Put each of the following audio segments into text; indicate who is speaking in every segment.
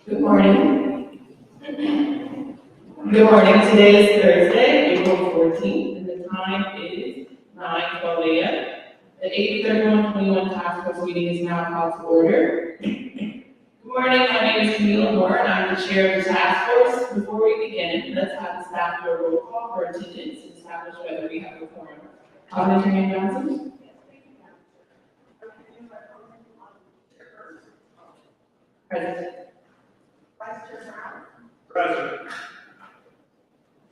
Speaker 1: Good morning. Good morning. Today is Thursday, April 14th, and the time is 9:12 a.m. The AB 3121 Task Force meeting is now called to order. Good morning. My name is Camille Moore, and I'm the chair of the task force. Before we begin, let's have the staff do a roll call for attendance and establish whether we have a quorum. Attorney Johnson. Present.
Speaker 2: Vice Chair Brown.
Speaker 3: Present.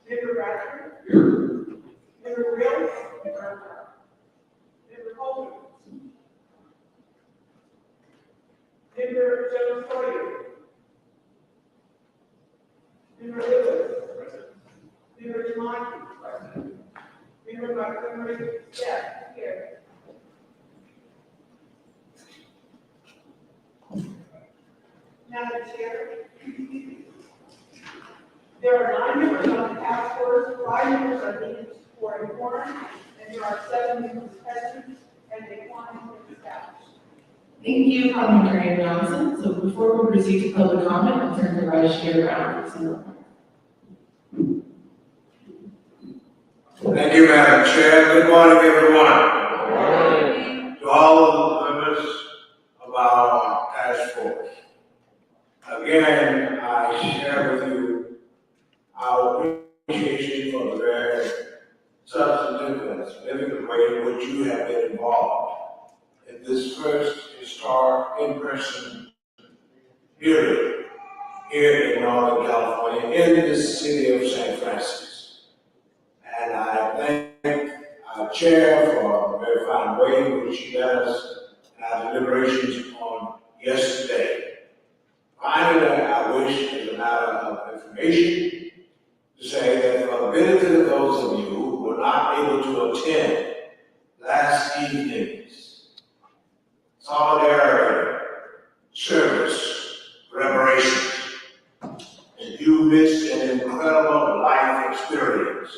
Speaker 2: Member Bradford. Here. Member Reels. Member Holden. Member Jones Sawyer. Member Lewis.
Speaker 3: Present.
Speaker 2: Member Demonte. Member Montgomery. Steph. Here. Madam Chair. There are 9 members on the task force, 5 members are needed for a quorum, and there are 7 members present, and a quorum is established.
Speaker 1: Thank you, Attorney Johnson. So before we proceed to public comment, I'll turn to Vice Chair Brown for some remarks.
Speaker 3: Thank you, Madam Chair. Good morning, everyone. Good morning. To all of the members of our task force. Again, I share with you our appreciation for the very substantive and significant way in which you have been involved in this first historic in-person hearing here in Northern California, in this city of San Francisco. And I thank our chair for the very fine way in which she led us in our deliberations on yesterday. Finally, I wish, as a matter of information, to say that for the benefit of those of you who were not able to attend last evening's solidarity service, reparations, and you missed an incredible life experience.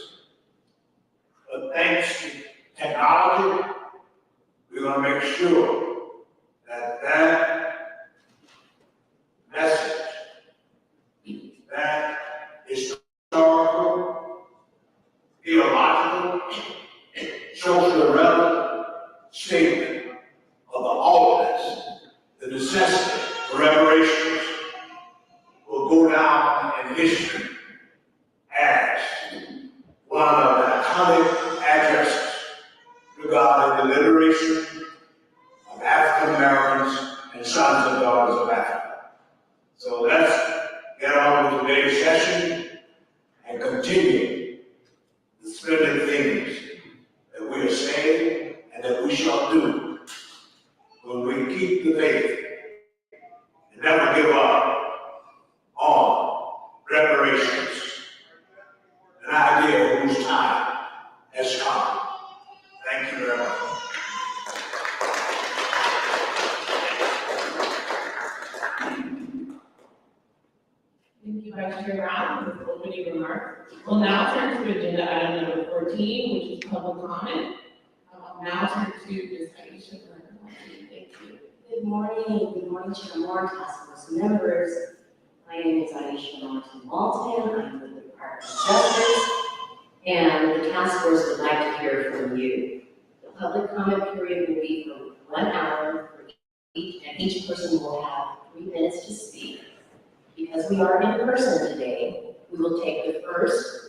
Speaker 3: But thanks to technology, we're going to make sure that that message, that historical theological, social relevant statement of the ultimates, the necessity for reparations will go down in history as one of the iconic addresses regarding the liberation of African Americans and sons and daughters of Africa. So let's get on with today's session and continue the splendid things that we are saying and that we shall do when we keep the faith and never give up on reparations, an idea whose time has come. Thank you very much.
Speaker 1: Thank you, Vice Chair Brown, for the opening remarks. We'll now turn to agenda item number 14, which is public comment. I'll now turn to designation. Thank you.
Speaker 4: Good morning, Chair Moore, task force members. My name is Aisha Martin-Walton. I'm with the Department of Justice, and the task force would like to hear from you. The public comment period will be for 1 hour for each, and each person will have 3 minutes to speak. Because we are in person today, we will take the first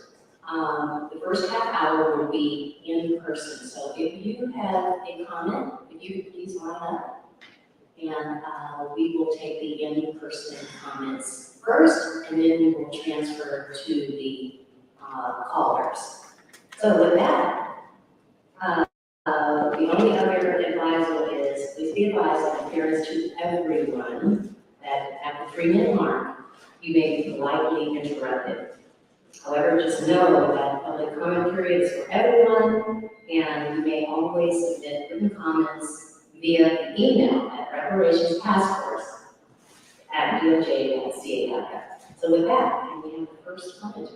Speaker 4: half hour will be in person. So if you have a comment, if you could please line up, and we will take the in-person comments first, and then we will transfer to the callers. So with that, the only other advisal is, please be advised of appearance to everyone that at the 3-minute mark, you may be politely interrupted. However, just know that public comment period is for everyone, and you may always submit written comments via the email at reparationstaskforce@doj.ca.gov. So with that, can we have the first comment?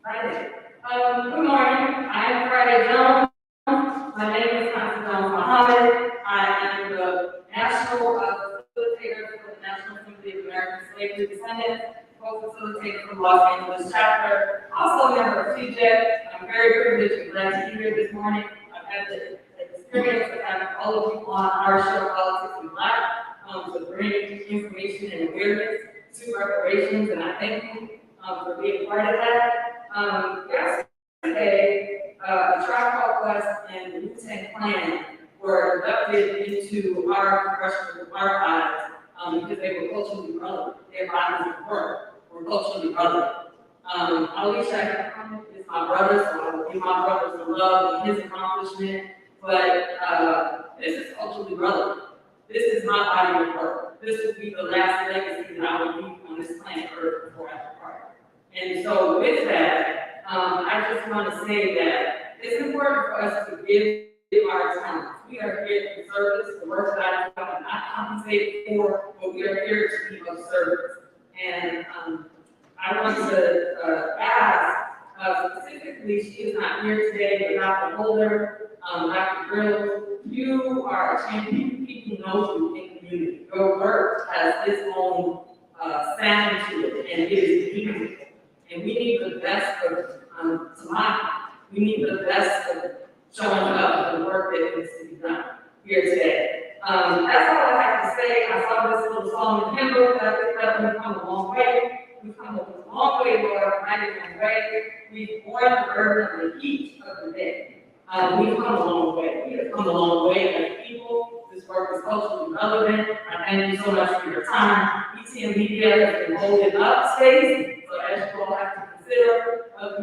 Speaker 5: Friday. Good morning. I'm Friday Jones. My name is Constance Muhammad. I am the national facilitator for the National Assembly of American Slavery Descendants, co-facilitator for Los Angeles chapter, also a member of TJ. I'm very privileged and glad to be here this morning. I've had the experience of having all of you on our show, Politics and Black, to bring information and awareness to reparations, and I thank you for being part of that. Yesterday, the Tribe Called Quest and the Wu-Tang Clan were inducted into our congressional archives because they were culturally relevant. Their bodies of work were culturally relevant. Alicia is my brother, so I will give my brother some love and his accomplishment, but this is culturally relevant. This is my body of work. This will be the last legacy that I will leave on this planet Earth before I depart. And so with that, I just want to say that it's important for us to give our talents. We are here in service. The work that I do, I'm not compensated for, but we are here to be of service. And I want to ask, specifically, she is not here today, but Dr. Holder, Dr. Grills, you are a champion. People know you in the community. Your work has its own sound to it, and it is meaningful. And we need the best of tomorrow. We need the best of showing up for the work that needs to be done here today. That's all I have to say. I saw this little song in the hymnbook that I picked up. We've come a long way. We've come a long way, Lord, mighty long way. We've borne the burden of the heat of the day. We've come a long way. We have come a long way as people. This work is culturally relevant. I thank you so much for your time. ETM Media has been holding up space, so as you all have to consider,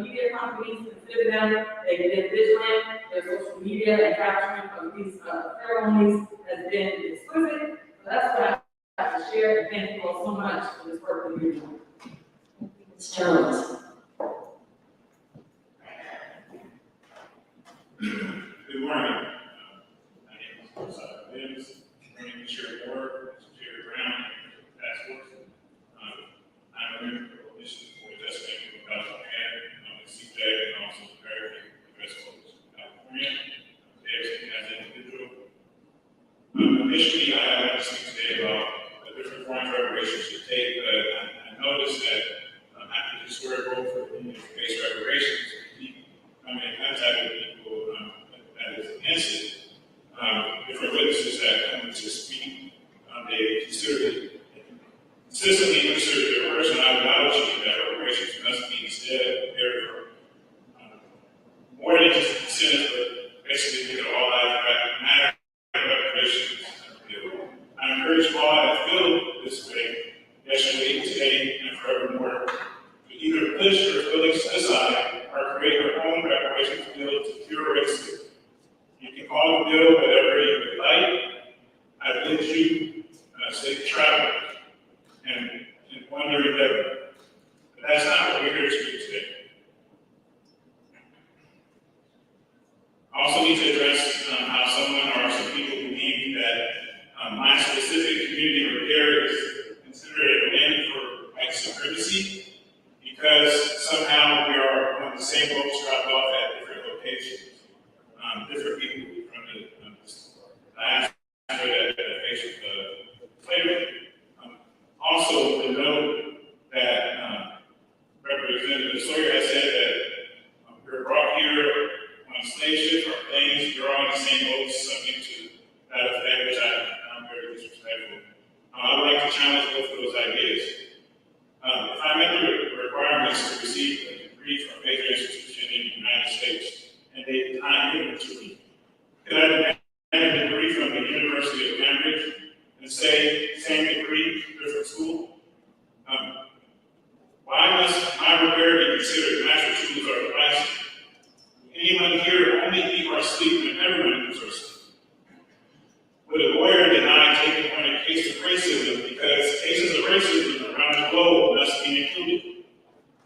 Speaker 5: media companies, consider them. They've been vigilant. Their social media and capturing of these ceremonies has been exquisite. So that's what I have to share. And thank you all so much for this work that you're doing.
Speaker 4: Ms. Jones.
Speaker 6: Good morning. My name is Williams. Good morning, Chair Moore, Chair Brown, Task Force. I'm a member of the Commission for Designation of California, CJ, and also the American Address Coalition of California, as an individual. Initially, I want to speak today about the different forms of reparations should take, but I noticed that after the historic something instead, prepared for more than just incentives, but basically get all lives matter reparations bill. I encourage all that feel this way yesterday, today, and forevermore to either push your feelings aside or create your own reparations bill to cure racism. You can call the bill whatever you would like. I bid you safe travel and wonder endeavor. But that's not what we're here to do today. I also need to address how someone or some people believe that my specific community repair is considered a win for white supremacy because somehow we are on the same boats dropped off at different locations. Different people from the last that face slavery. Also, to note that Representative Sawyer has said that we're brought here on slave ships or planes, we're all in the same boat, something to that effect, which I found very disrespectful. I would like to challenge both of those ideas. If I met the requirements to receive a degree from a major institution in the United States, and they did not give it to me, could I demand a degree from the University of Cambridge and say, same degree, different school? Why must my repair be considered master tools or devices? Anyone here only eat or sleep when everyone eats or sleep? Would a lawyer deny taking on a case of racism because cases of racism around the globe must be included?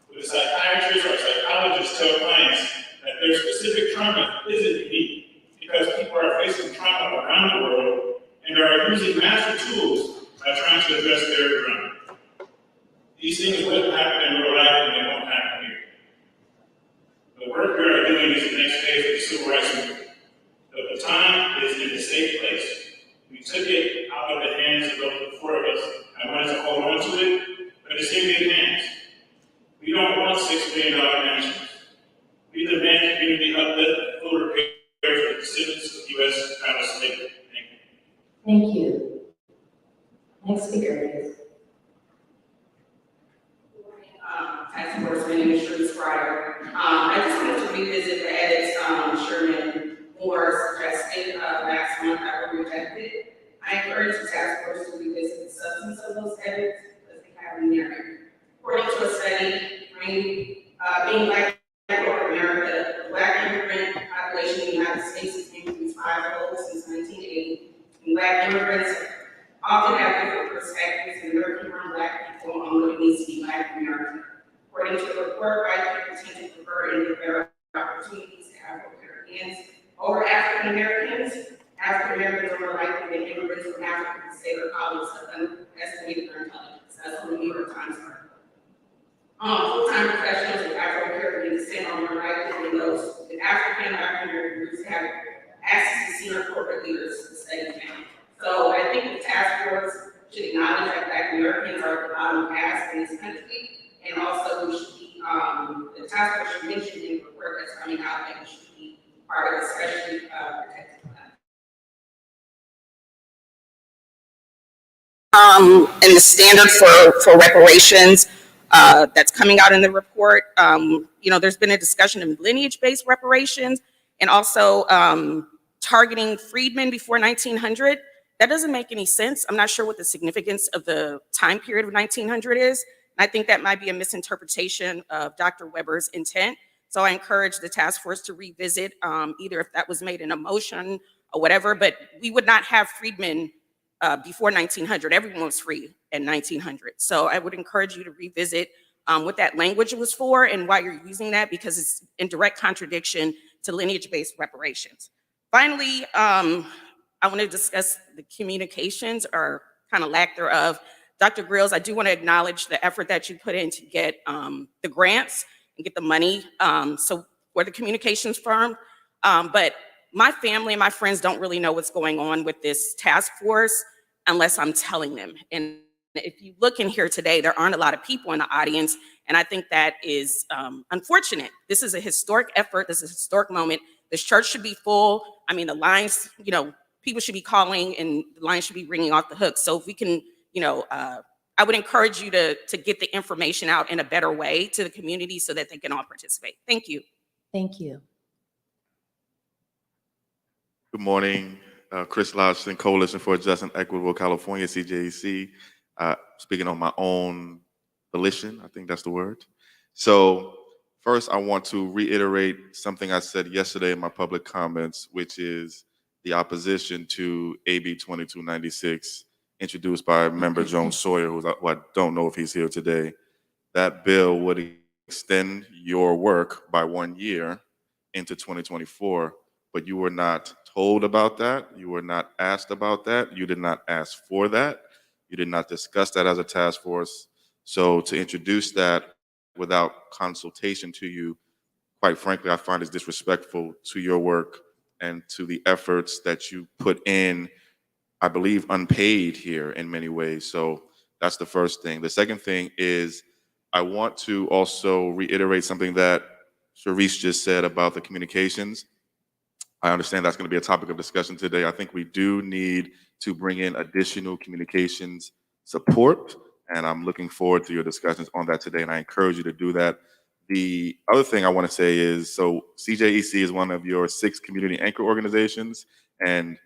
Speaker 6: Would a psychiatrist or psychologist tell clients that their specific trauma isn't unique because people are facing trauma around the world and are using master tools by trying to address their trauma? These things wouldn't happen in real life and they won't happen here. The work we are doing is the next phase of the civil rights movement. The baton is in a safe place. We took it out of the hands of those before us. I wanted to hold on to it, but it's in good hands. We don't want $6 billion mansions. We demand community uplift and full repair for the descendants of U.S. chattel slavery.
Speaker 4: Thank you. Next speaker, please.
Speaker 1: Task Force Administrator Fryer. I just wanted to revisit the edits Sherman Moore suggested last month that were rejected. I encourage the task force to revisit the substance of those edits as they have in there. According to a study, being Black in America, the Black immigrant population in the United States has increased fivefold since 1980, and Black immigrants often have different perspectives than American-born Black people on what it means to be Black in America. According to the report, white people tend to prefer and better opportunities to Afro-Americans over African-Americans. African-Americans are more likely than immigrants from Africa to say their colleagues have underestimated their intelligence. That's from the New York Times article. Full-time professionals of Afro-Caribbean descent are more likely than those with African-American roots to have access to senior corporate leaders, the study found. So I think the task force should acknowledge that Black Americans are at the bottom caste in this country, and also we should be, the task force should mention in the report that's coming out that we should be part of especially protected class.
Speaker 7: And the standard for reparations that's coming out in the report. There's been a discussion of lineage-based reparations and also targeting freedmen before 1900. That doesn't make any sense. I'm not sure what the significance of the time period of 1900 is. I think that might be a misinterpretation of Dr. Weber's intent. So I encourage the task force to revisit either if that was made in a motion or whatever, but we would not have freedmen before 1900. Everyone was free in 1900. So I would encourage you to revisit what that language was for and why you're using that, because it's in direct contradiction to lineage-based reparations. Finally, I want to discuss the communications or kind of lack thereof. Dr. Grills, I do want to acknowledge the effort that you put in to get the grants and get the money so for the communications firm. But my family and my friends don't really know what's going on with this task force unless I'm telling them. And if you look in here today, there aren't a lot of people in the audience, and I think that is unfortunate. This is a historic effort. This is a historic moment. This church should be full. I mean, the lines, people should be calling and the lines should be ringing off the hook. So if we can, I would encourage you to get the information out in a better way to the community so that they can all participate. Thank you.
Speaker 8: Thank you.
Speaker 9: Good morning, Chris Lodgson, Coalition for a Just and Equitable California, CJEC. Speaking on my own volition, I think that's the word. So first, I want to reiterate something I said yesterday in my public comments, which is the opposition to AB 2296, introduced by member Jones Sawyer, who I don't know if he's here today. That bill would extend your work by 1 year into 2024, but you were not told about that. You were not asked about that. You did not ask for that. You did not discuss that as a task force. So to introduce that without consultation to you, quite frankly, I find is disrespectful to your work and to the efforts that you put in, I believe, unpaid here in many ways. So that's the first thing. The second thing is I want to also reiterate something that Sharice just said about the communications. I understand that's going to be a topic of discussion today. I think we do need to bring in additional communications support, and I'm looking forward to your discussions on that today, and I encourage you to do that. The other thing I want to say is, so CJEC is one of your 6 community anchor organizations, and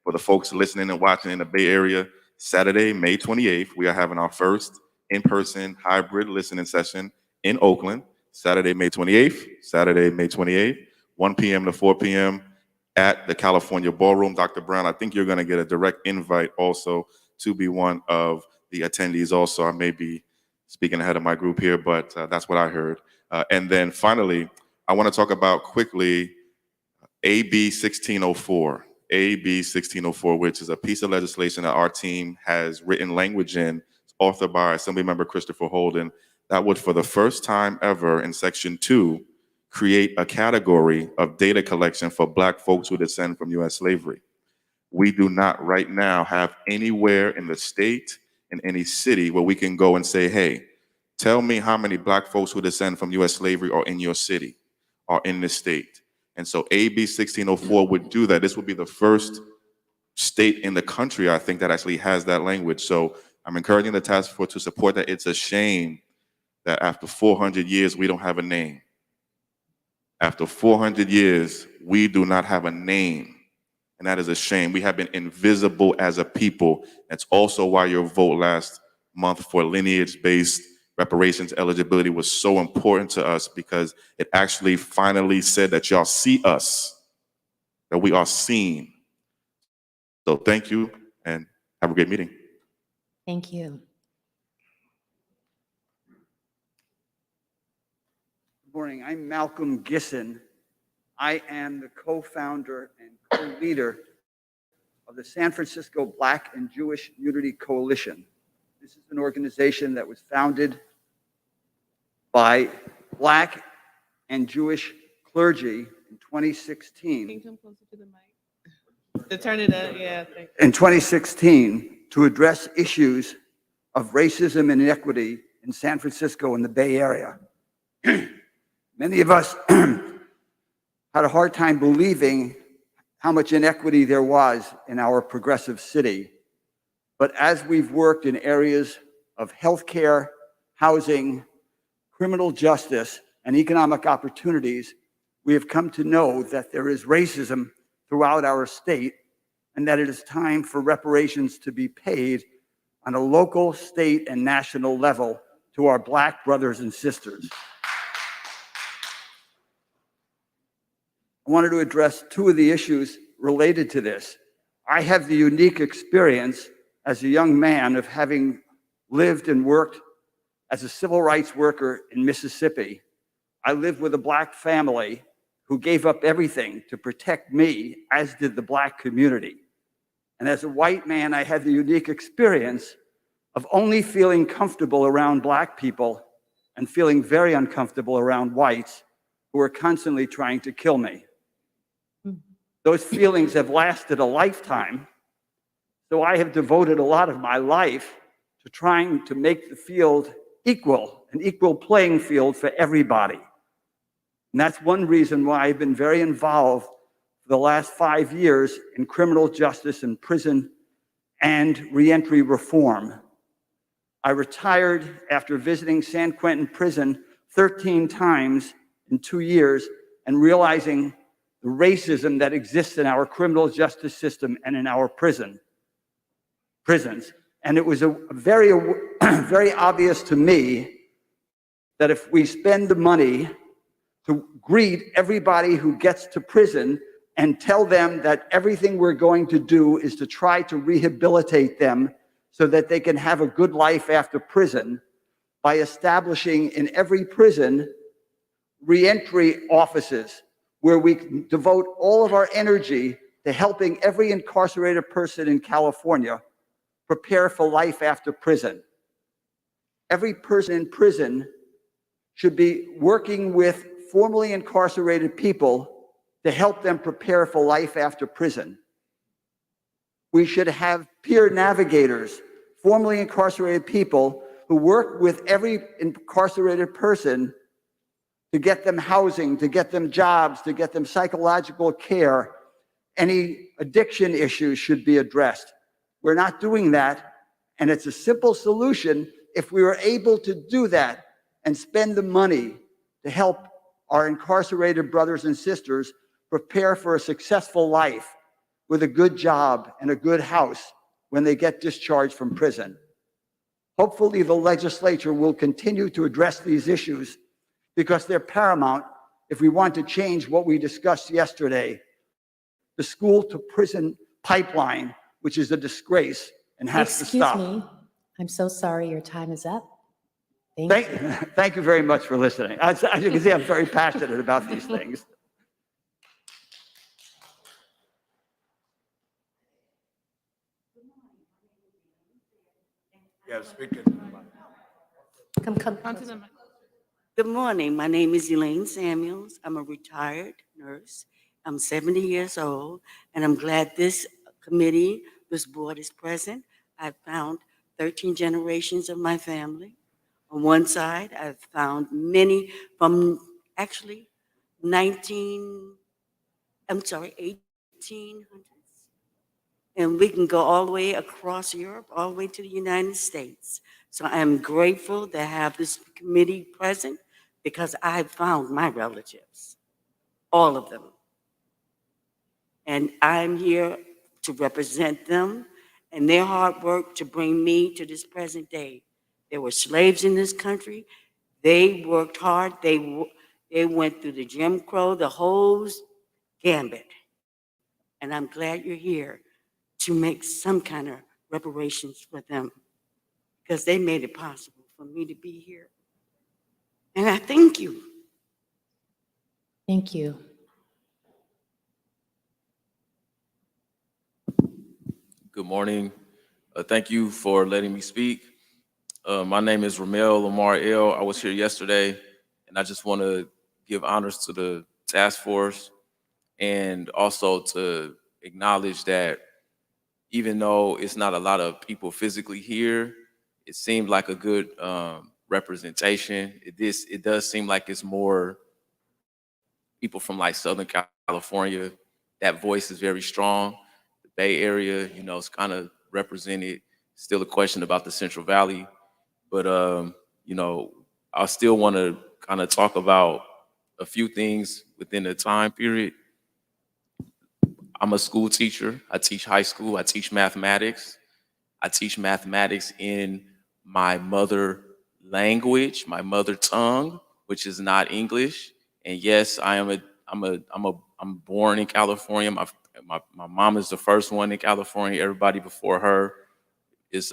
Speaker 9: for the folks listening and watching in the Bay Area, Saturday, May 28th, we are having our first in-person hybrid listening session in Oakland, Saturday, May 28th, 1 p.m. to 4 p.m. at the California Ballroom. Dr. Brown, I think you're going to get a direct invite also to be one of the attendees also. I may be speaking ahead of my group here, but that's what I heard. And then finally, I want to talk about quickly AB 1604. AB 1604, which is a piece of legislation that our team has written language in, authored by Assemblymember Christopher Holden, that would, for the first time ever in Section 2, create a category of data collection for Black folks who descend from U.S. slavery. We do not right now have anywhere in the state, in any city, where we can go and say, hey, tell me how many Black folks who descend from U.S. slavery are in your city, are in this state. And so AB 1604 would do that. This would be the first state in the country, I think, that actually has that language. So I'm encouraging the task force to support that. It's a shame that after 400 years, we don't have a name. After 400 years, we do not have a name. And that is a shame. We have been invisible as a people. That's also why your vote last month for lineage-based reparations eligibility was so important to us, because it actually finally said that y'all see us, that we are seen. So thank you and have a great meeting.
Speaker 8: Thank you.
Speaker 10: Good morning. I'm Malcolm Gisson. I am the co-founder and co-leader of the San Francisco Black and Jewish Unity Coalition. This is an organization that was founded by Black and Jewish clergy in 2016.
Speaker 1: Can you come closer to the mic? To turn it up, yeah. Thank you.
Speaker 10: In 2016, to address issues of racism and inequity in San Francisco and the Bay Area. Many of us had a hard time believing how much inequity there was in our progressive city. But as we've worked in areas of healthcare, housing, criminal justice, and economic opportunities, we have come to know that there is racism throughout our state, and that it is time for reparations to be paid on a local, state, and national level to our Black brothers and sisters. I wanted to address 2 of the issues related to this. I have the unique experience as a young man of having lived and worked as a civil rights worker in Mississippi. I lived with a Black family who gave up everything to protect me, as did the Black community. And as a white man, I had the unique experience of only feeling comfortable around Black people and feeling very uncomfortable around whites who were constantly trying to kill me. Those feelings have lasted a lifetime, so I have devoted a lot of my life to trying to make the field equal, an equal playing field for everybody. And that's one reason why I've been very involved for the last 5 years in criminal justice and prison and reentry reform. I retired after visiting San Quentin Prison 13 times in 2 years and realizing the racism that exists in our criminal justice system and in our prisons. And it was very obvious to me that if we spend the money to greet everybody who gets to prison and tell them that everything we're going to do is to try to rehabilitate them so that they can have a good life after prison, by establishing in every prison reentry offices where we can devote all of our energy to helping every incarcerated person in California prepare for life after prison. Every person in prison should be working with formerly incarcerated people to help them prepare for life after prison. We should have peer navigators, formerly incarcerated people who work with every incarcerated person to get them housing, to get them jobs, to get them psychological care. Any addiction issues should be addressed. We're not doing that, and it's a simple solution if we were able to do that and spend the money to help our incarcerated brothers and sisters prepare for a successful life with a good job and a good house when they get discharged from prison. Hopefully, the legislature will continue to address these issues because they're paramount if we want to change what we discussed yesterday, the school to prison pipeline, which is a disgrace and has to stop.
Speaker 8: Excuse me. I'm so sorry. Your time is up.
Speaker 10: Thank you very much for listening. As you can see, I'm very passionate about these things.
Speaker 3: Yeah, speaking.
Speaker 8: Come to the mic.
Speaker 11: Good morning. My name is Elaine Samuels. I'm a retired nurse. I'm 70 years old, and I'm glad this committee, this board is present. I've found 13 generations of my family. On one side, I've found many from actually 1800s. And we can go all the way across Europe, all the way to the United States. So I'm grateful to have this committee present because I found my relatives, all of them. And I'm here to represent them and their hard work to bring me to this present day. There were slaves in this country. They worked hard. They went through the Jim Crow, the whole gambit. And I'm glad you're here to make some kind of reparations for them because they made it possible for me to be here. And I thank you.
Speaker 8: Thank you.
Speaker 12: Good morning. Thank you for letting me speak. My name is Ramel Lamar L. I was here yesterday, and I just want to give honors to the task force and also to acknowledge that even though it's not a lot of people physically here, it seemed like a good representation. It does seem like it's more people from like Southern California. That voice is very strong. The Bay Area, you know, it's kind of represented. Still a question about the Central Valley, but you know, I still want to kind of talk about a few things within the time period. I'm a school teacher. I teach high school. I teach mathematics. I teach mathematics in my mother language, my mother tongue, which is not English. And yes, I'm born in California. My mom is the first one in California. Everybody before her is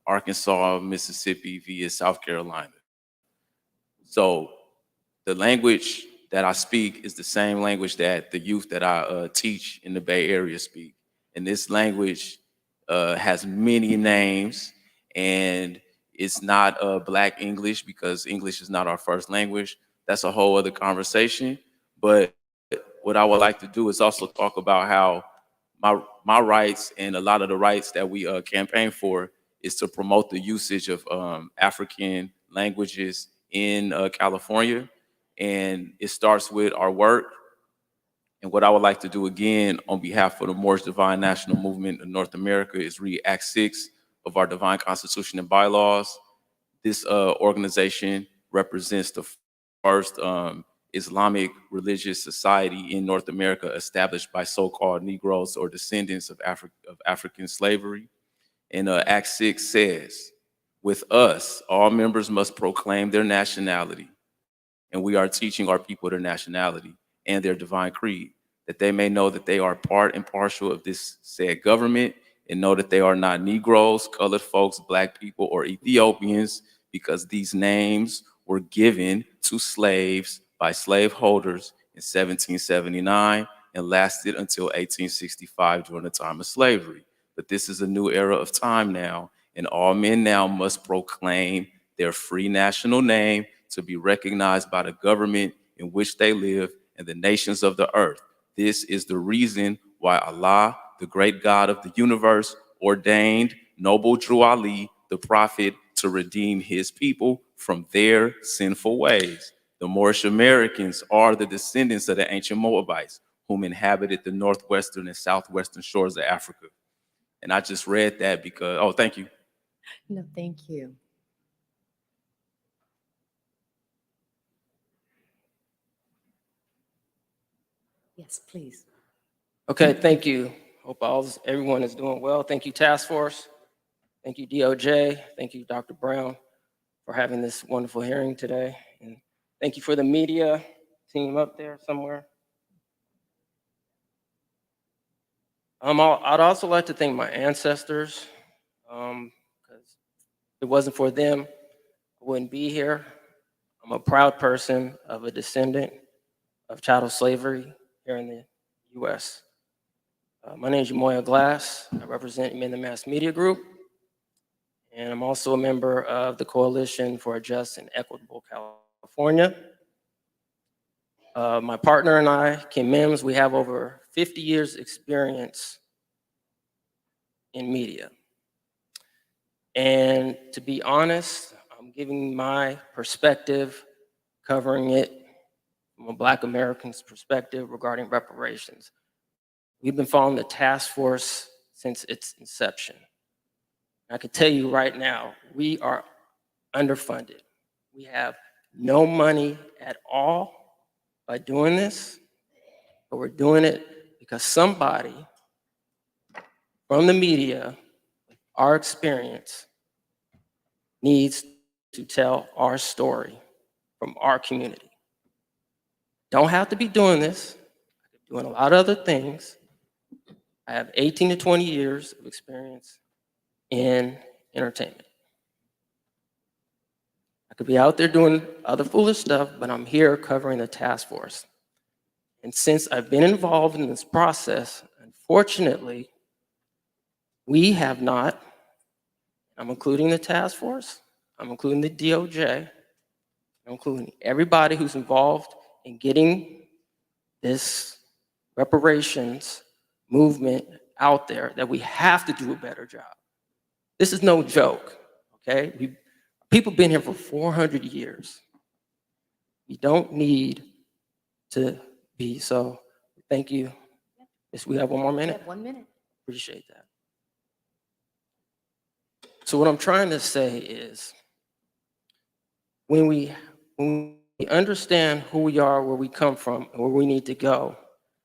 Speaker 12: Arkansas, Mississippi, via South Carolina. So the language that I speak is the same language that the youth that I teach in the Bay Area speak. And this language has many names, and it's not Black English because English is not our first language. That's a whole other conversation. But what I would like to do is also talk about how my rights and a lot of the rights that we campaign for is to promote the usage of African languages in California. And it starts with our work. And what I would like to do again on behalf of the Moorish Divine National Movement of North America is read Act 6 of our divine constitution and bylaws. This organization represents the first Islamic religious society in North America established by so-called Negroes or descendants of African slavery. And Act 6 says, with us, all members must proclaim their nationality. And we are teaching our people their nationality and their divine creed, that they may know that they are part and partial of this said government, and know that they are not Negroes, colored folks, Black people, or Ethiopians, because these names were given to slaves by slaveholders in 1779 and lasted until 1865 during the time of slavery. But this is a new era of time now, and all men now must proclaim their free national name to be recognized by the government in which they live and the nations of the earth. This is the reason why Allah, the great God of the universe, ordained noble Drew Ali, the prophet, to redeem his people from their sinful ways. The Moorish Americans are the descendants of the ancient Moabites, whom inhabited the northwestern and southwestern shores of Africa. And I just read that because, oh, thank you.
Speaker 8: No, thank you. Yes, please.
Speaker 13: Okay, thank you. Hope everyone is doing well. Thank you, Task Force. Thank you, DOJ. Thank you, Dr. Brown, for having this wonderful hearing today. And thank you for the media team up there somewhere. I'd also like to thank my ancestors, because if it wasn't for them, I wouldn't be here. I'm a proud person of a descendant of chattel slavery here in the U.S. My name is Moya Glass. I represent Men in the Mass Media Group, and I'm also a member of the Coalition for a Just and Equitable California. My partner and I, Kim Mims, we have over 50 years experience in media. And to be honest, I'm giving my perspective, covering it from a Black American's perspective regarding reparations. We've been following the task force since its inception. I can tell you right now, we are underfunded. We have no money at all by doing this, but we're doing it because somebody from the media, our experience, needs to tell our story from our community. Don't have to be doing this. I could be doing a lot of other things. I have 18 to 20 years of experience in entertainment. I could be out there doing other foolish stuff, but I'm here covering the task force. And since I've been involved in this process, unfortunately, we have not, I'm including the task force, I'm including the DOJ, I'm including everybody who's involved in getting this reparations movement out there, that we have to do a better job. This is no joke, okay? People been here for 400 years. You don't need to be, so thank you. Yes, we have one more
Speaker 8: You
Speaker 13: minute?
Speaker 8: have 1 minute.
Speaker 13: Appreciate that. So what I'm trying to say is, when we understand who we are, where we come from, and where we need to go,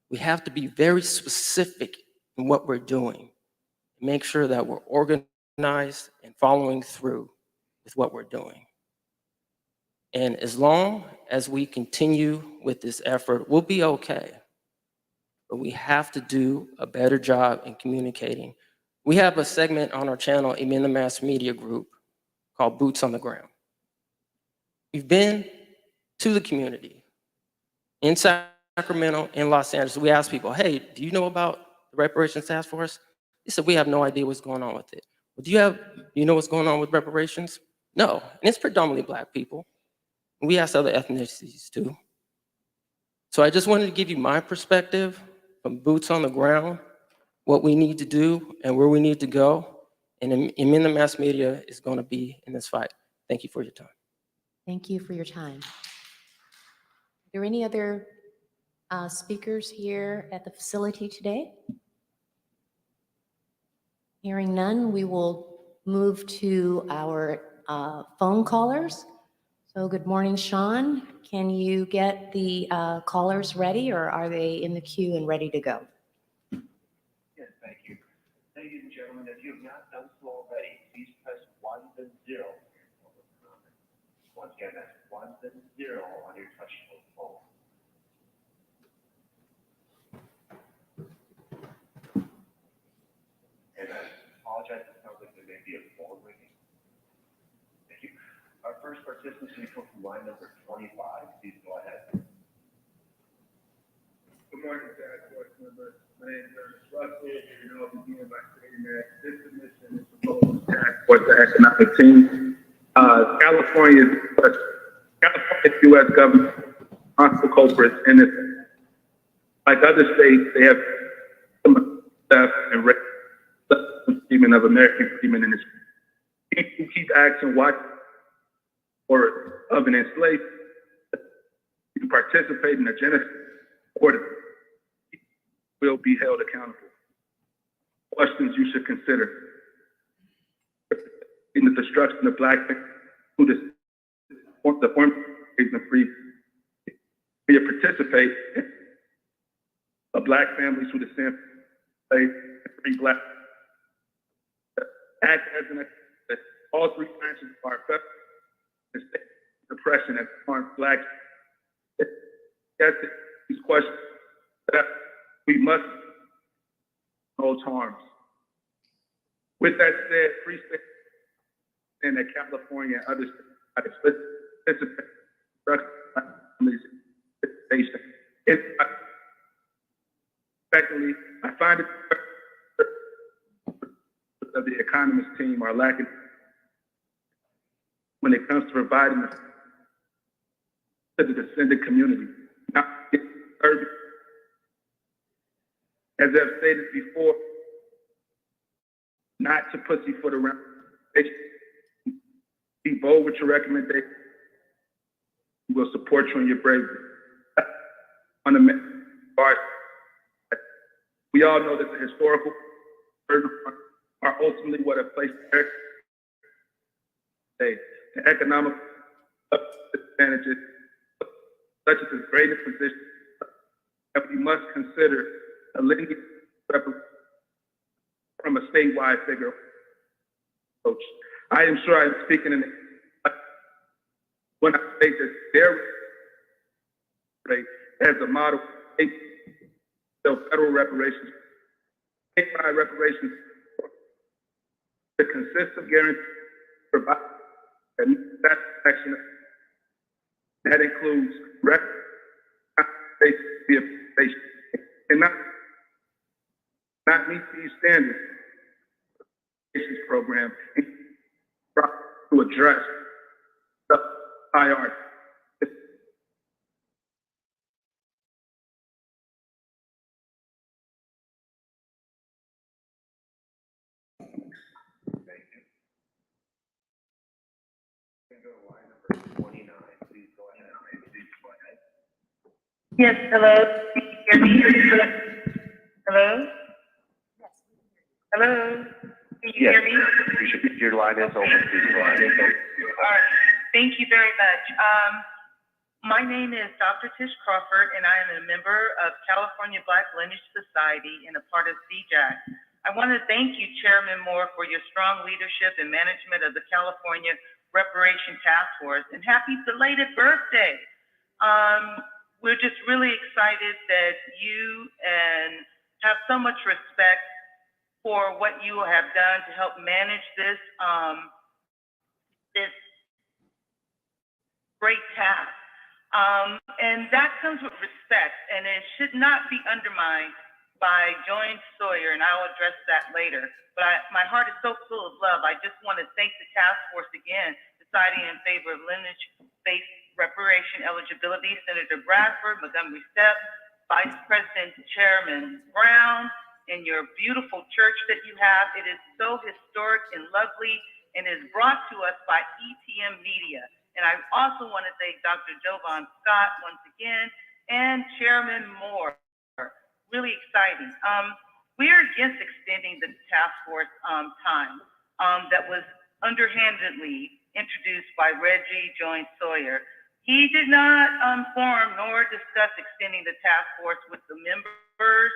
Speaker 13: we have to be very specific in what we're doing. Make sure that we're organized and following through with what we're doing. And as long as we continue with this effort, we'll be okay. But we have to do a better job in communicating. We have a segment on our channel, in the Mass Media Group, called Boots on the Ground. We've been to the community in Sacramento, in Los Angeles. We asked people, hey, do you know about the Reparations Task Force? They said, we have no idea what's going on with it. Well, do you know what's going on with reparations? No, and it's predominantly Black people. We asked other ethnicities too. So I just wanted to give you my perspective from boots on the ground, what we need to do and where we need to go. And in the Mass Media is going to be in this fight. Thank you for your time.
Speaker 8: Thank you for your time. Are there any other speakers here at the facility today? Hearing none, we will move to our phone callers. So good morning, Sean. Can you get the callers ready, or are they in the queue and ready to go?
Speaker 14: Yes, thank you. Ladies and gentlemen, if you have not done so already, please press 1 then 0. Once again, that's 1 then 0 on your touch phone. And I apologize, it sounds like there may be a phone ringing. Thank you. Our first participant is going to come from line number 25. Please go ahead.
Speaker 15: Good morning, board members. My name is Ernest Russell, and I'll begin by stating that this submission is proposed task force the economic team. California's U.S. government responsible culprits in this. Like other states, they have some stuff and treatment of American freedmen in this. People who keep asking why or of an enslaved to participate in a genocide will be held accountable. Questions you should consider. In the destruction of Black men who the form of free, we participate of Black families who descend from free Black. Act as an all three branches of our federal oppression that harms Blacks. Yes, these questions that we must hold harms. With that said, free states and that California and other states Secondly, I find it of the economist team are lacking when it comes to providing to the descendant community. Now, as I've stated before, not to pussyfoot around. Be bold with your recommendation. We will support you in your bravery. On the part, we all know that the historical are ultimately what have placed the economic advantages, such as the greatest position, that we must consider a lineage from a statewide figure approach. I am sure I'm speaking in when I say that their as a model of federal reparations, statewide reparations, the consistent guarantee provide satisfaction that includes reparations and not meet these standards program to address the hierarchy.
Speaker 16: Yes, hello. Can you hear me? Hello? Hello? Can you hear me?
Speaker 14: Your line is open.
Speaker 16: All right. Thank you very much. My name is Dr. Tish Crawford, and I am a member of California Black Lineage Society and a part of CJAC. I want to thank you, Chairman Moore, for your strong leadership and management of the California Reparation Task Force, and happy belated birthday. We're just really excited that you and have so much respect for what you have done to help manage this this great task. And that comes with respect, and it should not be undermined by Joan Sawyer, and I'll address that later. But my heart is so full of love. I just want to thank the task force again, deciding in favor of lineage-based reparation eligibility. Senator Bradford, Montgomery Stepp, Vice President Chairman Brown, and your beautiful church that you have. It is so historic and lovely, and is brought to us by ETM Media. And I also want to thank Dr. Jovan Scott once again, and Chairman Moore. Really exciting. We are against extending the task force time. that was underhandedly introduced by Reggie Joint Sawyer. He did not form nor discuss extending the task force with the members.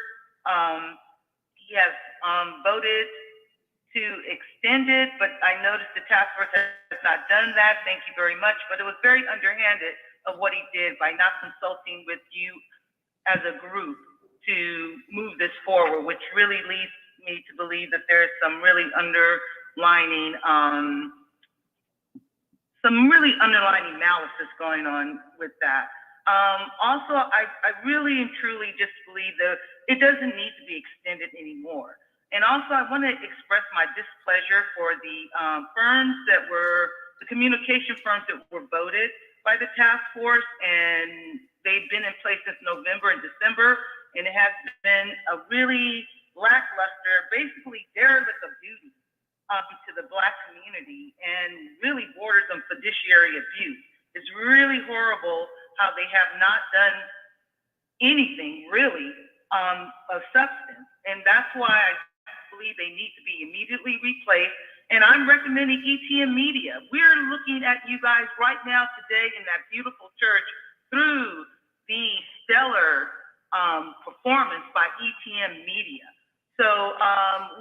Speaker 16: He has voted to extend it, but I noticed the task force has not done that. Thank you very much. But it was very underhanded of what he did by not consulting with you as a group to move this forward, which really leads me to believe that there's some really underlining malice that's going on with that. Also, I really and truly just believe that it doesn't need to be extended anymore. And also, I want to express my displeasure for the the communication firms that were voted by the task force, and they've been in place since November and December, and it has been a really lackluster, basically derelict of duty to the Black community, and really borders on fiduciary abuse. It's really horrible how they have not done anything really of substance, and that's why I believe they need to be immediately replaced. And I'm recommending ETM Media. We're looking at you guys right now today in that beautiful church through the stellar performance by ETM Media. So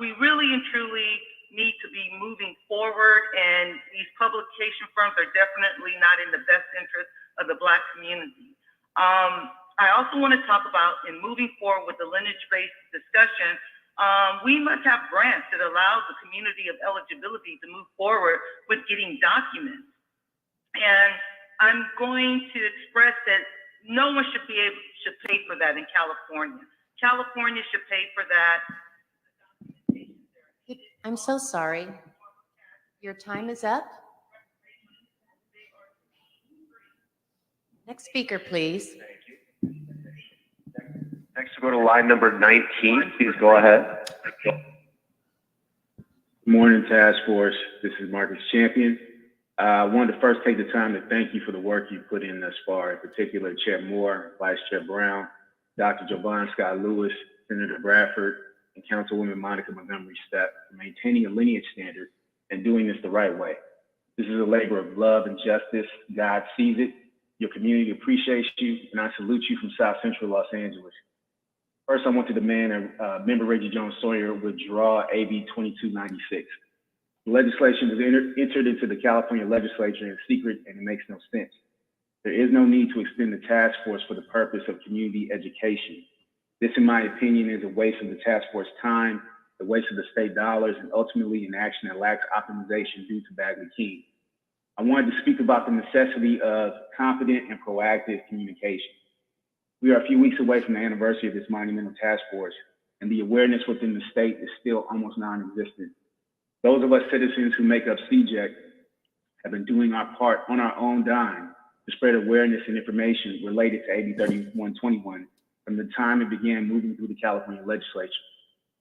Speaker 16: we really and truly need to be moving forward, and these publication firms are definitely not in the best interest of the Black community. I also want to talk about, in moving forward with the lineage-based discussion, we must have grants that allow the community of eligibility to move forward with getting documents. And I'm going to express that no one should pay for that in California. California should pay for that.
Speaker 8: I'm so sorry. Your time is up. Next speaker, please.
Speaker 14: Next, we'll go to line number 19. Please go ahead.
Speaker 17: Good morning, Task Force. This is Marcus Champion. I wanted to first take the time to thank you for the work you put in thus far, in particular Chair Moore, Vice Chair Brown, Dr. Jovan Scott Lewis, Senator Bradford, and Councilwoman Monica Montgomery Stepp for maintaining a lineage standard and doing this the right way. This is a labor of love and justice. God sees it. Your community appreciates you, and I salute you from South Central Los Angeles. First, I want to demand Member Reggie Jones Sawyer withdraw AB 2296. The legislation was entered into the California legislature in secret, and it makes no sense. There is no need to extend the task force for the purpose of community education. This, in my opinion, is a waste of the task force time, a waste of the state dollars, and ultimately an action that lacks optimization due to Bagley King. I wanted to speak about the necessity of confident and proactive communication. We are a few weeks away from the anniversary of this monumental task force, and the awareness within the state is still almost non-existent. Those of us citizens who make up CJEC have been doing our part on our own dime to spread awareness and information related to AB 3121 from the time it began moving through the California legislature.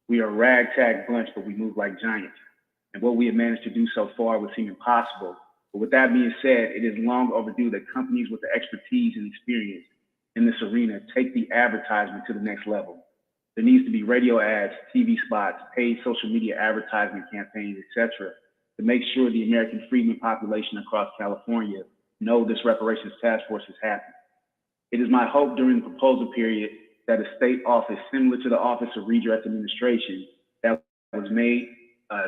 Speaker 17: We are a ragtag bunch, but we move like giants. And what we have managed to do so far would seem impossible. But with that being said, it is long overdue that companies with the expertise and experience in this arena take the advertisement to the next level. There needs to be radio ads, TV spots, paid social media advertisement campaigns, etc., to make sure the American freedmen population across California know this reparations task force is happening. It is my hope during the proposal period that a state office similar to the Office of Redress Administration that was made,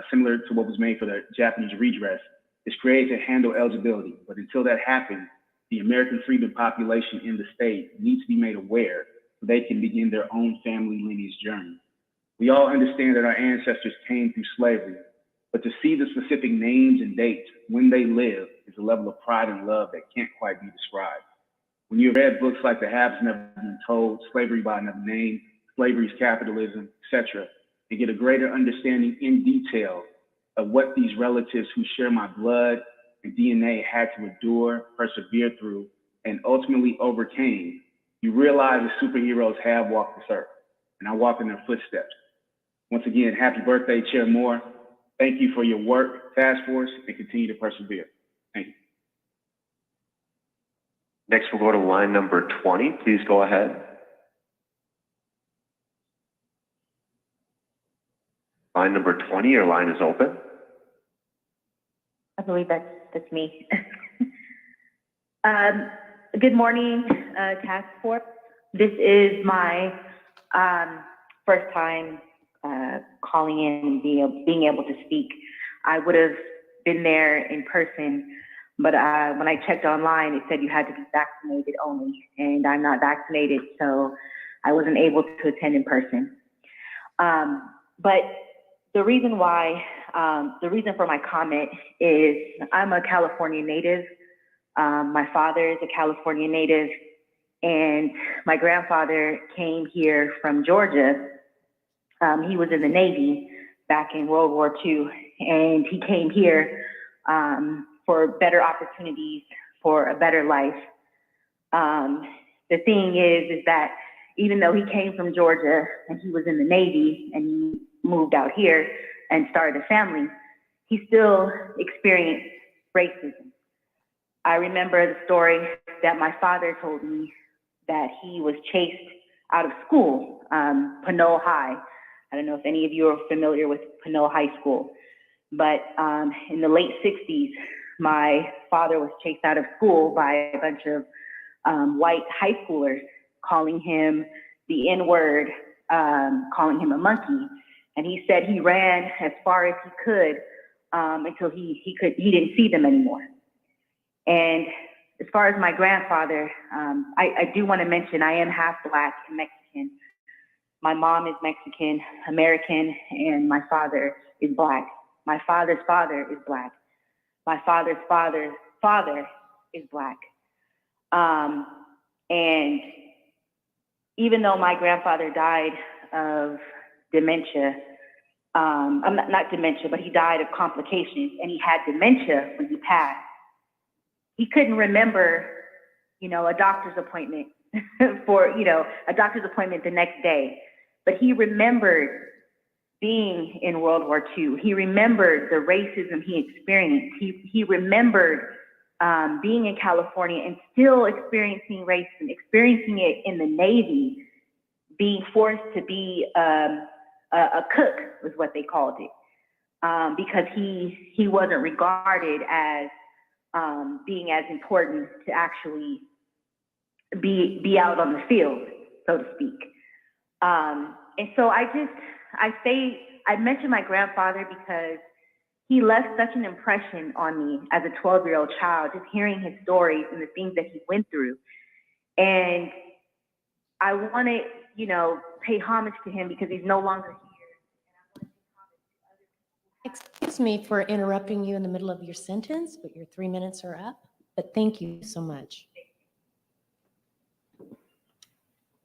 Speaker 17: similar to what was made for the Japanese redress, is created to handle eligibility. But until that happens, the American freedmen population in the state needs to be made aware so they can begin their own family lineage journey. We all understand that our ancestors came through slavery, but to see the specific names and dates when they lived is a level of pride and love that can't quite be described. When you read books like The Haves Never Been Told, Slavery by Another Name, Slavery's Capitalism, etc., and get a greater understanding in detail of what these relatives who share my blood and DNA had to endure, persevere through, and ultimately overcame, you realize the superheroes have walked this earth, and I walk in their footsteps. Once again, happy birthday, Chair Moore. Thank you for your work, task force, and continue to persevere. Thank you.
Speaker 14: Next, we'll go to line number 20. Please go ahead. Line number 20, your line is open.
Speaker 16: I believe that's me. Good morning, task force. This is my first time calling in and being able to speak. I would have been there in person, but when I checked online, it said you had to be vaccinated only, and I'm not vaccinated, so I wasn't able to attend in person. But the reason for my comment is I'm a California native. My father is a California native, and my grandfather came here from Georgia. He was in the Navy back in World War II, and he came here for better opportunities, for a better life. The thing is that even though he came from Georgia and he was in the Navy and he moved out here and started a family, he still experienced racism. I remember the story that my father told me that he was chased out of school, Pinole High. I don't know if any of you are familiar with Pinole High School, but in the late 60s, my father was chased out of school by a bunch of white high schoolers calling him the N-word, calling him a monkey. And he said he ran as far as he could until he didn't see them anymore. And as far as my grandfather, I do want to mention I am half Black and Mexican. My mom is Mexican, American, and my father is Black. My father's father is Black. My father's father's father is Black. And even though my grandfather died of dementia, not dementia, but he died of complications, and he had dementia when he passed. He couldn't remember, a doctor's appointment for, a doctor's appointment the next day. But he remembered being in World War II. He remembered the racism he experienced. He remembered being in California and still experiencing racism, experiencing it in the Navy, being forced to be a cook was what they called it, because he wasn't regarded as being as important to actually be out on the field, so to speak. And so I mentioned my grandfather because he left such an impression on me as a 12-year-old child, just hearing his stories and the things that he went through. And I want to, pay homage to him because he's no longer here.
Speaker 8: Excuse me for interrupting you in the middle of your sentence, but your 3 minutes are up. But thank you so much.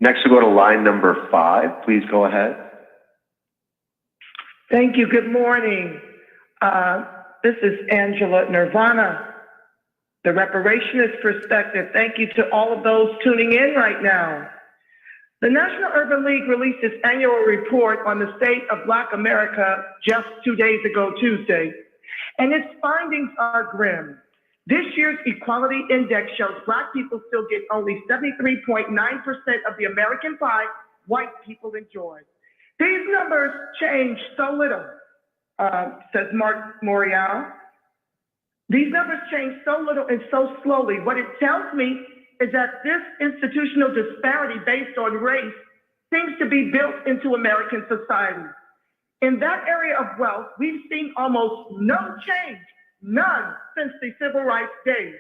Speaker 14: Next, we'll go to line number 5. Please go ahead.
Speaker 18: Thank you. Good morning. This is Angela Nirvana, the Reparationist Perspective. Thank you to all of those tuning in right now. The National Urban League released its annual report on the state of Black America just 2 days ago, Tuesday, and its findings are grim. This year's Equality Index shows Black people still get only 73.9% of the American pie white people enjoy. These numbers change so little, says Mark Morial. These numbers change so little and so slowly. What it tells me is that this institutional disparity based on race seems to be built into American society. In that area of wealth, we've seen almost no change, none, since the civil rights days.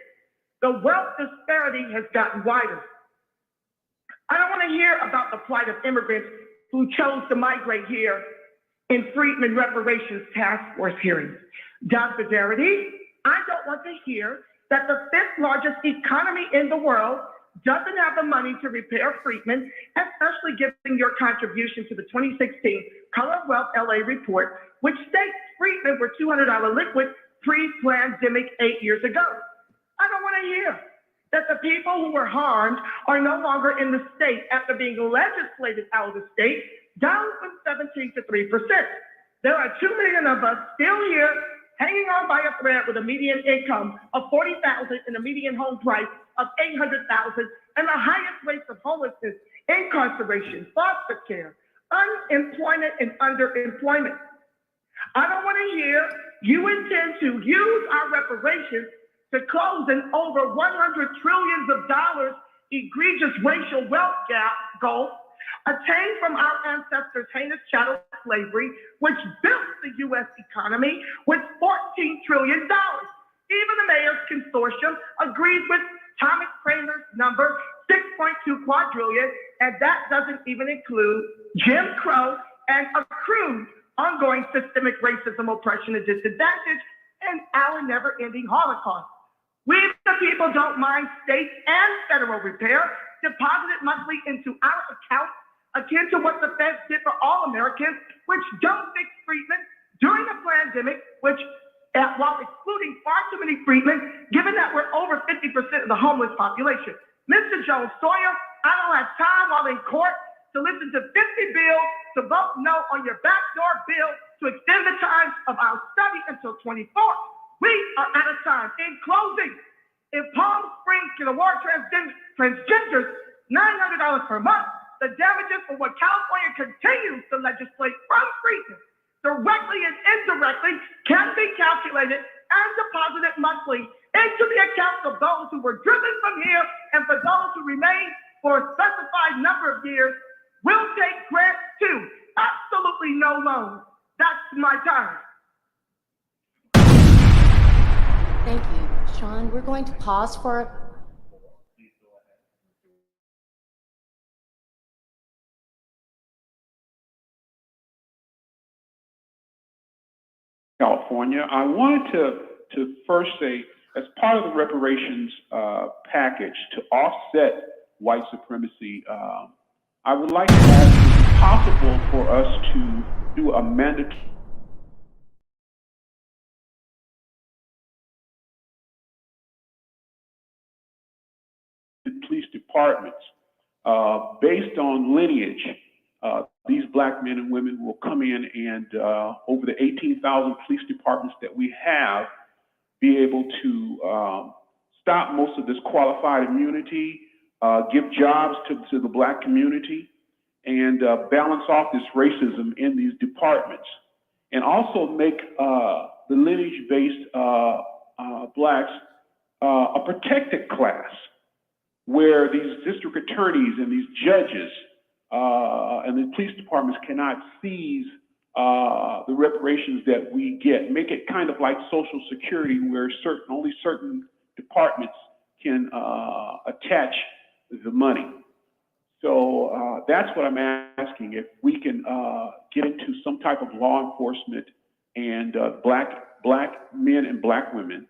Speaker 18: The wealth disparity has gotten wider. I don't want to hear about the plight of immigrants who chose to migrate here in Freedmen Reparations Task Force hearings. Dr. Darity, I don't want to hear that the 5th largest economy in the world doesn't have the money to repair Freedmen, especially given your contribution to the 2016 Commonwealth LA report, which states Freedmen were $200 liquid pre-pandemic 8 years ago. I don't want to hear that the people who were harmed are no longer in the state after being legislated out of the state, down from 17 to 3%. There are 2 million of us still here hanging on by a thread with a median income of $40,000 and a median home price of $800,000 and the highest rates of homelessness, incarceration, foster care, unemployment, and underemployment. I don't want to hear you intend to use our reparations to close an over $100 trillion egregious racial wealth gap gulf attained from our ancestors' heinous chattel slavery, which built the U.S. economy with $14 trillion. Even the Mayor's Consortium agrees with Thomas Kramer's number, 6.2 quadrillion, and that doesn't even include Jim Crow and accrued ongoing systemic racism, oppression, and disadvantage, and our never-ending Holocaust. We, the people, don't mind state and federal repair deposited monthly into our accounts, akin to what the Feds did for all Americans, which don't fix treatment during the pandemic, which, while excluding far too many freedmen, given that we're over 50% of the homeless population. Mr. Jones Sawyer, I don't have time while in court to listen to 50 bills to vote no on your backdoor bill to extend the time of our study until 24. We are out of time. In closing, if Palm Springs can award transgenders $900 per month, the damages for what California continues to legislate from treatment, directly and indirectly, can be calculated and deposited monthly into the accounts of those who were driven from here and for those who remain for a specified number of years. We'll take grants too. Absolutely no loans. That's my time.
Speaker 8: Thank you, Sean. We're going to pause for
Speaker 19: California. I wanted to first say, as part of the reparations package to offset white supremacy, I would like to ask, is it possible for us to do a mandatory police departments based on lineage? These Black men and women will come in and over the 18,000 police departments that we have, be able to stop most of this qualified immunity, give jobs to the Black community, and balance off this racism in these departments. And also make the lineage-based Blacks a protected class, where these district attorneys and these judges and the police departments cannot seize the reparations that we get. Make it kind of like Social Security, where only certain departments can attach the money. So that's what I'm asking. If we can get into some type of law enforcement and black men and Black women,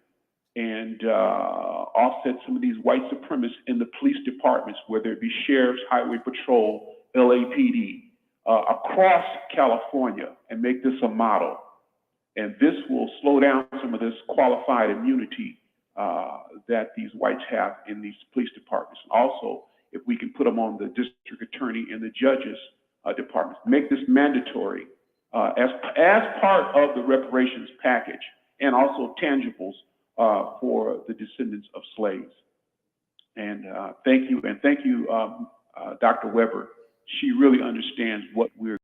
Speaker 19: and offset some of these white supremacists in the police departments, whether it be sheriffs, highway patrol, LAPD, across California, and make this a model. And this will slow down some of this qualified immunity that these whites have in these police departments. Also, if we can put them on the district attorney and the judges departments, make this mandatory as part of the reparations package, and also tangibles for the descendants of slaves. And thank you, Dr. Weber. She really understands what we're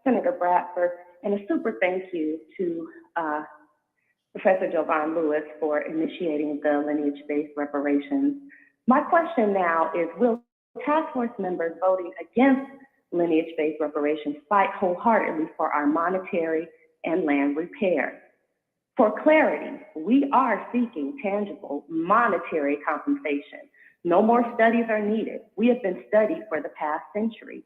Speaker 20: Senator Bradford, and a super thank you to Professor Jovan Lewis for initiating the lineage-based reparations. My question now is, will task force members voting against lineage-based reparations fight wholeheartedly for our monetary and land repair? For clarity, we are seeking tangible monetary compensation. No more studies are needed. We have been studied for the past century.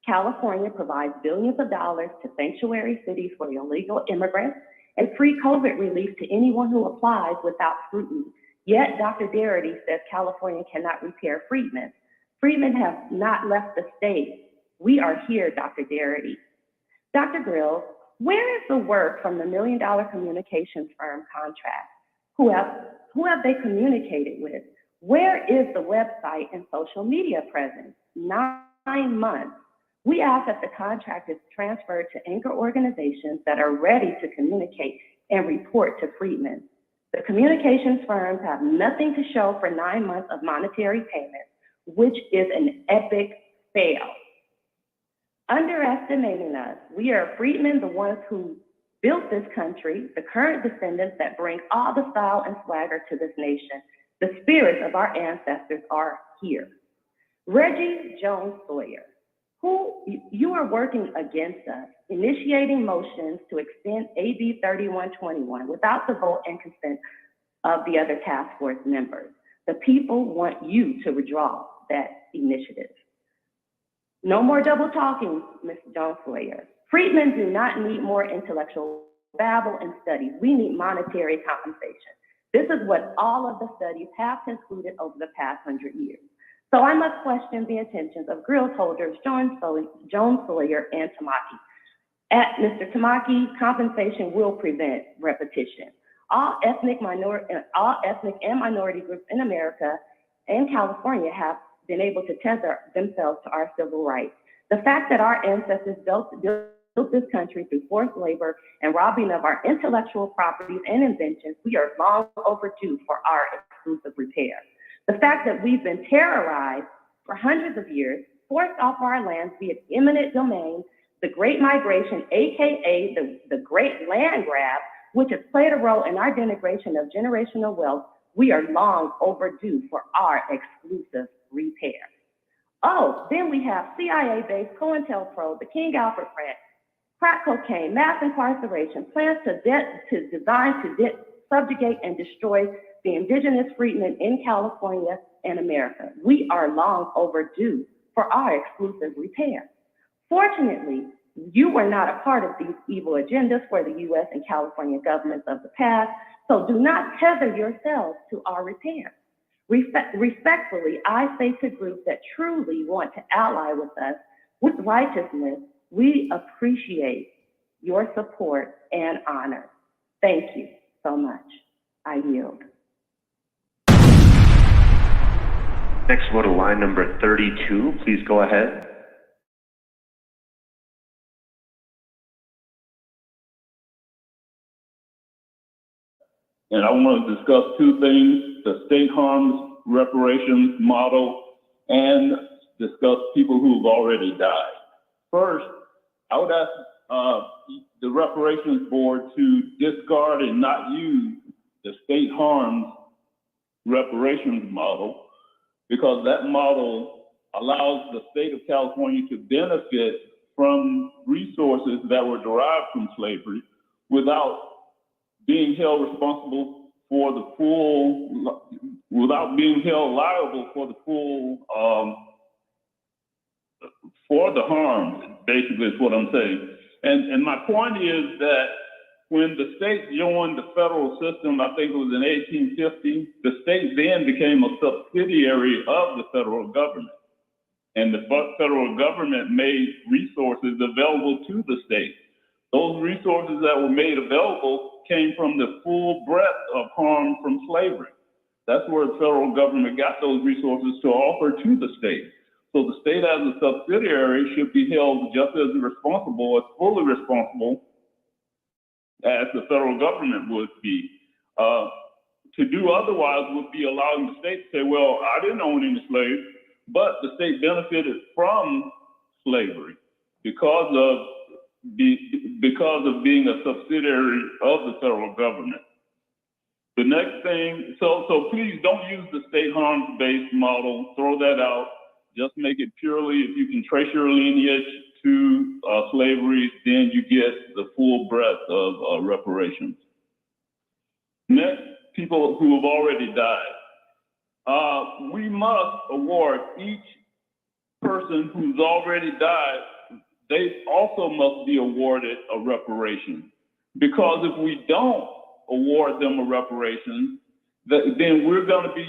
Speaker 20: California provides billions of dollars to sanctuary cities for illegal immigrants and free COVID relief to anyone who applies without scrutiny. Yet Dr. Darity says California cannot repair freedmen. Freedmen have not left the state. We are here, Dr. Darity. Dr. Grills, where is the work from the $1 million communications firm contract? Who have they communicated with? Where is the website and social media presence? 9 months. We ask that the contract is transferred to anchor organizations that are ready to communicate and report to freedmen. The communications firms have nothing to show for 9 months of monetary payments, which is an epic fail. Underestimating us, we are freedmen, the ones who built this country, the current descendants that bring all the style and swagger to this nation. The spirits of our ancestors are here. Reggie Jones Sawyer, who you are working against us, initiating motions to extend AB 3121 without the vote and consent of the other task force members. The people want you to withdraw that initiative. No more double talking, Mr. Jones Sawyer. Freedmen do not need more intellectual babble and studies. We need monetary compensation. This is what all of the studies have concluded over the past 100 years. So I must question the intentions of grills holders Jones Sawyer and Tamaki. At Mr. Tamaki, compensation will prevent repetition. All ethnic and minority groups in America and California have been able to tether themselves to our civil rights. The fact that our ancestors built this country through forced labor and robbing of our intellectual properties and inventions, we are long overdue for our exclusive repair. The fact that we've been terrorized for hundreds of years, forced off our lands via eminent domain, the Great Migration, AKA the Great Land Grab, which has played a role in our denigration of generational wealth, we are long overdue for our exclusive repair. Oh, then we have CIA-based COINTELPRO, the King Alfred Grant, crack cocaine, mass incarceration, plans to design to subjugate and destroy the indigenous freedmen in California and America. We are long overdue for our exclusive repair. Fortunately, you were not a part of these evil agendas for the U.S. and California governments of the past, so do not tether yourselves to our repair. Respectfully, I say to groups that truly want to ally with us with righteousness, we appreciate your support and honor. Thank you so much. I yield.
Speaker 14: Next, we'll go to line number 32. Please go ahead.
Speaker 21: And I want to discuss two things: the state harms reparations model and discuss people who've already died. First, I would ask the reparations board to discard and not use the state harms reparations model, because that model allows the state of California to benefit from resources that were derived from slavery without being held responsible for the full, without being held liable for the full, for the harm, basically is what I'm saying. And my point is that when the state joined the federal system, I think it was in 1850, the state then became a subsidiary of the federal government. And the federal government made resources available to the state. Those resources that were made available came from the full breadth of harm from slavery. That's where the federal government got those resources to offer to the state. So the state as a subsidiary should be held just as responsible, as fully responsible as the federal government would be. To do otherwise would be allowing the state to say, well, I didn't own any slaves, but the state benefited from slavery because of being a subsidiary of the federal government. The next thing, so please don't use the state harms-based model, throw that out. Just make it purely, if you can trace your lineage to slavery, then you get the full breadth of reparations. Next, people who have already died. We must award each person who's already died, they also must be awarded a reparation. Because if we don't award them a reparation, then we're going to be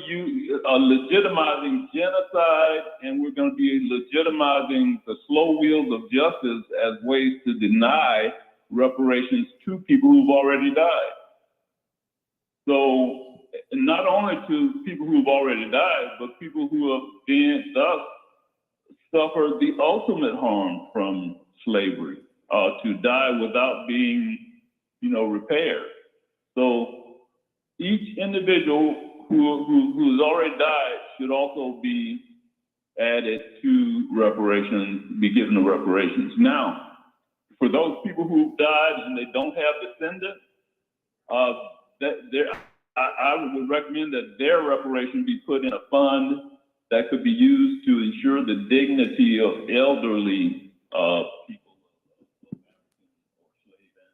Speaker 21: legitimizing genocide, and we're going to be legitimizing the slow wheels of justice as ways to deny reparations to people who've already died. So not only to people who've already died, but people who have been thus suffered the ultimate harm from slavery, to die without being, repaired. So each individual who's already died should also be added to reparations, be given the reparations. Now, for those people who died and they don't have descendants, I would recommend that their reparation be put in a fund that could be used to ensure the dignity of elderly people.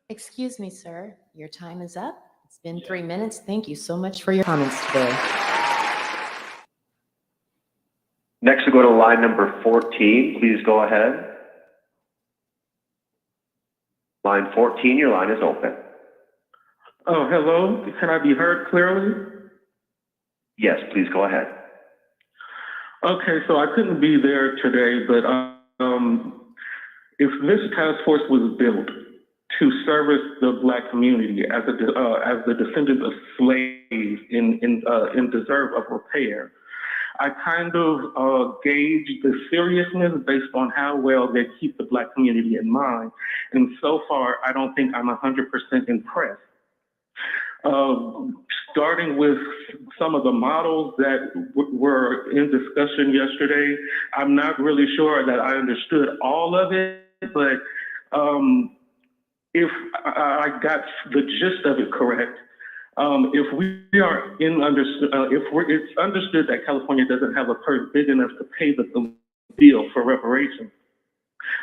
Speaker 8: Excuse me, sir. Your time is up. It's been 3 minutes. Thank you so much for your comments today.
Speaker 14: Next, we'll go to line number 14. Please go ahead. Line 14, your line is open.
Speaker 2: Oh, hello. Can I be heard clearly?
Speaker 14: Yes, please go ahead.
Speaker 2: Okay, so I couldn't be there today, but if this task force was built to service the Black community as the descendants of slaves in deserve of repair, I kind of gauge the seriousness based on how well they keep the Black community in mind. And so far, I don't think I'm 100% impressed. Starting with some of the models that were in discussion yesterday, I'm not really sure that I understood all of it, but if I got the gist of it correct, if we are it's understood that California doesn't have a purse big enough to pay the bill for reparations,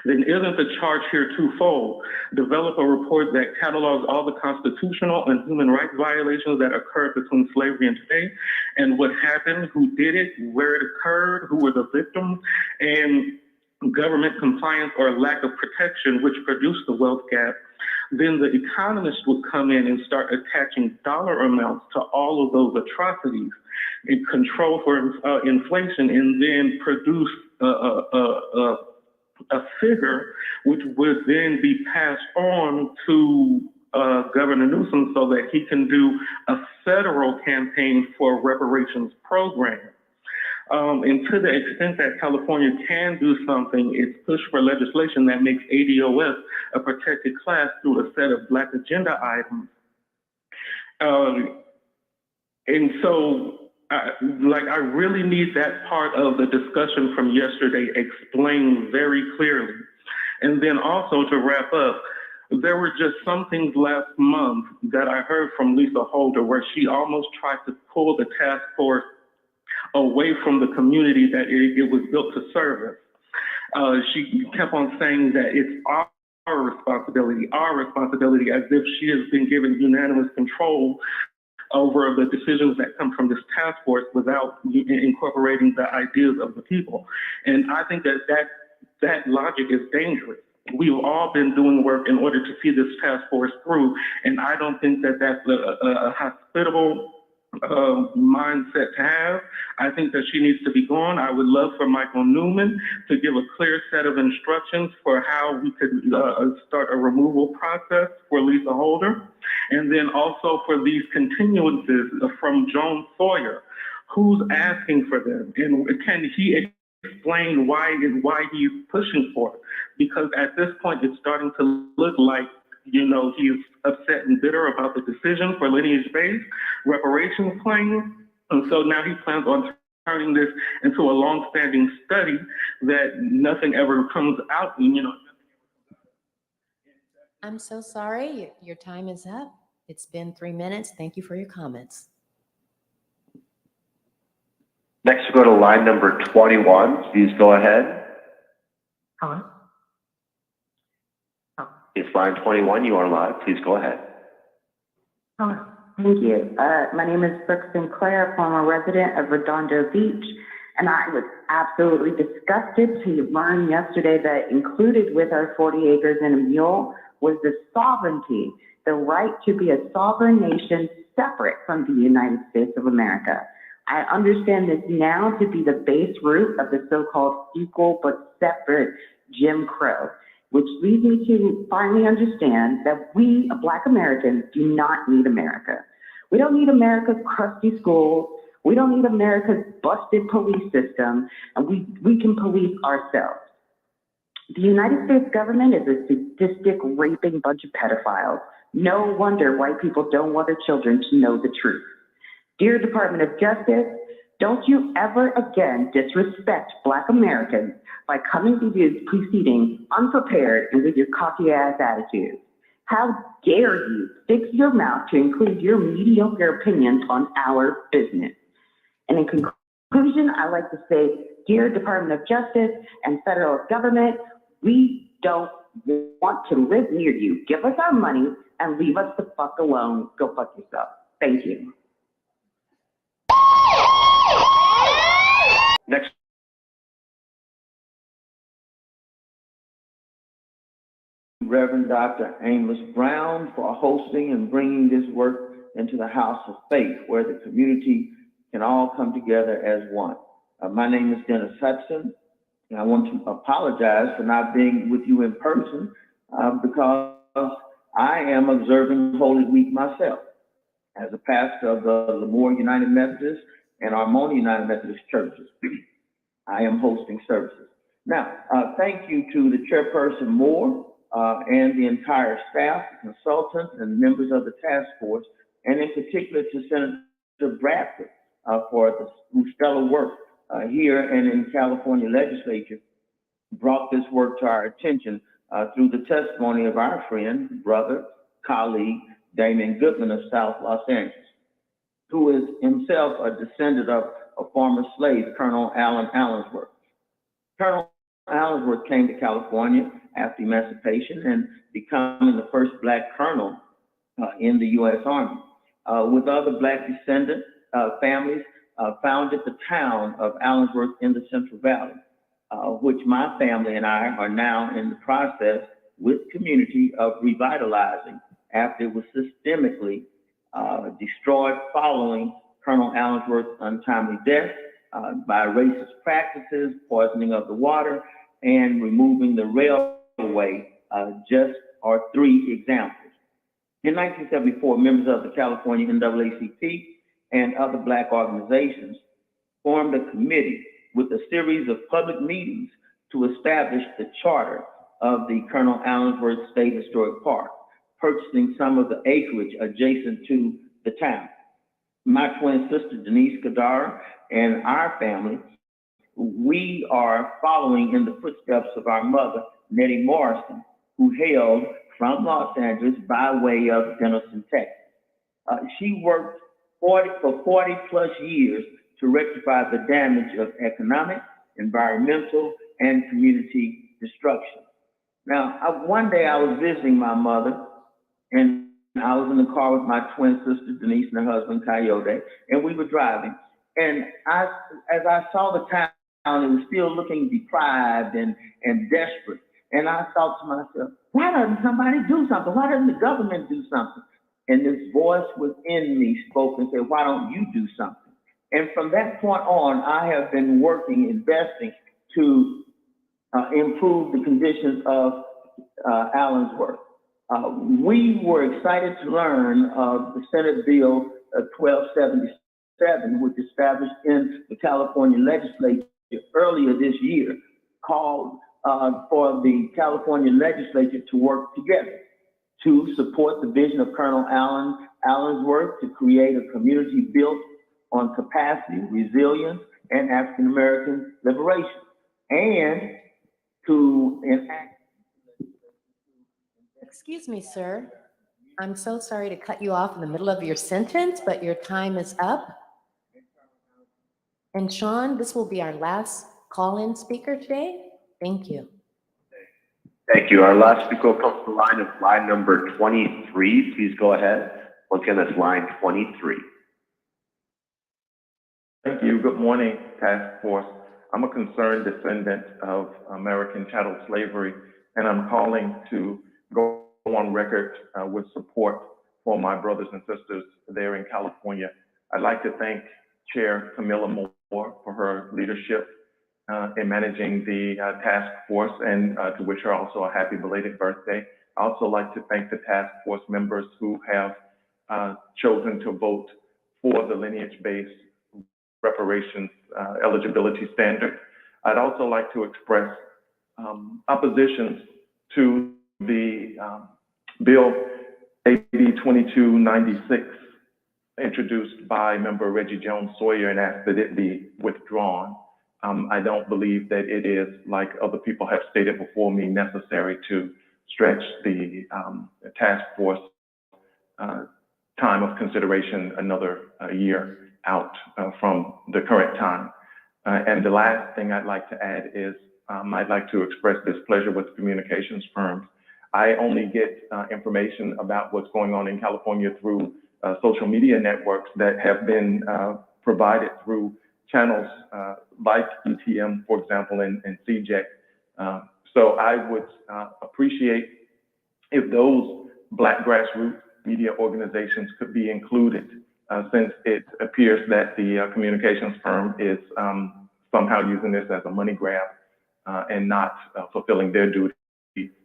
Speaker 2: then isn't the charge here twofold? Develop a report that catalogs all the constitutional and human rights violations that occurred between slavery and today, and what happened, who did it, where it occurred, who were the victims, and government compliance or lack of protection, which produced the wealth gap. Then the economists would come in and start attaching dollar amounts to all of those atrocities and control for inflation, and then produce a figure which would then be passed on to Governor Newsom so that he can do a federal campaign for a reparations program. And to the extent that California can do something, it's push for legislation that makes ADOS a protected class through a set of Black agenda items. And so, I really need that part of the discussion from yesterday explained very clearly. And then also to wrap up, there were just some things last month that I heard from Lisa Holder where she almost tried to pull the task force away from the community that it was built to service. She kept on saying that it's our responsibility, as if she has been given unanimous control over the decisions that come from this task force without incorporating the ideas of the people. And I think that logic is dangerous. We've all been doing work in order to see this task force through, and I don't think that that's a hospitable mindset to have. I think that she needs to be gone. I would love for Michael Newman to give a clear set of instructions for how we could start a removal process for Lisa Holder. And then also for these continuances from Joan Sawyer, who's asking for them? And can he explain why he's pushing for it? Because at this point, it's starting to look like he's upset and bitter about the decision for lineage-based reparations claims. And so now he plans on turning this into a long-standing study that nothing ever comes out.
Speaker 8: I'm so sorry. Your time is up. It's been 3 minutes. Thank you for your comments.
Speaker 14: Next, we'll go to line number 21. Please go ahead.
Speaker 22: Hello?
Speaker 14: It's line 21. You are live. Please go ahead.
Speaker 22: Hello. Thank you. My name is Brooke Sinclair, former resident of Redondo Beach, and I was absolutely disgusted to learn yesterday that included with our 40 acres and a mule was the sovereignty the right to be a sovereign nation separate from the United States of America. I understand this now to be the base root of the so-called equal but separate Jim Crow, which leads me to finally understand that we, Black Americans, do not need America. We don't need America's crusty schools. We don't need America's busted police system, and we can police ourselves. The United States government is a sadistic, raping bunch of pedophiles. No wonder white people don't want their children to know the truth. Dear Department of Justice, don't you ever again disrespect Black Americans by coming to these proceedings unprepared and with your cocky-ass attitude. How dare you fix your mouth to include your mediocre opinions on our business? And in conclusion, I like to say, dear Department of Justice and federal government, we don't want to live near you. Give us our money and leave us the fuck alone. Go fuck yourself. Thank you.
Speaker 14: Next.
Speaker 5: Reverend Dr. Amos Brown for hosting and bringing this work into the house of faith where the community can all come together as one. My name is Dennis Hudson, and I want to apologize for not being with you in person because I am observing Holy Week myself. As a pastor of the Lemoore United Methodist and Armona United Methodist churches, I am hosting services. Now, thank you to the chairperson Moore and the entire staff, consultants, and members of the task force, and in particular to Senator Bradford for the stellar work here and in California legislature, brought this work to our attention through the testimony of our friend, brother, colleague, Damon Goodman of South Los Angeles, who is himself a descendant of a former slave, Colonel Allen Allensworth. Colonel Allensworth came to California after emancipation and becoming the first Black colonel in the U.S. Army. With other Black descendant families, founded the town of Allensworth in the Central Valley, which my family and I are now in the process with community of revitalizing after it was systemically destroyed following Colonel Allensworth's untimely death by racist practices, poisoning of the water, and removing the railway, just are three examples. In 1974, members of the California NAACP and other Black organizations formed a committee with a series of public meetings to establish the charter of the Colonel Allensworth State Historic Park, purchasing some of the acreage adjacent to the town. My twin sister, Denise Kadara, and our family, we are following in the footsteps of our mother, Nettie Morrison, who hailed from Los Angeles by way of Denison, Texas. She worked for 40 plus years to rectify the damage of economic, environmental, and community destruction. Now, one day I was visiting my mother, and I was in the car with my twin sister, Denise, and her husband, Coyote, and we were driving. And as I saw the town, it was still looking deprived and desperate. And I thought to myself, why doesn't somebody do something? Why doesn't the government do something? And this voice within me spoke and said, why don't you do something? And from that point on, I have been working, investing to improve the conditions of Allensworth. We were excited to learn of the Senate Bill 1277, which established in the California legislature earlier this year, called for the California legislature to work together to support the vision of Colonel Allensworth to create a community built on capacity, resilience, and African American liberation, and to enact.
Speaker 8: Excuse me, sir. I'm so sorry to cut you off in the middle of your sentence, but your time is up. And Sean, this will be our last call-in speaker today. Thank you.
Speaker 14: Thank you. Our last speaker comes from line number 23. Please go ahead. Once again, that's line 23.
Speaker 6: Thank you. Good morning, Task Force. I'm a concerned descendant of American chattel slavery, and I'm calling to go on record with support for my brothers and sisters there in California. I'd like to thank Chair Camilla Moore for her leadership in managing the task force, and to wish her also a happy belated birthday. I also like to thank the task force members who have chosen to vote for the lineage-based reparations eligibility standard. I'd also like to express opposition to the bill AB 2296 introduced by member Reggie Jones Sawyer and ask that it be withdrawn. I don't believe that it is, like other people have stated before me, necessary to stretch the task force time of consideration another year out from the current time. And the last thing I'd like to add is I'd like to express displeasure with communications firms. I only get information about what's going on in California through social media networks that have been provided through channels like ETM, for example, and CJEC. So I would appreciate if those Black grassroots media organizations could be included, since it appears that the communications firm is somehow using this as a money grab and not fulfilling their duty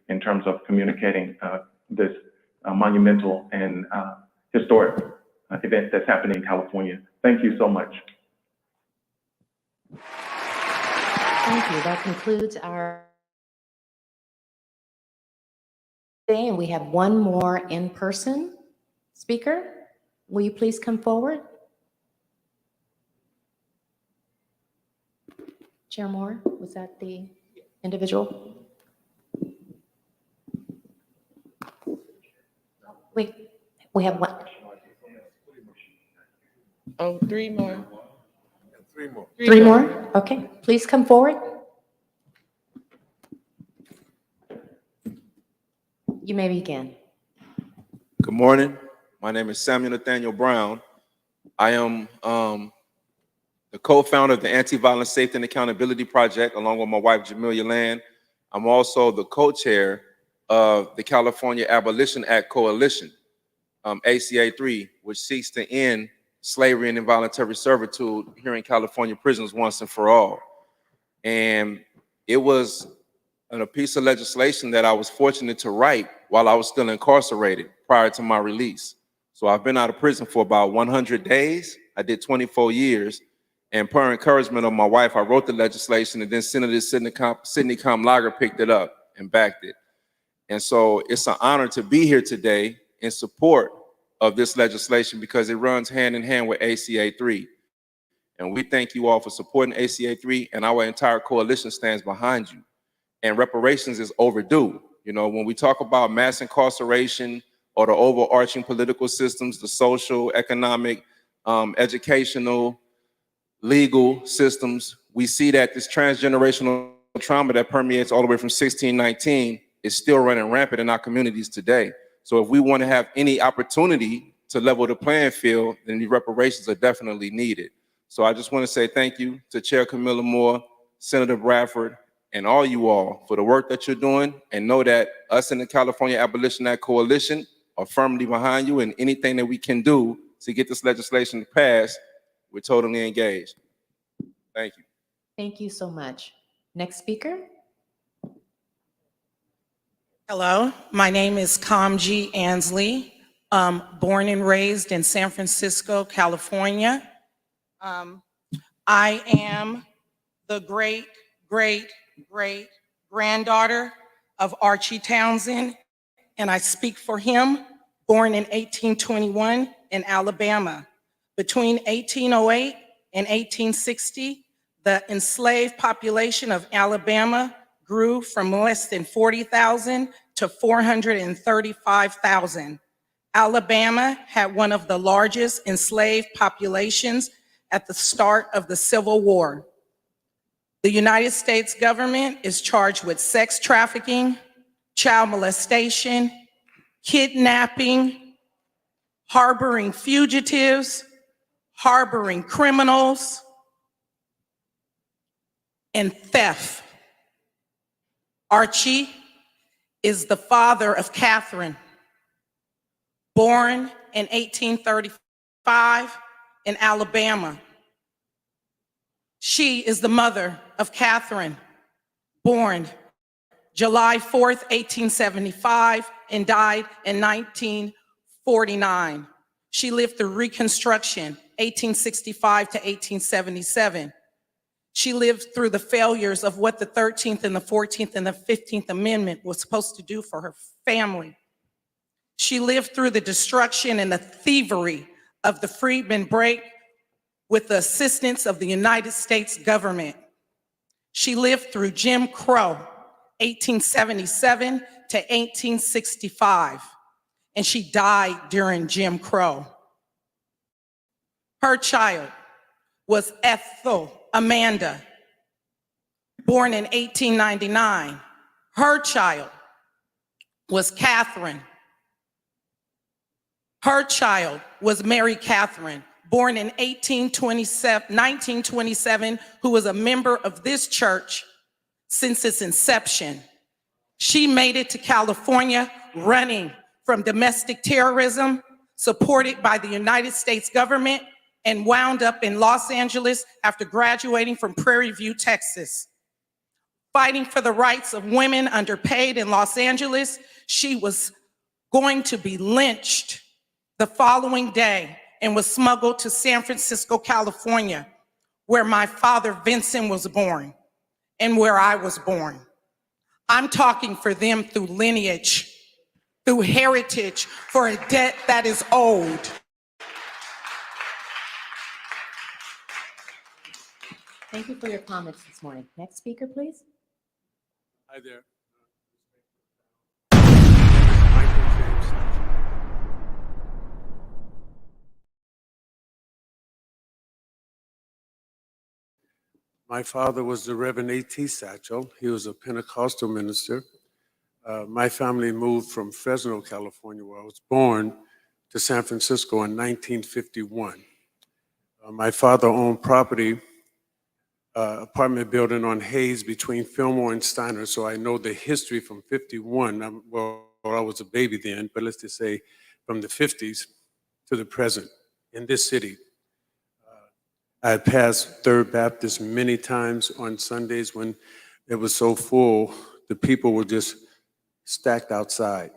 Speaker 6: in terms of communicating this monumental and historic event that's happening in California. Thank you so much.
Speaker 8: Thank you. That concludes our day, and we have one more in-person speaker. Will you please come forward? Chair Moore, was that the individual? Wait, we have one.
Speaker 13: Oh, three more.
Speaker 8: Three more? Okay, please come forward. You may begin.
Speaker 4: Good morning. My name is Samuel Nathaniel Brown. I am the co-founder of the Anti-Violence Safety and Accountability Project, along with my wife, Jamelia Land. I'm also the co-chair of the California Abolition Act Coalition, ACA 3, which seeks to end slavery and involuntary servitude here in California prisons once and for all. And it was a piece of legislation that I was fortunate to write while I was still incarcerated prior to my release. So I've been out of prison for about 100 days. I did 24 years. And per encouragement of my wife, I wrote the legislation, and then Senator Sidney Kamlager picked it up and backed it. And so it's an honor to be here today in support of this legislation because it runs hand in hand with ACA 3. And we thank you all for supporting ACA 3, and our entire coalition stands behind you. And reparations is overdue. You know, when we talk about mass incarceration or the overarching political systems, the social, economic, educational, legal systems, we see that this transgenerational trauma that permeates all the way from 1619 is still running rampant in our communities today. So if we want to have any opportunity to level the playing field, then the reparations are definitely needed. So I just want to say thank you to Chair Camilla Moore, Senator Bradford, and all you all for the work that you're doing, and know that us in the California Abolition Act Coalition are firmly behind you, and anything that we can do to get this legislation passed, we're totally engaged. Thank you.
Speaker 8: Thank you so much. Next speaker.
Speaker 7: Hello, my name is Kamji Ansley, born and raised in San Francisco, California. I am the great-great-great-granddaughter of Archie Townsend, and I speak for him, born in 1821 in Alabama. Between 1808 and 1860, the enslaved population of Alabama grew from less than 40,000 to 435,000. Alabama had one of the largest enslaved populations at the start of the Civil War. The United States government is charged with sex trafficking, child molestation, kidnapping, harboring fugitives, harboring criminals, and theft. Archie is the father of Catherine, born in 1835 in Alabama. She is the mother of Catherine, born July 4th, 1875, and died in 1949. She lived through Reconstruction, 1865 to 1877. She lived through the failures of what the 13th and the 14th and the 15th Amendment was supposed to do for her family. She lived through the destruction and the thievery of the Freedmen Break with the assistance of the United States government. She lived through Jim Crow, 1877 to 1865, and she died during Jim Crow. Her child was Ethel Amanda, born in 1899. Her child was Catherine. Her child was Mary Catherine, born in 1927, who was a member of this church since its inception. She made it to California running from domestic terrorism, supported by the United States government, and wound up in Los Angeles after graduating from Prairie View, Texas. Fighting for the rights of women underpaid in Los Angeles, she was going to be lynched the following day and was smuggled to San Francisco, California, where my father Vincent was born and where I was born. I'm talking for them through lineage, through heritage, for a debt that is owed.
Speaker 8: Thank you for your comments this morning. Next speaker, please.
Speaker 1: Hi there. My father was the Reverend A.T. Satchel. He was a Pentecostal minister. My family moved from Fresno, California, where I was born, to San Francisco in 1951. My father owned property, apartment building on Hayes between Fillmore and Steiner, so I know the history from 51. Well, I was a baby then, but let's just say from the 50s to the present in this city. I had passed Third Baptist many times on Sundays when it was so full, the people were just stacked outside.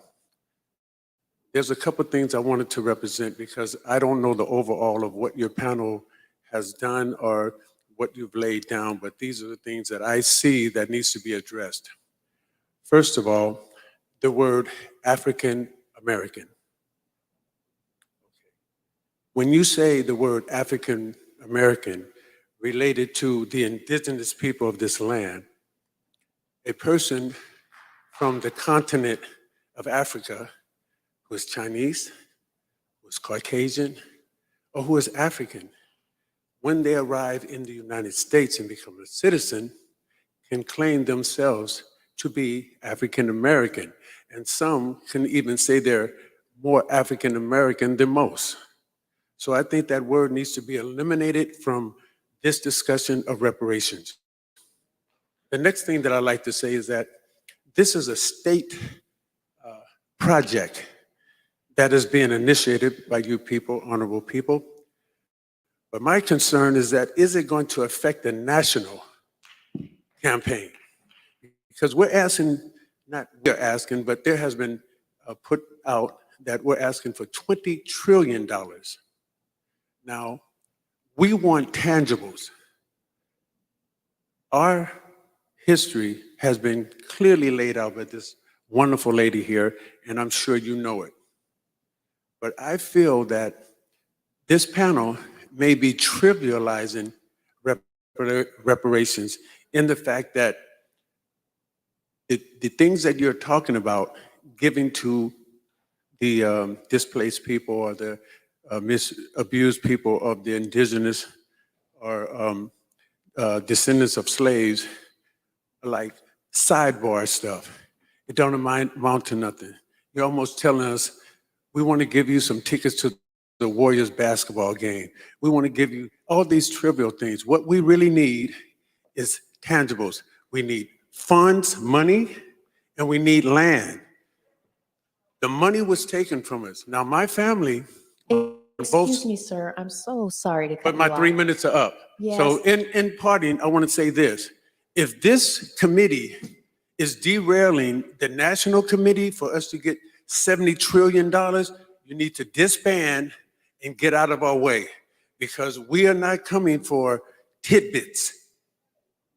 Speaker 1: There's a couple things I wanted to represent because I don't know the overall of what your panel has done or what you've laid down, but these are the things that I see that needs to be addressed. First of all, the word African American. When you say the word African American related to the indigenous people of this land, a person from the continent of Africa who is Chinese, who is Caucasian, or who is African, when they arrive in the United States and become a citizen, can claim themselves to be African American. And some can even say they're more African American than most. So I think that word needs to be eliminated from this discussion of reparations. The next thing that I'd like to say is that this is a state project that is being initiated by you people, honorable people. But my concern is that, is it going to affect the national campaign? Because we're asking, not we're asking, but there has been put out that we're asking for $20 trillion. Now, we want tangibles. Our history has been clearly laid out by this wonderful lady here, and I'm sure you know it. But I feel that this panel may be trivializing reparations in the fact that the things that you're talking about, giving to the displaced people or the abused people of the indigenous or descendants of slaves, like sidebar stuff. It don't amount to nothing. You're almost telling us, we want to give you some tickets to the Warriors basketball game. We want to give you all these trivial things. What we really need is tangibles. We need funds, money, and we need land. The money was taken from us. Now, my family,
Speaker 8: Excuse me, sir. I'm so sorry to cut
Speaker 1: but
Speaker 8: you
Speaker 1: my
Speaker 8: off.
Speaker 1: 3 minutes are up.
Speaker 8: Yes.
Speaker 1: So in parting, I want to say this. If this committee is derailing the national committee for us to get $70 trillion, you need to disband and get out of our way, because we are not coming for tidbits.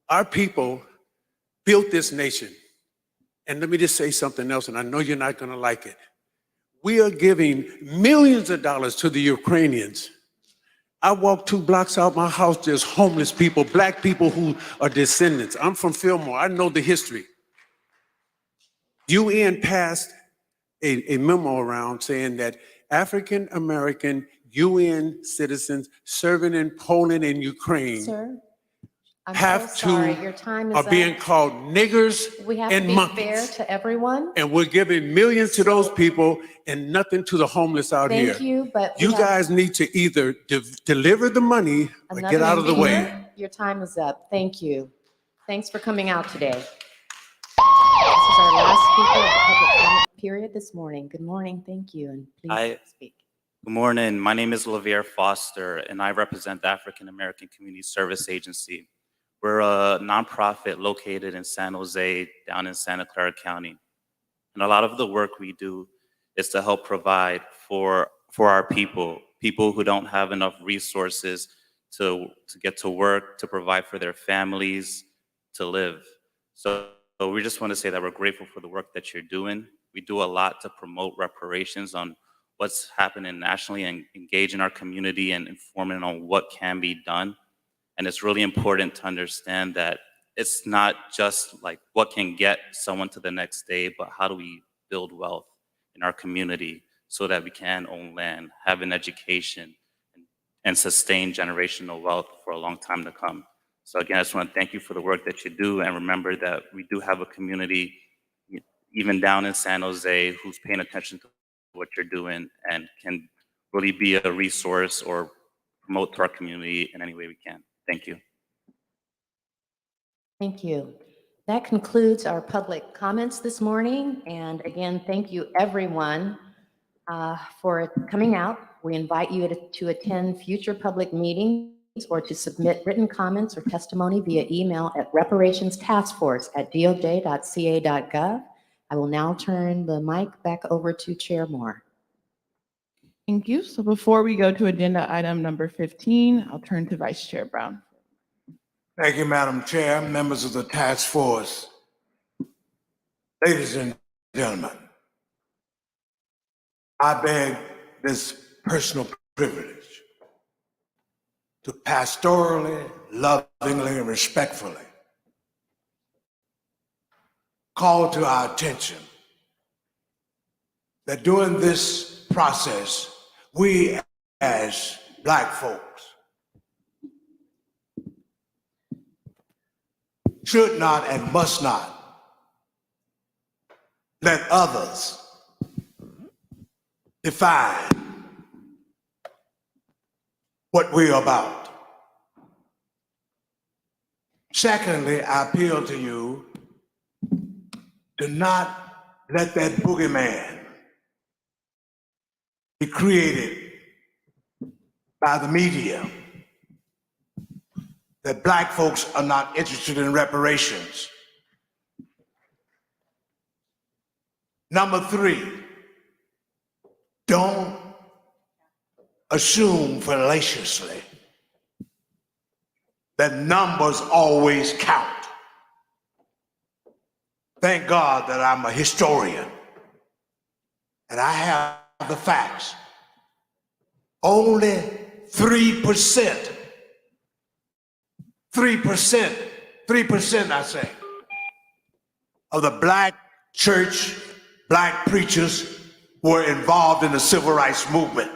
Speaker 1: Our people built this nation. And let me just say something else, and I know you're not going to like it. We are giving millions of dollars to the Ukrainians. I walk 2 blocks out my house, there's homeless people, black people who are descendants. I'm from Fillmore, I know the history. UN passed a memo around saying that African American UN citizens serving in Poland and Ukraine
Speaker 8: Sir, I'm
Speaker 1: have
Speaker 8: so sorry.
Speaker 1: to,
Speaker 8: Your time is
Speaker 1: are being
Speaker 8: up.
Speaker 1: called niggers
Speaker 8: We have to
Speaker 1: and
Speaker 8: be fair
Speaker 1: monkeys.
Speaker 8: to everyone.
Speaker 1: And we're giving millions to those people and nothing to the homeless out here.
Speaker 8: Thank you, but we
Speaker 1: You
Speaker 8: have
Speaker 1: guys need to either deliver the money or
Speaker 8: another
Speaker 1: get out of the way.
Speaker 8: speaker. Your time is up. Thank you. Thanks for coming out today. This is our last speaker of the public comment period this morning. Good morning. Thank you, and please speak.
Speaker 9: Good morning. My name is Lavier Foster, and I represent the African American Community Service Agency. We're a nonprofit located in San Jose, down in Santa Clara County. And a lot of the work we do is to help provide for our people who don't have enough resources to get to work, to provide for their families, to live. So we just want to say that we're grateful for the work that you're doing. We do a lot to promote reparations on what's happening nationally and engage in our community and informing on what can be done. And it's really important to understand that it's not just like what can get someone to the next day, but how do we build wealth in our community so that we can own land, have an education, and sustain generational wealth for a long time to come. So again, I just want to thank you for the work that you do, and remember that we do have a community, even down in San Jose, who's paying attention to what you're doing and can really be a resource or promote to our community in any way we can. Thank you.
Speaker 8: Thank you. That concludes our public comments this morning. And again, thank you everyone for coming out. We invite you to attend future public meetings or to submit written comments or testimony via email at reparationstaskforce@doj.ca.gov. I will now turn the mic back over to Chair Moore.
Speaker 10: Thank you. So before we go to agenda item number 15, I'll turn to Vice Chair Brown.
Speaker 3: Thank you, Madam Chair, members of the task force. Ladies and gentlemen, I beg this personal privilege to pastorally, lovingly, and respectfully call to our attention that during this process, we as Black folks should not and must not let others define what we're about. Secondly, I appeal to you to not let that boogeyman be created by the media that Black folks are not interested in reparations. Number 3, don't assume fallaciously that numbers always count. Thank God that I'm a historian and I have the facts. Only 3% I say, of the Black church, Black preachers were involved in the civil rights movement.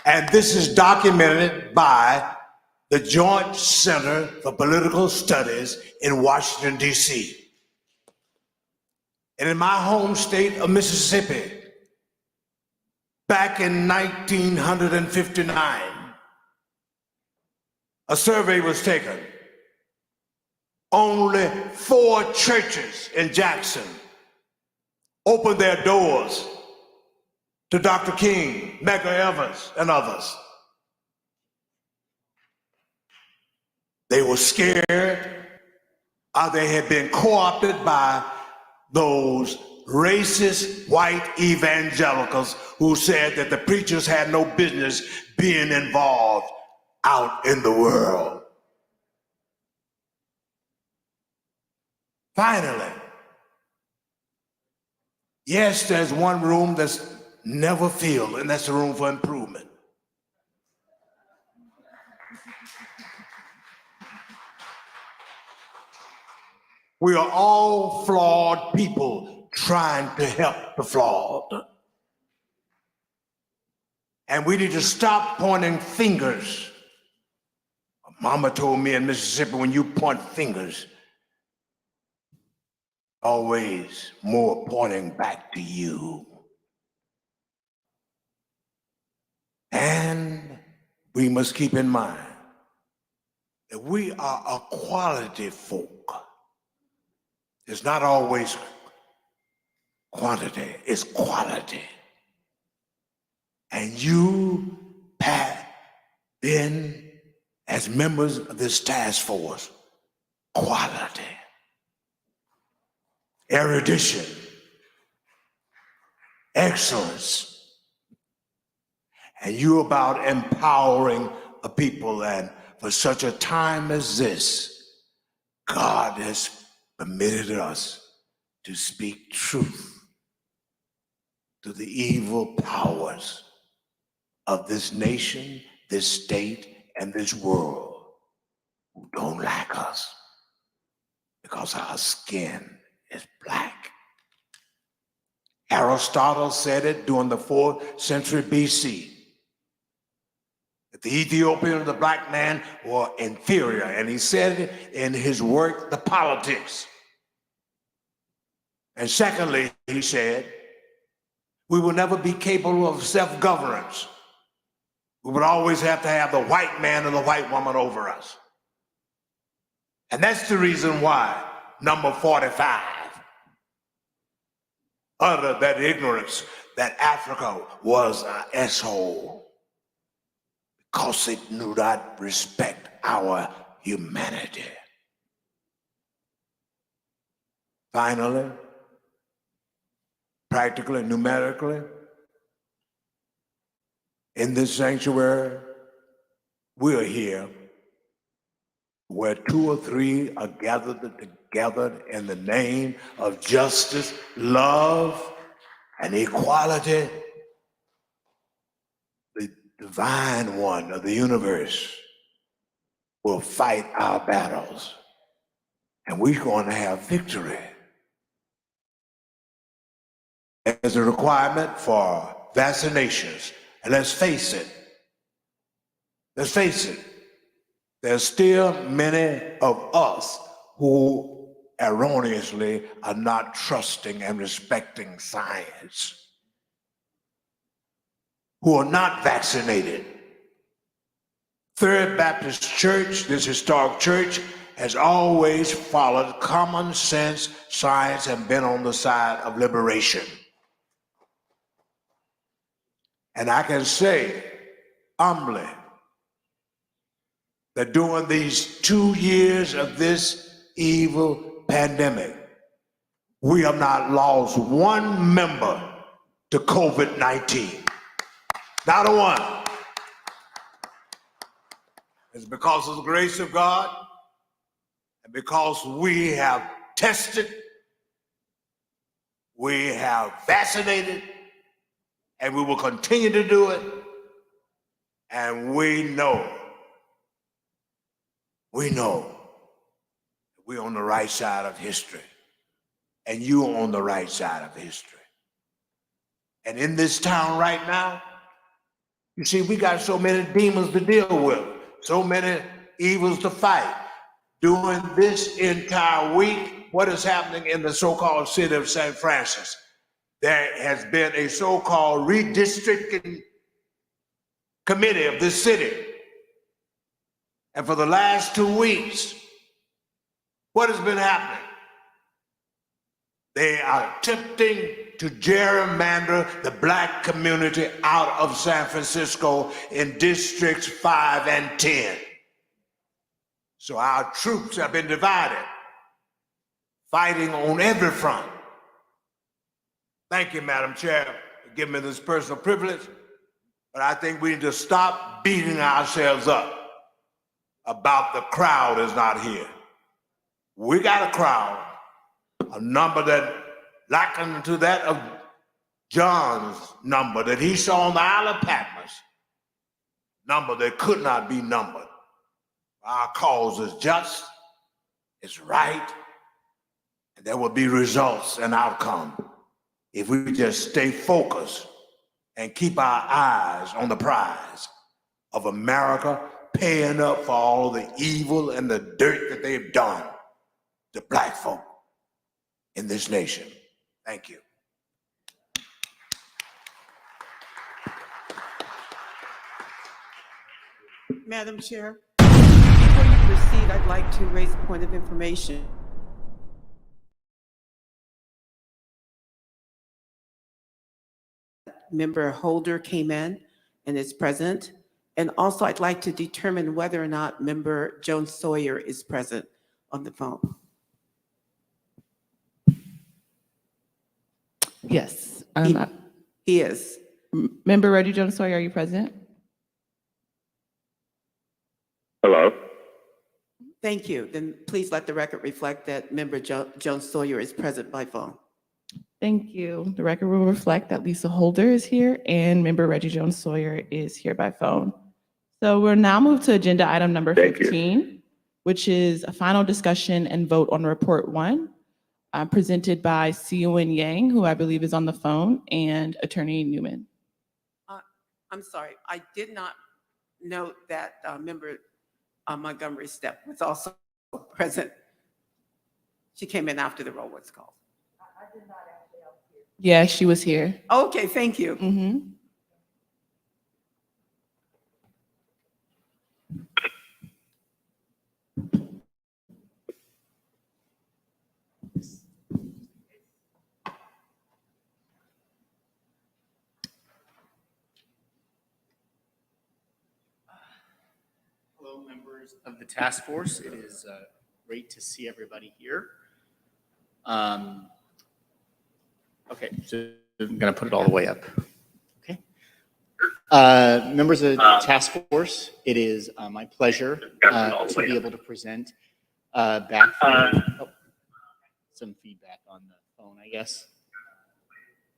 Speaker 3: And this is documented by the Joint Center for Political Studies in Washington, D.C. And in my home state of Mississippi, back in 1959, a survey was taken only 4 churches in Jackson opened their doors to Dr. King, Medgar Evers, and others. They were scared, or they had been co-opted by those racist white evangelicals who said that the preachers had no business being involved out in the world. Finally, yes, there's one room that's never filled, and that's the room for improvement. We are all flawed people trying to help the flawed. And we need to stop pointing fingers. Mama told me in Mississippi, when you point fingers, always more pointing back to you. And we must keep in mind that we are a quality folk. It's not always quantity, it's quality. And you have been, as members of this task force, quality, erudition, excellence. And you about empowering a people, and for such a time as this, God has permitted us to speak truth to the evil powers of this nation, this state, and this world who don't like us because our skin is black. Aristotle said it during the 4th century BC, that the Ethiopian and the black man were inferior, and he said it in his work, The Politics. And secondly, he said, we will never be capable of self-governance. We would always have to have the white man and the white woman over us. And that's the reason why number 45 uttered that ignorance that Africa was an asshole, because it knew not respect our humanity. Finally, practically, numerically, in this sanctuary, we are here where 2 or 3 are gathered together in the name of justice, love, and equality. The divine one of the universe will fight our battles, and we're going to have victory. There's a requirement for vaccinations, and let's face it, there's still many of us who erroneously are not trusting and respecting science, who are not vaccinated. Third Baptist Church, this historic church, has always followed common sense, science, and been on the side of liberation. And I can say humbly that during these 2 years of this evil pandemic, we have not lost one member to COVID-19. Not a one. It's because of the grace of God and because we have tested, we have vaccinated, and we will continue to do it. And we know we're on the right side of history, and you're on the right side of history. And in this town right now, you see, we got so many demons to deal with, so many evils to fight. During this entire week, what is happening in the so-called city of St. Francis? There has been a so-called redistricting committee of this city. And for the last 2 weeks, What has been happening? They are attempting to gerrymander the black community out of San Francisco in districts 5 and 10. So our troops have been divided, fighting on every front. Thank you, Madam Chair, for giving me this personal privilege, but I think we need to stop beating ourselves up about the crowd is not here. We got a crowd, a number that likened to that of John's number that he saw on the Isle of Patmos, number that could not be numbered. Our cause is just, it's right, and there will be results and outcome if we just stay focused and keep our eyes on the prize of America paying up for all the evil and the dirt that they've done to black folk in this nation. Thank you.
Speaker 11: Madam Chair, before you proceed, I'd like to raise a point of information. Member Holder came in and is present. And also, I'd like to determine whether or not Member Jones Sawyer is present on the phone.
Speaker 10: Yes.
Speaker 11: He is.
Speaker 10: Member Reggie Jones Sawyer, are you present?
Speaker 14: Hello.
Speaker 11: Thank you. Then please let the record reflect that Member Jones Sawyer is present by phone.
Speaker 10: Thank you. The record will reflect that Lisa Holder is here and Member Reggie Jones Sawyer is here by phone. So we'll now move to agenda item number 15, which is a final discussion and vote on report 1, presented by Sion Yang, who I believe is on the phone, and Attorney Newman.
Speaker 11: I'm sorry, I did not note that Member Montgomery Stepp was also present. She came in after the roll was called.
Speaker 10: Yeah, she was here.
Speaker 11: Okay, thank you.
Speaker 12: Hello, members of the task force. It is great to see everybody here. Okay, so I'm going to put it all the way up. Okay. Members of the task force, it is my pleasure to be able to present back some feedback on the phone, I guess.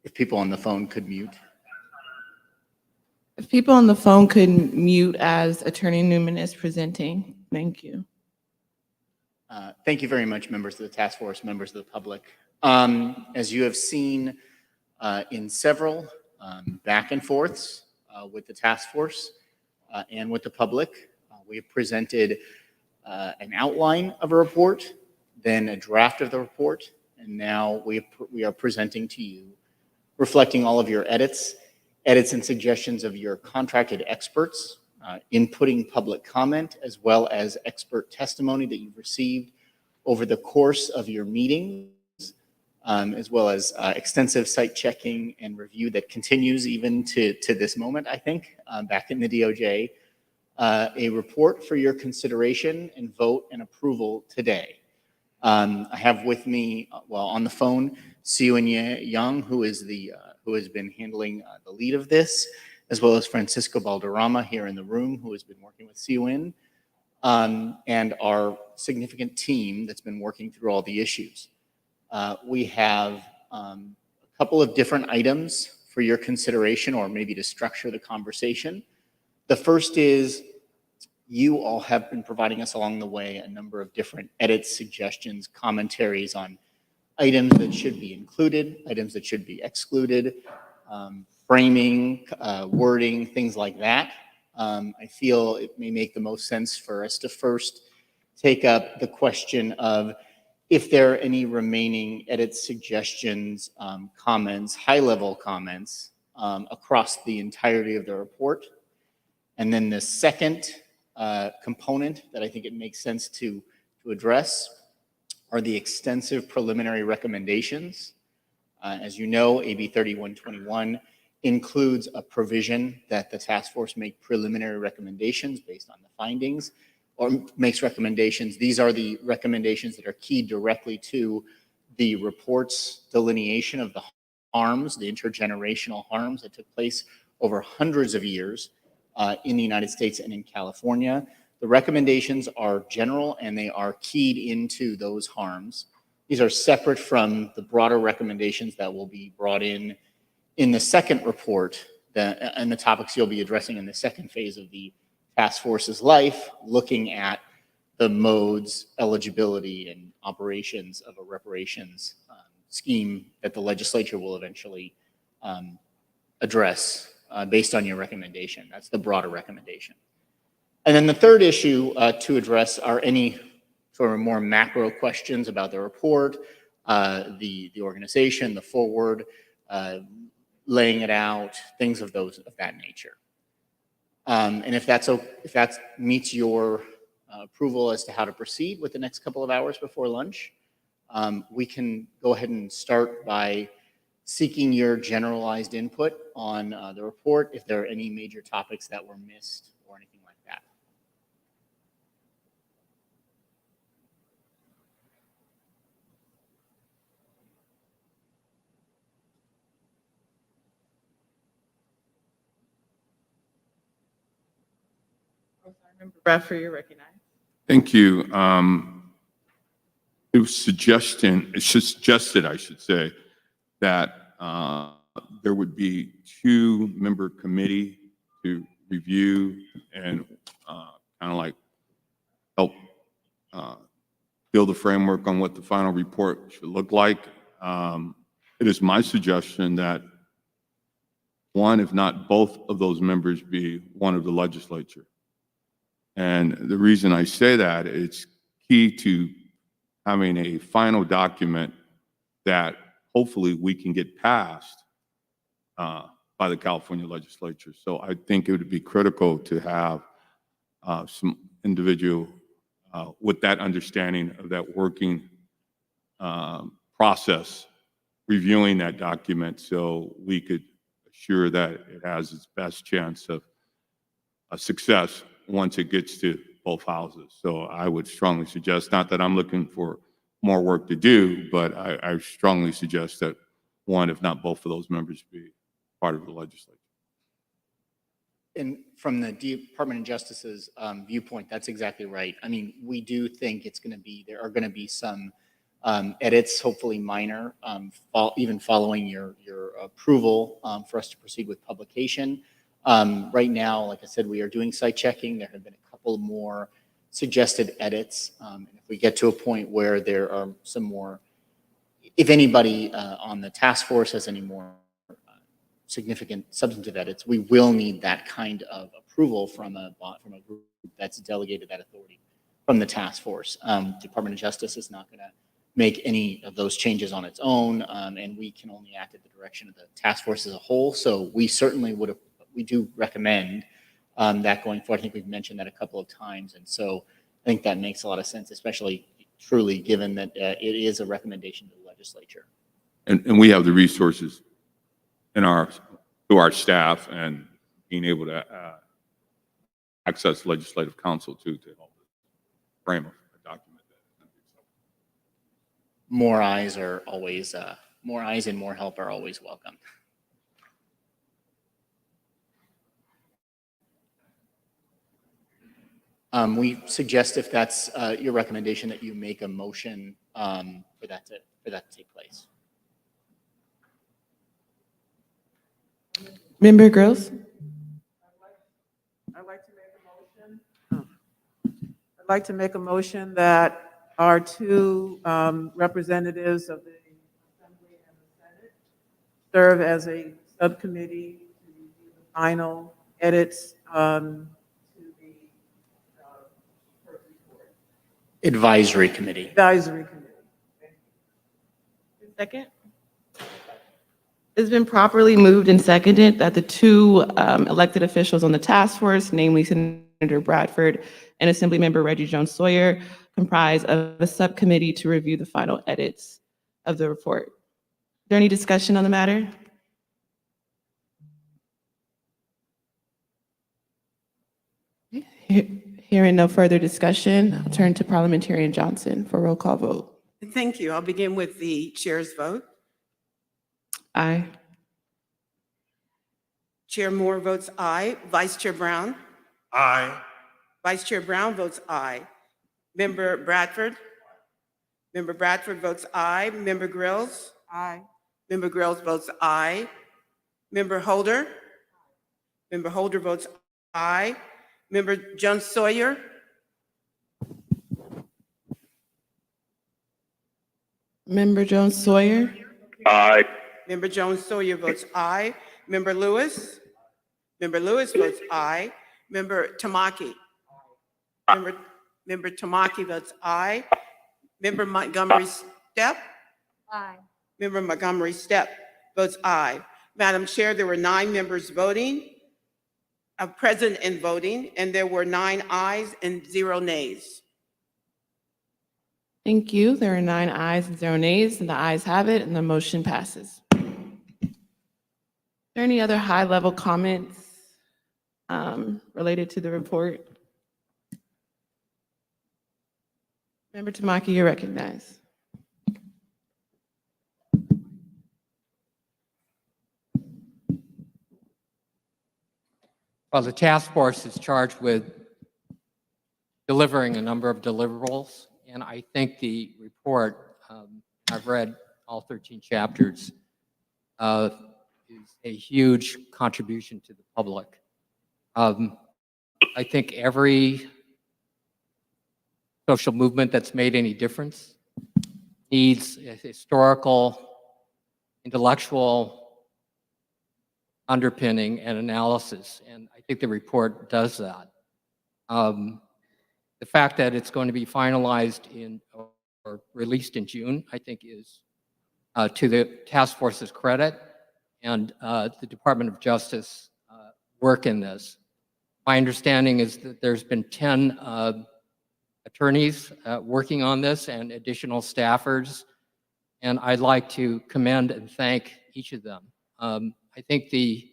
Speaker 12: If people on the phone could mute.
Speaker 10: If people on the phone could mute as Attorney Newman is presenting, thank you.
Speaker 12: Thank you very much, members of the task force, members of the public. As you have seen in several back and forths with the task force and with the public, we have presented an outline of a report, then a draft of the report, and now we are presenting to you, reflecting all of your edits and suggestions of your contracted experts, inputting public comment, as well as expert testimony that you've received over the course of your meetings, as well as extensive site checking and review that continues even to this moment, I think, back in the DOJ, a report for your consideration and vote and approval today. I have with me, on the phone, Sion Yang, who has been handling the lead of this, as well as Francisco Balderrama here in the room, who has been working with Sion, and our significant team that's been working through all the issues. We have a couple of different items for your consideration, or maybe to structure the conversation. The first is, you all have been providing us along the way a number of different edits, suggestions, commentaries on items that should be included, items that should be excluded, framing, wording, things like that. I feel it may make the most sense for us to first take up the question of if there are any remaining edits, suggestions, comments, high-level comments across the entirety of the report. And then the second component that I think it makes sense to address are the extensive preliminary recommendations. As you know, AB 3121 includes a provision that the task force make preliminary recommendations based on the findings, or makes recommendations. These are the recommendations that are keyed directly to the report's delineation of the harms, the intergenerational harms that took place over hundreds of years in the United States and in California. The recommendations are general and they are keyed into those harms. These are separate from the broader recommendations that will be brought in the second report and the topics you'll be addressing in the second phase of the task force's life, looking at the modes, eligibility, and operations of a reparations scheme that the legislature will eventually address based on your recommendation. That's the broader recommendation. And then the third issue to address are any sort of more macro questions about the report, the organization, the forward, laying it out, things of that nature. And if that meets your approval as to how to proceed with the next couple of hours before lunch, we can go ahead and start by seeking your generalized input on the report, if there are any major topics that were missed or anything like that.
Speaker 10: Member Bradford, you're recognized.
Speaker 15: Thank you. It was suggested, I should say, that there would be 2-member committee to review and kind of like help build a framework on what the final report should look like. It is my suggestion that one, if not both of those members, be one of the legislature. And the reason I say that, it's key to having a final document that hopefully we can get passed by the California legislature. So I think it would be critical to have some individual with that understanding of that working process, reviewing that document so we could assure that it has its best chance of success once it gets to both houses. So I would strongly suggest, not that I'm looking for more work to do, but I strongly suggest that one, if not both of those members, be part of the legislature.
Speaker 12: And from the Department of Justice's viewpoint, that's exactly right. I mean, we do think there are going to be some edits, hopefully minor, even following your approval for us to proceed with publication. Right now, like I said, we are doing site checking. There have been a couple more suggested edits. And if we get to a point where there are some more, if anybody on the task force has any more significant substantive edits, we will need that kind of approval from a group that's delegated that authority from the task force. Department of Justice is not going to make any of those changes on its own, and we can only act at the direction of the task force as a whole. So we certainly we do recommend that going forward. I think we've mentioned that a couple of times, and so I think that makes a lot of sense, especially truly given that it is a recommendation to the legislature.
Speaker 15: And we have the resources through our staff and being able to access legislative counsel to help frame a document.
Speaker 12: More eyes and more help are always welcome. We suggest, if that's your recommendation, that you make a motion for that to take place.
Speaker 10: Member Gross?
Speaker 11: I'd like to make a motion that our 2 representatives of the Assembly and the Senate serve as a subcommittee to review the final edits to the first report.
Speaker 12: Advisory committee.
Speaker 11: Advisory committee.
Speaker 10: Second? It's been properly moved and seconded that the 2 elected officials on the task force, namely Senator Bradford and Assemblymember Reggie Jones Sawyer, comprised of a subcommittee to review the final edits of the report. Is there any discussion on the matter? Hearing no further discussion, I'll turn to Parliamentarian Johnson for roll call vote.
Speaker 16: Thank you. I'll begin with the chair's vote.
Speaker 10: Aye.
Speaker 16: Chair Moore votes aye. Vice Chair Brown?
Speaker 3: Aye.
Speaker 16: Vice Chair Brown votes aye. Member Bradford? Member Bradford votes aye. Member Grills?
Speaker 11: Aye.
Speaker 16: Member Grills votes aye. Member Holder? Member Holder votes aye. Member Jones Sawyer?
Speaker 10: Member Jones Sawyer?
Speaker 21: Aye.
Speaker 16: Member Jones Sawyer votes aye. Member Lewis? Member Lewis votes aye. Member Tamaki? Member Tamaki votes aye. Member Montgomery Stepp?
Speaker 8: Aye.
Speaker 16: Member Montgomery Stepp votes aye. Madam Chair, there were 9 members voting, present and voting, and there were 9 ayes and 0 nays.
Speaker 10: Thank you. There are 9 ayes and 0 nays, and the ayes have it, and the motion passes. Are there any other high-level comments related to the report? Member Tamaki, you're recognized.
Speaker 17: Well, the task force is charged with delivering a number of deliverables, and I think the report, I've read all 13 chapters, is a huge contribution to the public. I think every social movement that's made any difference needs a historical, intellectual underpinning and analysis, and I think the report does that. The fact that it's going to be finalized or released in June, I think is to the task force's credit and the Department of Justice work in this. My understanding is that there's been 10 attorneys working on this and additional staffers, and I'd like to commend and thank each of them. I think the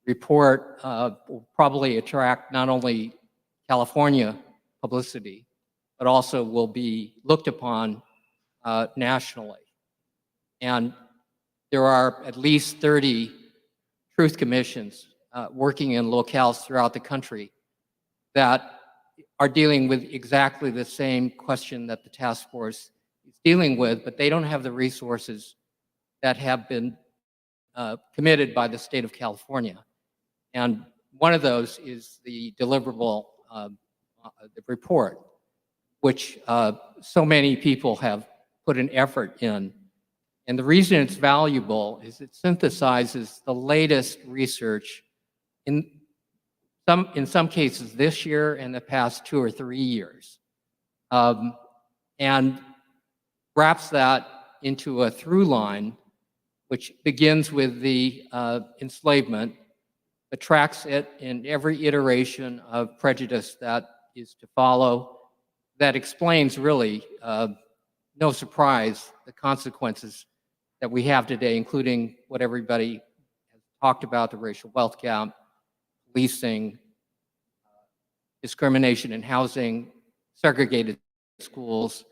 Speaker 17: report will probably attract not only California publicity, but also will be looked upon nationally. And there are at least 30 truth commissions working in locales throughout the country that are dealing with exactly the same question that the task force is dealing with, but they don't have the resources that have been committed by the state of California. And one of those is the deliverable the report, which so many people have put an effort in. And the reason it's valuable is it synthesizes the latest research in some cases this year and the past 2 or 3 years, and wraps that into a through line, which begins with the enslavement, but tracks it in every iteration of prejudice that is to follow, that explains really, no surprise, the consequences that we have today, including what everybody has talked about, the racial wealth gap, policing, discrimination in housing, segregated schools,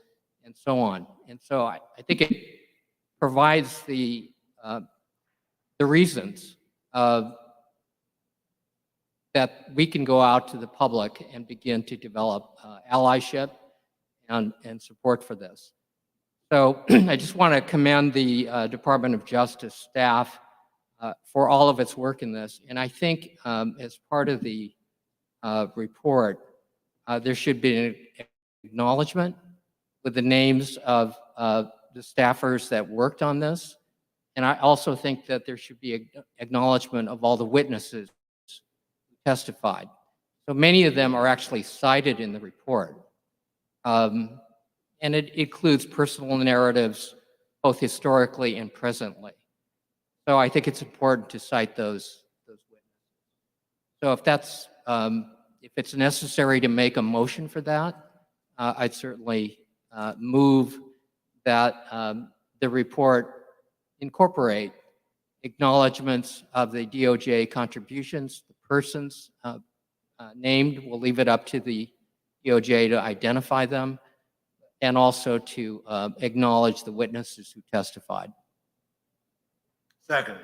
Speaker 17: and so on. And so I think it provides the reasons that we can go out to the public and begin to develop allyship and support for this. So I just want to commend the Department of Justice staff for all of its work in this. And I think as part of the report, there should be an acknowledgement with the names of the staffers that worked on this. And I also think that there should be an acknowledgement of all the witnesses who testified. So many of them are actually cited in the report. And it includes personal narratives, both historically and presently. So I think it's important to cite those witnesses. So if it's necessary to make a motion for that, I'd certainly move that the report incorporate acknowledgements of the DOJ contributions, the persons named. We'll leave it up to the DOJ to identify them, and also to acknowledge the witnesses who testified.
Speaker 3: Second.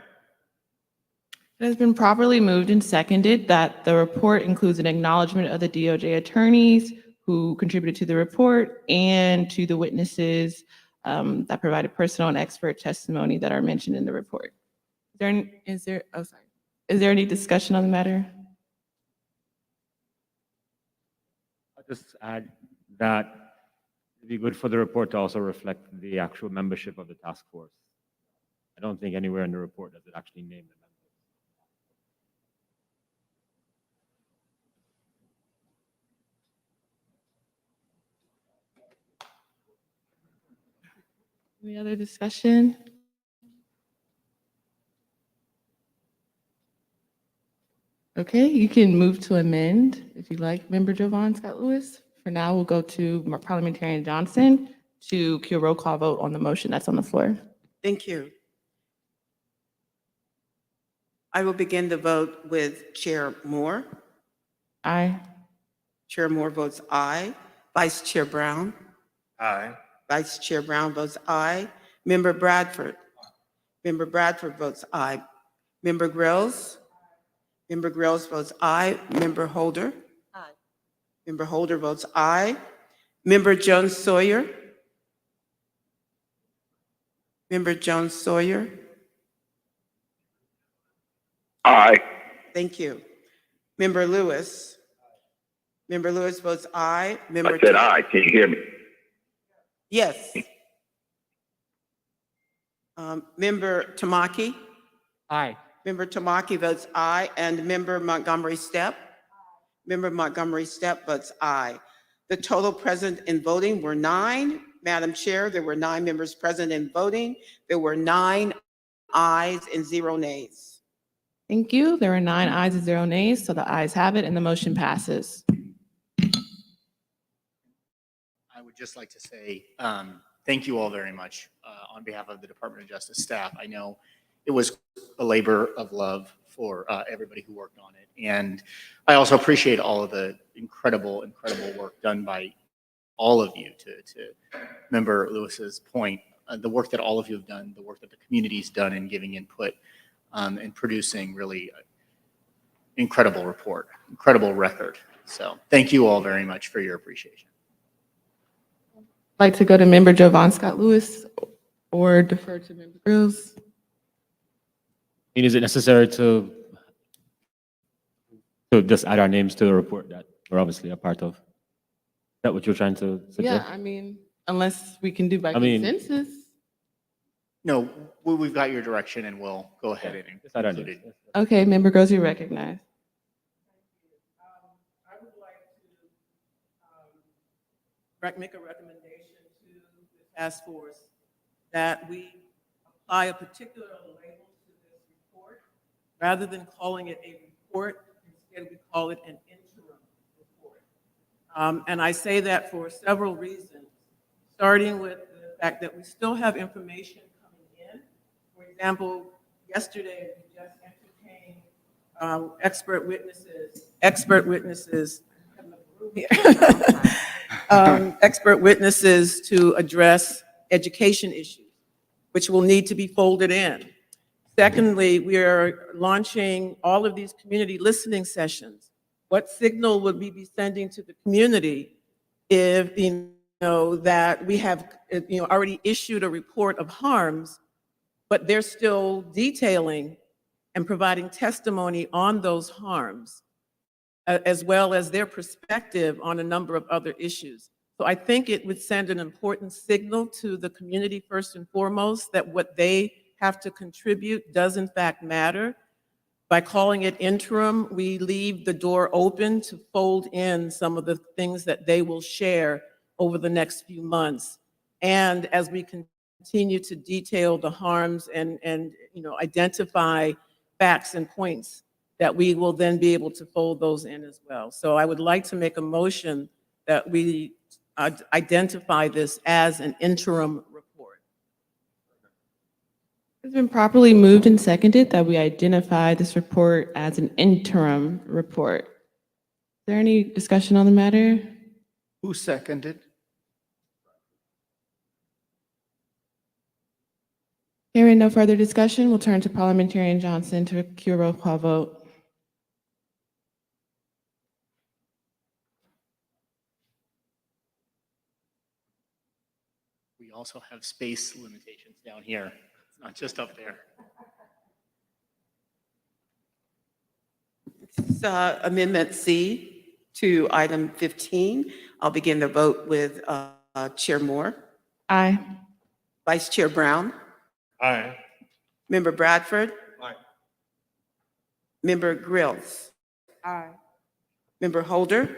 Speaker 10: It has been properly moved and seconded that the report includes an acknowledgement of the DOJ attorneys who contributed to the report and to the witnesses that provided personal and expert testimony that are mentioned in the report. Is there any discussion on the matter?
Speaker 18: I'll just add that it'd be good for the report to also reflect the actual membership of the task force. I don't think anywhere in the report does it actually name the members.
Speaker 10: Any other discussion? Okay, you can move to amend if you like, Member Jovan Scott Lewis. For now, we'll go to Parliamentarian Johnson to cue a roll call vote on the motion that's on the floor.
Speaker 16: Thank you. I will begin the vote with Chair Moore.
Speaker 10: Aye.
Speaker 16: Chair Moore votes aye. Vice Chair Brown.
Speaker 3: Aye.
Speaker 16: Vice Chair Brown votes aye. Member Bradford. Member Bradford votes aye. Member Grills. Member Grills votes aye. Member Holder. Aye. Member Holder votes aye. Member Jones Sawyer. Member Jones Sawyer.
Speaker 21: Aye.
Speaker 16: Thank you. Member Lewis. Member Lewis votes aye. Member
Speaker 21: I said aye. Can you hear me?
Speaker 16: Yes. Member Tamaki.
Speaker 17: Aye.
Speaker 16: Member Tamaki votes aye, and Member Montgomery Stepp. Member Montgomery Stepp votes aye. The total present in voting were 9. Madam Chair, there were 9 members present in voting. There were 9 ayes and 0 nays.
Speaker 10: Thank you. There are 9 ayes and 0 nays, so the ayes have it and the motion passes.
Speaker 12: I would just like to say thank you all very much on behalf of the Department of Justice staff. I know it was a labor of love for everybody who worked on it. And I also appreciate all of the incredible work done by all of you, to Member Lewis's point, the work that all of you have done, the work that the community's done in giving input and producing really incredible report, incredible record. So thank you all very much for your appreciation.
Speaker 10: I'd like to go to Member Jovan Scott Lewis or defer to Member Grills.
Speaker 18: Is it necessary to just add our names to the report that we're obviously a part of? Is that what you're trying to suggest?
Speaker 10: Yeah, I mean, unless we can do by
Speaker 18: I mean-
Speaker 10: consensus.
Speaker 12: No, we've got your direction and we'll go ahead and
Speaker 18: Just add our
Speaker 12: include
Speaker 18: names.
Speaker 12: it.
Speaker 10: Okay, Member Grills, you recognize.
Speaker 11: I would like to make a recommendation to the task force that we apply a particular label to this report. Rather than calling it a report, instead we call it an interim report. And I say that for several reasons, starting with the fact that we still have information coming in. For example, yesterday we just entertained expert witnesses to address education issues, which will need to be folded in. Secondly, we are launching all of these community listening sessions. What signal would we be sending to the community if, that we have, already issued a report of harms, but they're still detailing and providing testimony on those harms, as well as their perspective on a number of other issues. So I think it would send an important signal to the community, first and foremost, that what they have to contribute does in fact matter. By calling it interim, we leave the door open to fold in some of the things that they will share over the next few months. And as we continue to detail the harms and identify facts and points, that we will then be able to fold those in as well. So I would like to make a motion that we identify this as an interim report.
Speaker 10: It's been properly moved and seconded that we identify this report as an interim report. Is there any discussion on the matter?
Speaker 12: Who seconded?
Speaker 10: Hearing no further discussion, we'll turn to Parliamentarian Johnson to cue a roll call vote.
Speaker 12: We also have space limitations down here. It's not just up there.
Speaker 16: It's, Amendment C to item 15. I'll begin the vote with Chair Moore,
Speaker 10: Aye.
Speaker 16: Vice Chair Brown,
Speaker 18: Aye.
Speaker 16: Member Bradford,
Speaker 18: Aye.
Speaker 16: Member Grills,
Speaker 11: Aye.
Speaker 16: Member Holder,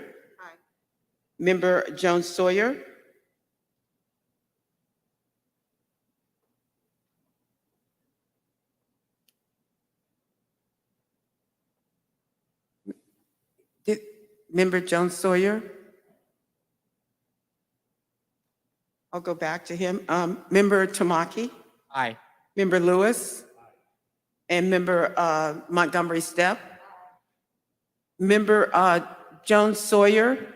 Speaker 16: Member Jones Sawyer, Member Jones Sawyer. I'll go back to him. Member Tamaki,
Speaker 17: Aye.
Speaker 16: Member Lewis, and Member Montgomery Stepp. Member Jones Sawyer,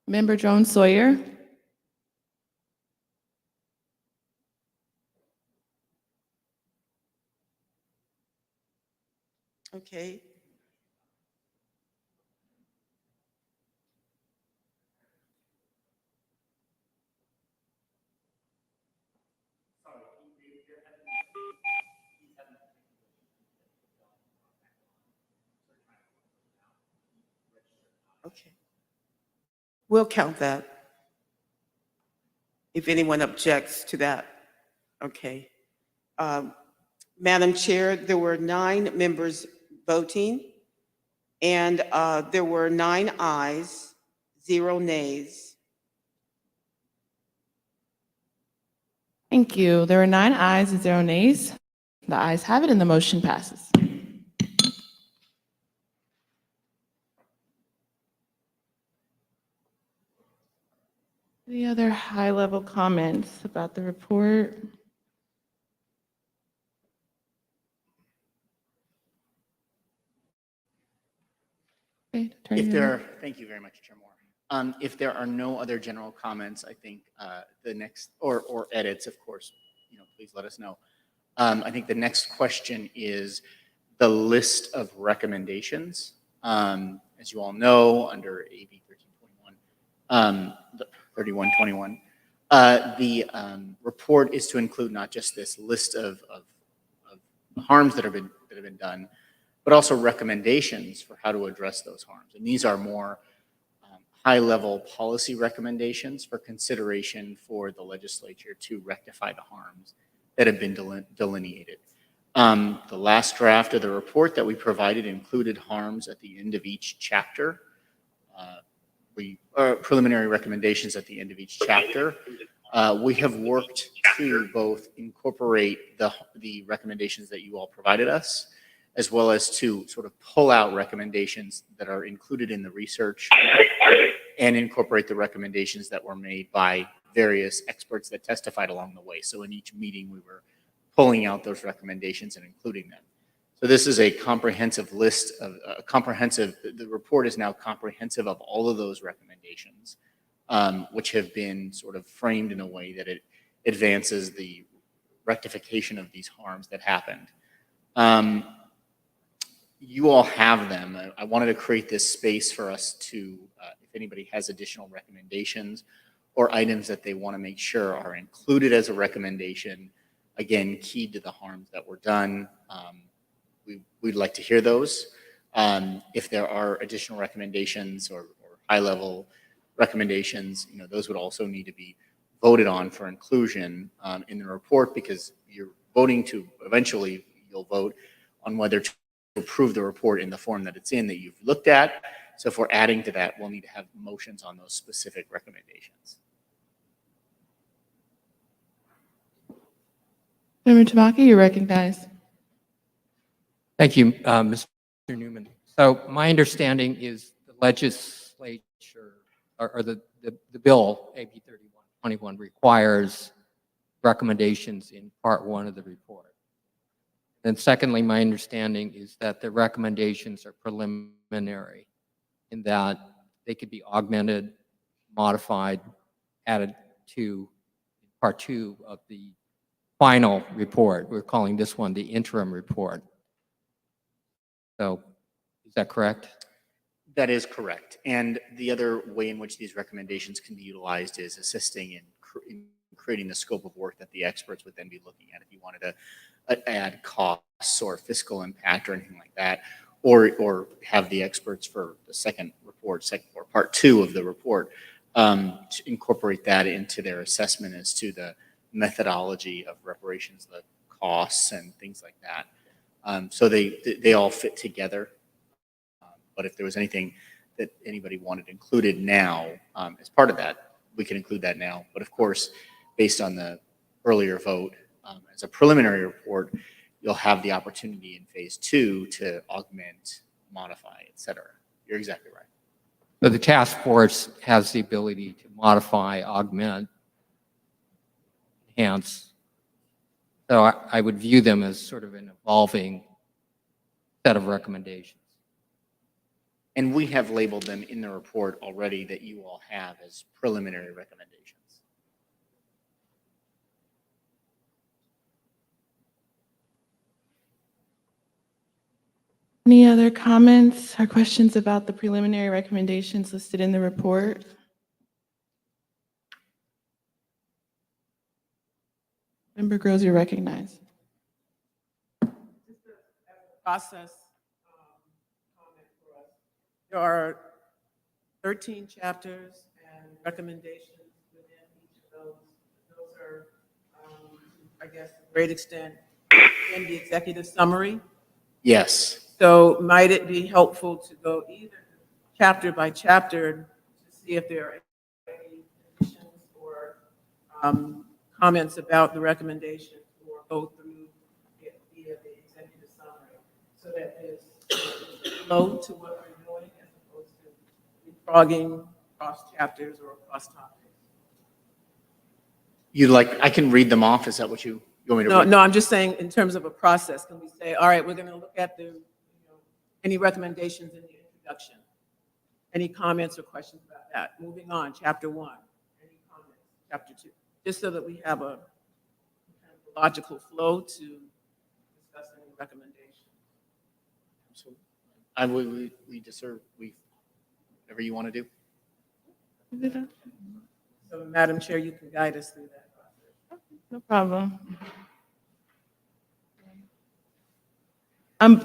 Speaker 10: Member Jones Sawyer.
Speaker 16: okay. Okay. We'll count that. If anyone objects to that. Okay. Madam Chair, there were 9 members voting, and there were 9 ayes, 0 nays.
Speaker 10: Thank you. There were 9 ayes and 0 nays. The ayes have it and the motion passes. Any other high-level comments about the report? Okay, Attorney General.
Speaker 12: Thank you very much, Chair Moore. If there are no other general comments, I think the next, or edits, of course, please let us know. I think the next question is the list of recommendations. As you all know, under AB 3121, the report is to include not just this list of harms that have been done, but also recommendations for how to address those harms. And these are more high-level policy recommendations for consideration for the legislature to rectify the harms that have been delineated. The last draft of the report that we provided included harms at the end of each chapter. Preliminary recommendations at the end of each chapter. We have worked to both incorporate the recommendations that you all provided us, as well as to sort of pull out recommendations that are included in the research and incorporate the recommendations that were made by various experts that testified along the way. So in each meeting, we were pulling out those recommendations and including them. So this is a comprehensive list of the report is now comprehensive of all of those recommendations, which have been sort of framed in a way that it advances the rectification of these harms that happened. You all have them. I wanted to create this space for us to, if anybody has additional recommendations or items that they want to make sure are included as a recommendation, again, keyed to the harms that were done, we'd like to hear those. If there are additional recommendations or high-level recommendations, those would also need to be voted on for inclusion in the report, because you're voting to, eventually you'll vote on whether to approve the report in the form that it's in that you've looked at. So if we're adding to that, we'll need to have motions on those specific recommendations.
Speaker 10: Member Tamaki, you're recognized.
Speaker 17: Thank you, Mr. Newman. So my understanding is the legislature or the bill, AB 3121, requires recommendations in part 1 of the report. And secondly, my understanding is that the recommendations are preliminary in that they could be augmented, modified, added to part 2 of the final report. We're calling this one the interim report. So is that correct?
Speaker 12: That is correct. And the other way in which these recommendations can be utilized is assisting in creating the scope of work that the experts would then be looking at. If you wanted to add costs or fiscal impact or anything like that, or have the experts for the second report, or part 2 of the report, to incorporate that into their assessment as to the methodology of reparations, the costs and things like that. So they all fit together. But if there was anything that anybody wanted included now as part of that, we can include that now. But of course, based on the earlier vote, as a preliminary report, you'll have the opportunity in phase 2 to augment, modify, et cetera. You're exactly right.
Speaker 17: So the task force has the ability to modify, augment, enhance. So I would view them as sort of an evolving set of recommendations.
Speaker 12: And we have labeled them in the report already that you all have as preliminary recommendations.
Speaker 10: Any other comments or questions about the preliminary recommendations listed in the report? Member Groves, you're recognized.
Speaker 11: Process comment for us. There are 13 chapters and recommendations within each of those. Those are, I guess, to a great extent in the executive summary.
Speaker 12: Yes.
Speaker 11: So might it be helpful to go either chapter by chapter to see if there are any additions or comments about the recommendation, or go through it via the executive summary, so that there's a flow to what we're doing as opposed to leapfrogging cross chapters or cross topics.
Speaker 12: I can read them off. Is that what you want me to read?
Speaker 11: No, I'm just saying in terms of a process, can we say, all right, we're going to look at any recommendations in the introduction? Any comments or questions about that? Moving on, chapter 1. Any comments? Chapter 2. Just so that we have a kind of logical flow to discussing recommendations.
Speaker 12: Absolutely. Whatever you want to do.
Speaker 11: So, Madam Chair, you can guide us through that process.
Speaker 10: No problem.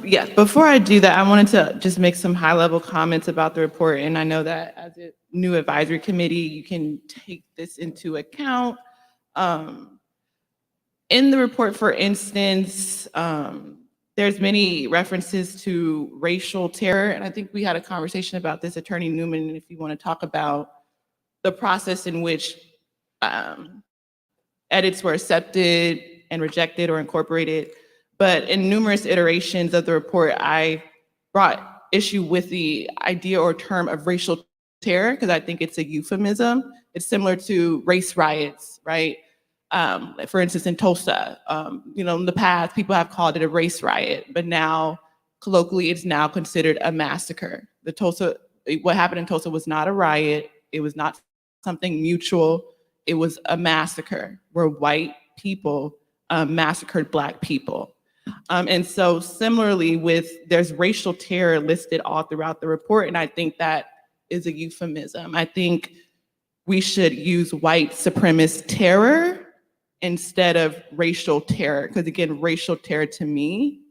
Speaker 10: Yes, before I do that, I wanted to just make some high-level comments about the report. And I know that as a new advisory committee, you can take this into account. In the report, for instance, there's many references to racial terror. And I think we had a conversation about this, Attorney Newman, if you want to talk about the process in which edits were accepted and rejected or incorporated. But in numerous iterations of the report, I brought issue with the idea or term of racial terror, because I think it's a euphemism. It's similar to race riots, right? For instance, in Tulsa, in the past, people have called it a race riot, but now colloquially, it's now considered a massacre. What happened in Tulsa was not a riot. It was not something mutual. It was a massacre where white people massacred Black people. And so similarly there's racial terror listed all throughout the report, and I think that is a euphemism. I think we should use white supremacist terror instead of racial terror, because again, racial terror to me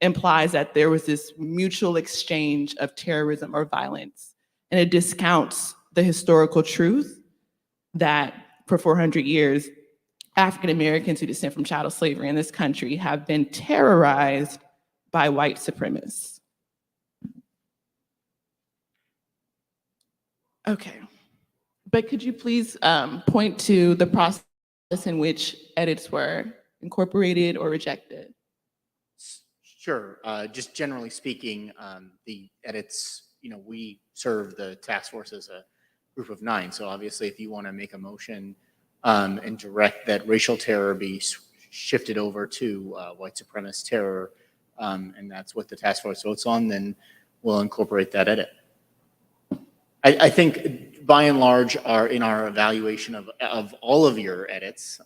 Speaker 10: implies that there was this mutual exchange of terrorism or violence, and it discounts the historical truth that for 400 years, African Americans who descend from chattel slavery in this country have been terrorized by white supremacists. Okay, but could you please point to the process in which edits were incorporated or rejected?
Speaker 12: Sure. Just generally speaking, the edits, we serve the task force as a group of 9. So obviously, if you want to make a motion and direct that racial terror be shifted over to white supremacist terror, and that's what the task force votes on, then we'll incorporate that edit. I think by and large, in our evaluation of all of your edits,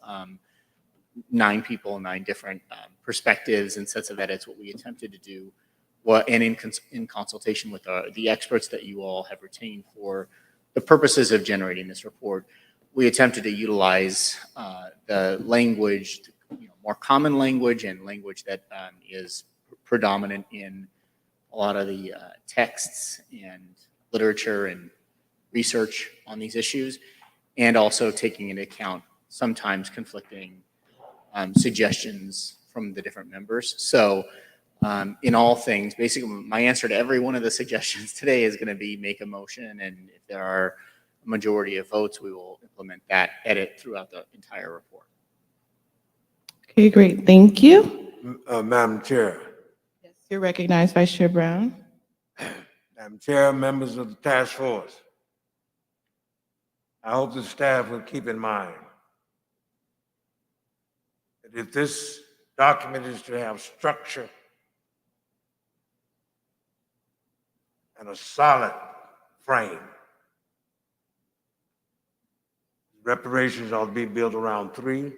Speaker 12: 9 people, 9 different perspectives and sets of edits, what we attempted to do, and in consultation with the experts that you all have retained for the purposes of generating this report, we attempted to utilize the language, more common language and language that is predominant in a lot of the texts and literature and research on these issues, and also taking into account sometimes conflicting suggestions from the different members. So in all things, basically my answer to every one of the suggestions today is going to be make a motion, and if there are a majority of votes, we will implement that edit throughout the entire report.
Speaker 10: Okay, great. Thank you.
Speaker 3: Madam Chair.
Speaker 10: You're recognized, Vice Chair Brown.
Speaker 3: Madam Chair, members of the task force, I hope the staff will keep in mind that if this document is to have structure and a solid frame, reparations ought to be built around 3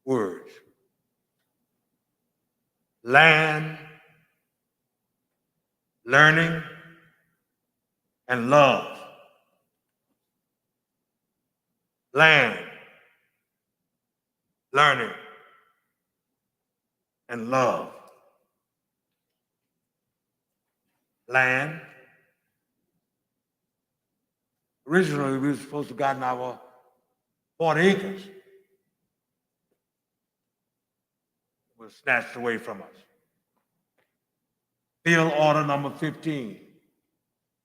Speaker 3: words: land, learning, and love. Land, learning, and love. Land. Originally, we were supposed to have gotten our 40 acres. It was snatched away from us. Field order number 15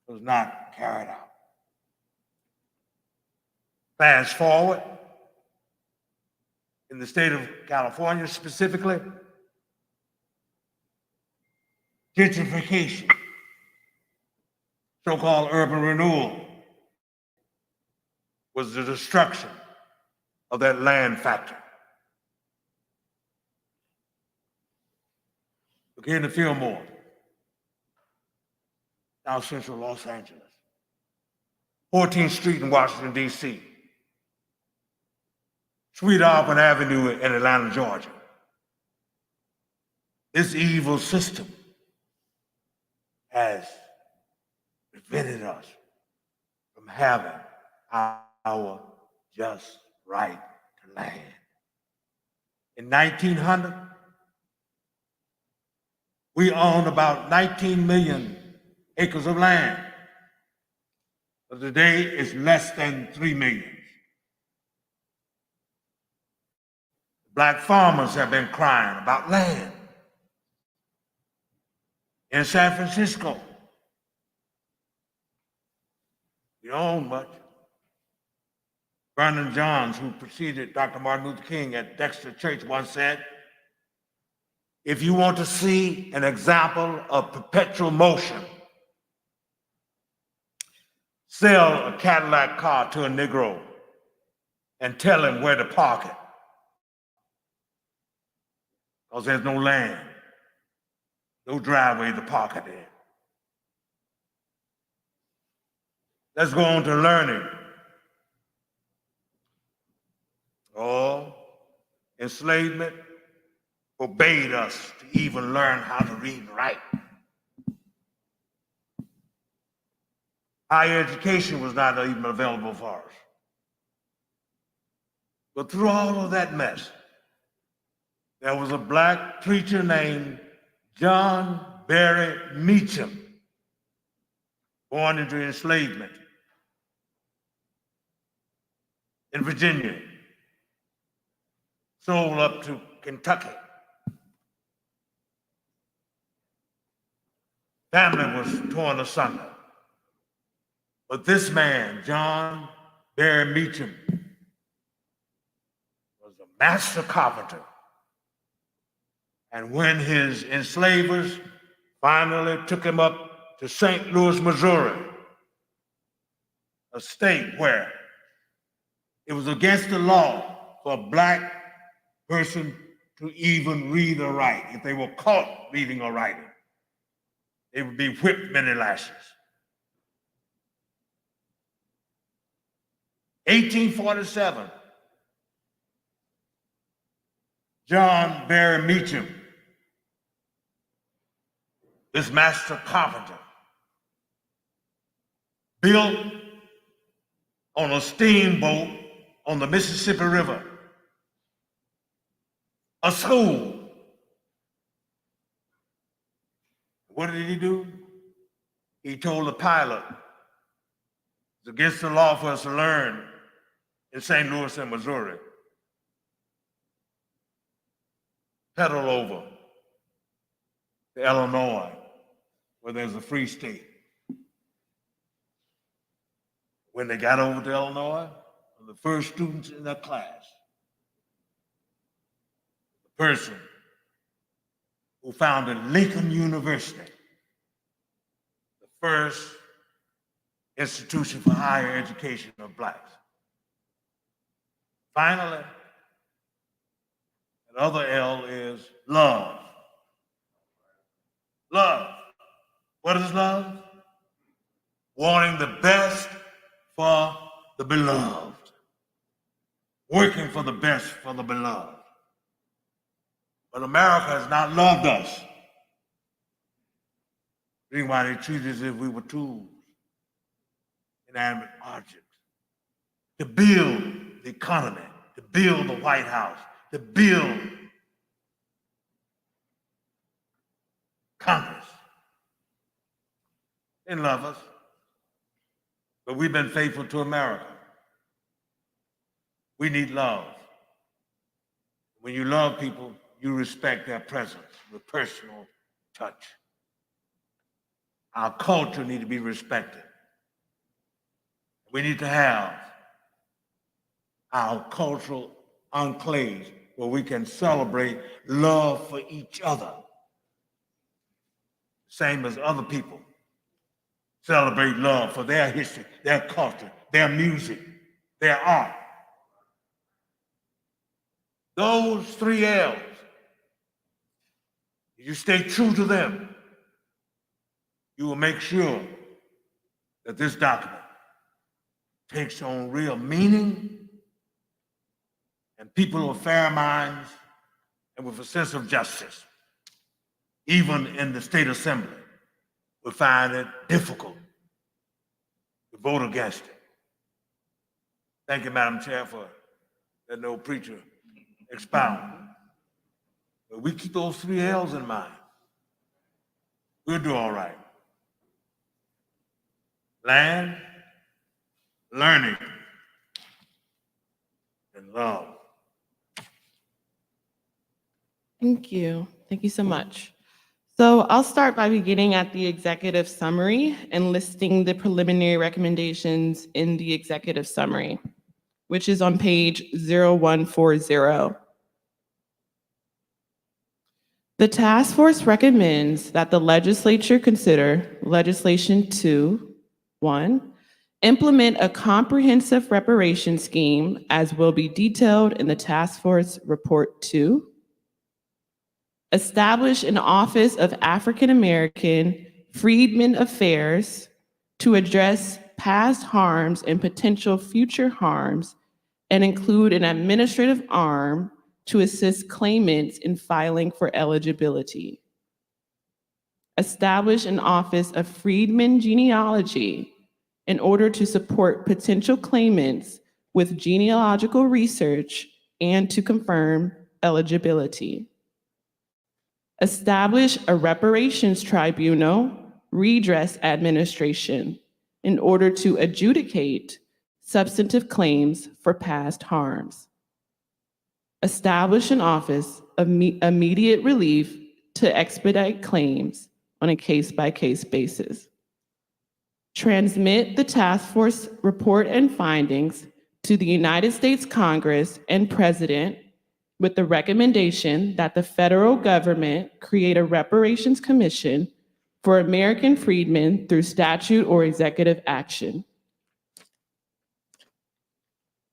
Speaker 3: was not carried out. Fast forward, in the state of California specifically, gentrification, so-called urban renewal, was the destruction of that land factor. Look here in the Fillmore, South Central Los Angeles, 14th Street in Washington, D.C., Sweet Auburn Avenue in Atlanta, Georgia. This evil system has prevented us from having our just right to land. In 1900, we owned about 19 million acres of land. But today, it's less than 3 million. Black farmers have been crying about land. In San Francisco, we own much. Vernon Johns, who preceded Dr. Martin Luther King at Dexter Church, once said, if you want to see an example of perpetual motion, sell a Cadillac car to a Negro and tell him where to park it, because there's no land, no driveway to park it in. Let's go on to learning. Oh, enslavement forbade us to even learn how to read and write. Higher education was not even available for us. But through all of that mess, there was a black preacher named John Barry Meacham, born into enslavement in Virginia, sold up to Kentucky. Family was torn asunder. But this man, John Barry Meacham, was a master carpenter. And when his enslavers finally took him up to St. Louis, Missouri, a state where it was against the law for a black person to even read or write. If they were caught reading or writing, they would be whipped many lashes. 1847, John Barry Meacham, this master carpenter, built on a steamboat on the Mississippi River a school. What did he do? He told the pilot, it's against the law for us to learn in St. Louis and Missouri. Pedal over to Illinois, where there's a free state. When they got over to Illinois, the first students in their class, the person who founded Lincoln University, the first institution for higher education of blacks. Finally, the other L is love. Love. What is love? Wanting the best for the beloved. Working for the best for the beloved. But America has not loved us. Reason why they treat us as if we were tools, inanimate objects. To build the economy, to build the White House, to build Congress. They love us, but we've been faithful to America. We need love. When you love people, you respect their presence with personal touch. Our culture needs to be respected. We need to have our cultural enclaves where we can celebrate love for each other. Same as other people celebrate love for their history, their culture, their music, their art. Those 3 L's, if you stay true to them, you will make sure that this document takes on real meaning, and people of fair minds and with a sense of justice, even in the state assembly, will find it difficult to vote against it. Thank you, Madam Chair, for letting the old preacher expound. But we keep those 3 L's in mind, we'll do all right. Land, learning, and love.
Speaker 10: Thank you. Thank you so much. So I'll start by beginning at the executive summary and listing the preliminary recommendations in the executive summary, which is on page 0140. The task force recommends that the legislature consider legislation 2.1, implement a comprehensive reparation scheme as will be detailed in the task force report 2, establish an Office of African American Freedmen Affairs to address past harms and potential future harms and include an administrative arm to assist claimants in filing for eligibility. Establish an Office of Freedmen Genealogy in order to support potential claimants with genealogical research and to confirm eligibility. Establish a reparations tribunal redress administration in order to adjudicate substantive claims for past harms. Establish an office of immediate relief to expedite claims on a case-by-case basis. Transmit the task force report and findings to the United States Congress and President with the recommendation that the federal government create a reparations commission for American freedmen through statute or executive action.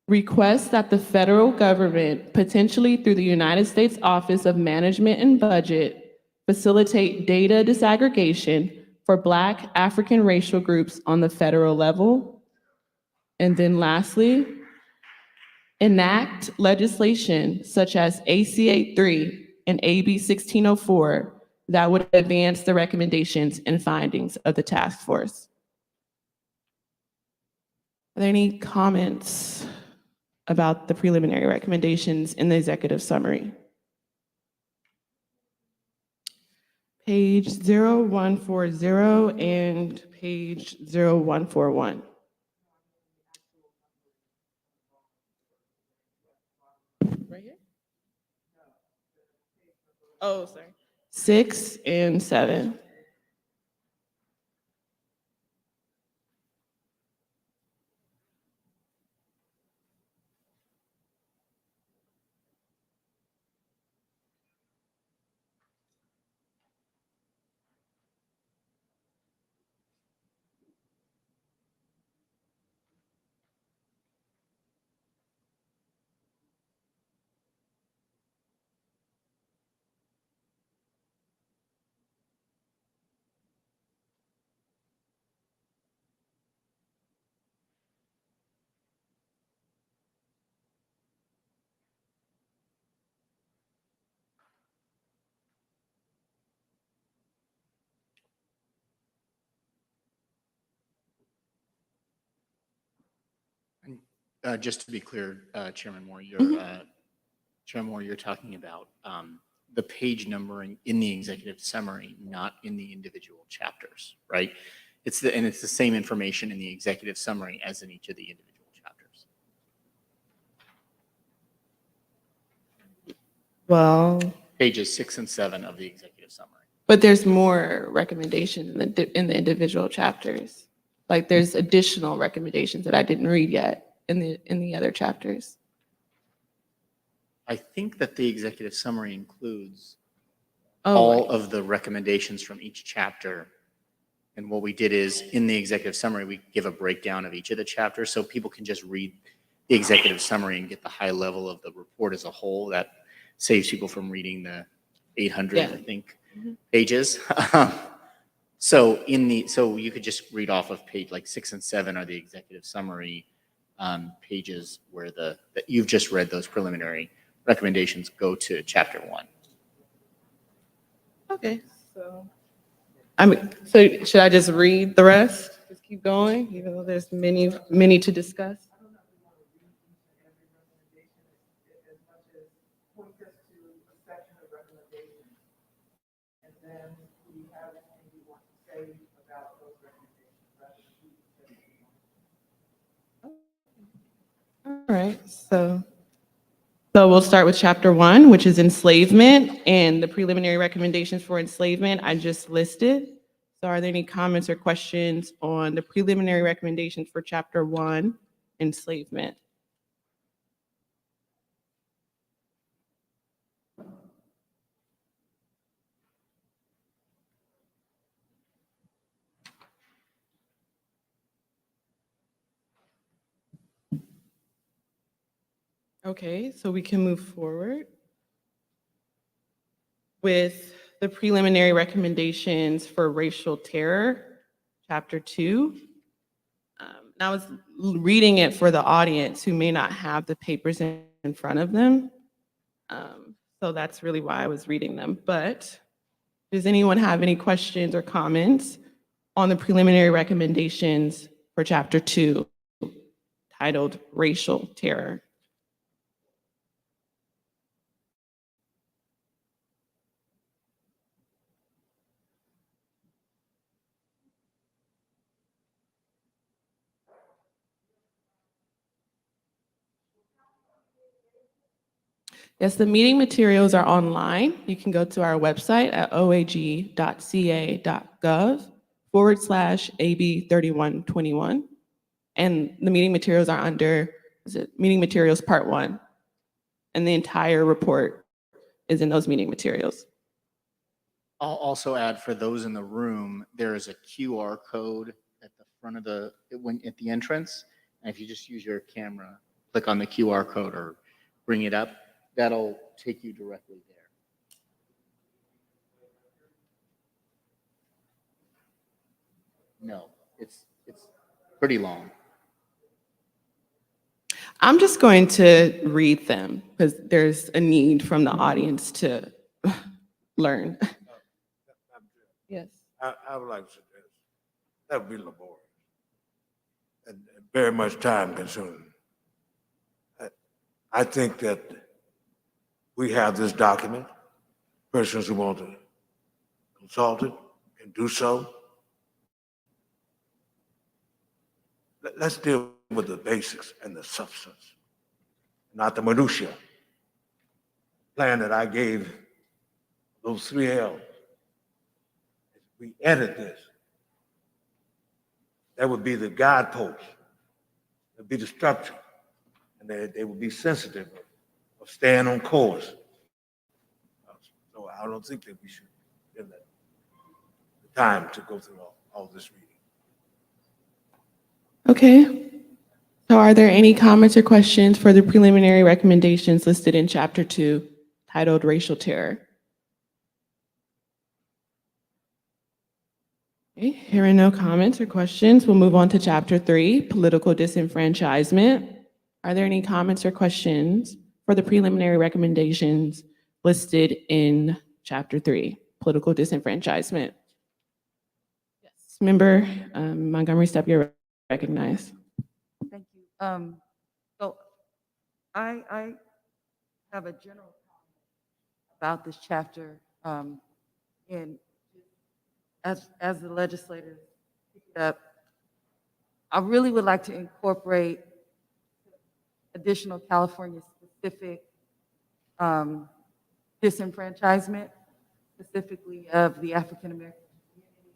Speaker 10: Requests that the federal government, potentially through the United States Office of Management and Budget, facilitate data disaggregation for Black African racial groups on the federal level. And then lastly, enact legislation such as AC 3 and AB 1604 that would advance the recommendations and findings of the task force. Are there any comments about the preliminary recommendations in the executive summary? Page 0140 and page 0141. Right here? Oh, sorry. 6 and 7.
Speaker 12: Just to be clear, Chairman Moore, Chairman Moore, you're talking about the page numbering in the executive summary, not in the individual chapters, right? It's the same information in the executive summary as in each of the individual chapters.
Speaker 10: Well,
Speaker 12: Pages 6 and 7 of the executive summary.
Speaker 10: but there's more recommendations in the individual chapters. Like there's additional recommendations that I didn't read yet in the other chapters.
Speaker 12: I think that the executive summary includes
Speaker 10: Oh,
Speaker 12: all of the recommendations from each chapter. And what we did is in the executive summary, we give a breakdown of each of the chapters so people can just read the executive summary and get the high level of the report as a whole. That saves people from reading the 800, I think, pages. So you could just read off of page like 6 and 7 are the executive summary pages where that you've just read those preliminary recommendations go to chapter 1.
Speaker 10: Okay, so so should I just read the rest? Just keep going, even though there's many to discuss. All right, so we'll start with chapter 1, which is enslavement, and the preliminary recommendations for enslavement I just listed. So are there any comments or questions on the preliminary recommendations for chapter 1, enslavement? Okay, so we can move forward with the preliminary recommendations for racial terror, chapter 2. And I was reading it for the audience who may not have the papers in front of them. So that's really why I was reading them. But does anyone have any questions or comments on the preliminary recommendations for chapter 2, titled Racial Terror? Yes, the meeting materials are online. You can go to our website at oag.ca.gov/AB 3121. And the meeting materials are under, meeting materials part 1. And the entire report is in those meeting materials.
Speaker 12: I'll also add for those in the room, there is a QR code at the front of at the entrance. And if you just use your camera, click on the QR code or bring it up, that'll take you directly there. No, it's pretty long.
Speaker 10: I'm just going to read them because there's a need from the audience to learn. Yes.
Speaker 3: I would like to suggest, that would be laborious and very much time consuming. I think that we have this document. Persons who want to consult it can do so. Let's deal with the basics and the substance, not the minutia. Plan that I gave, those 3 L's. If we edit this, that would be the guidepost. That would be the structure. And they would be sensitive of staying on course. So I don't think that we should give that the time to go through all this reading.
Speaker 10: Okay. So are there any comments or questions for the preliminary recommendations listed in Chapter 2, titled Racial Terror? Okay, hearing no comments or questions, we'll move on to Chapter 3, Political Disenfranchisement. Are there any comments or questions for the preliminary recommendations listed in Chapter 3, Political Disenfranchisement? Yes, Member Montgomery Stepp, you're recognized.
Speaker 19: Thank you. So I have a general comment about this chapter, and as the legislators picked it up, I really would like to incorporate additional California-specific disenfranchisement, specifically of the African American community,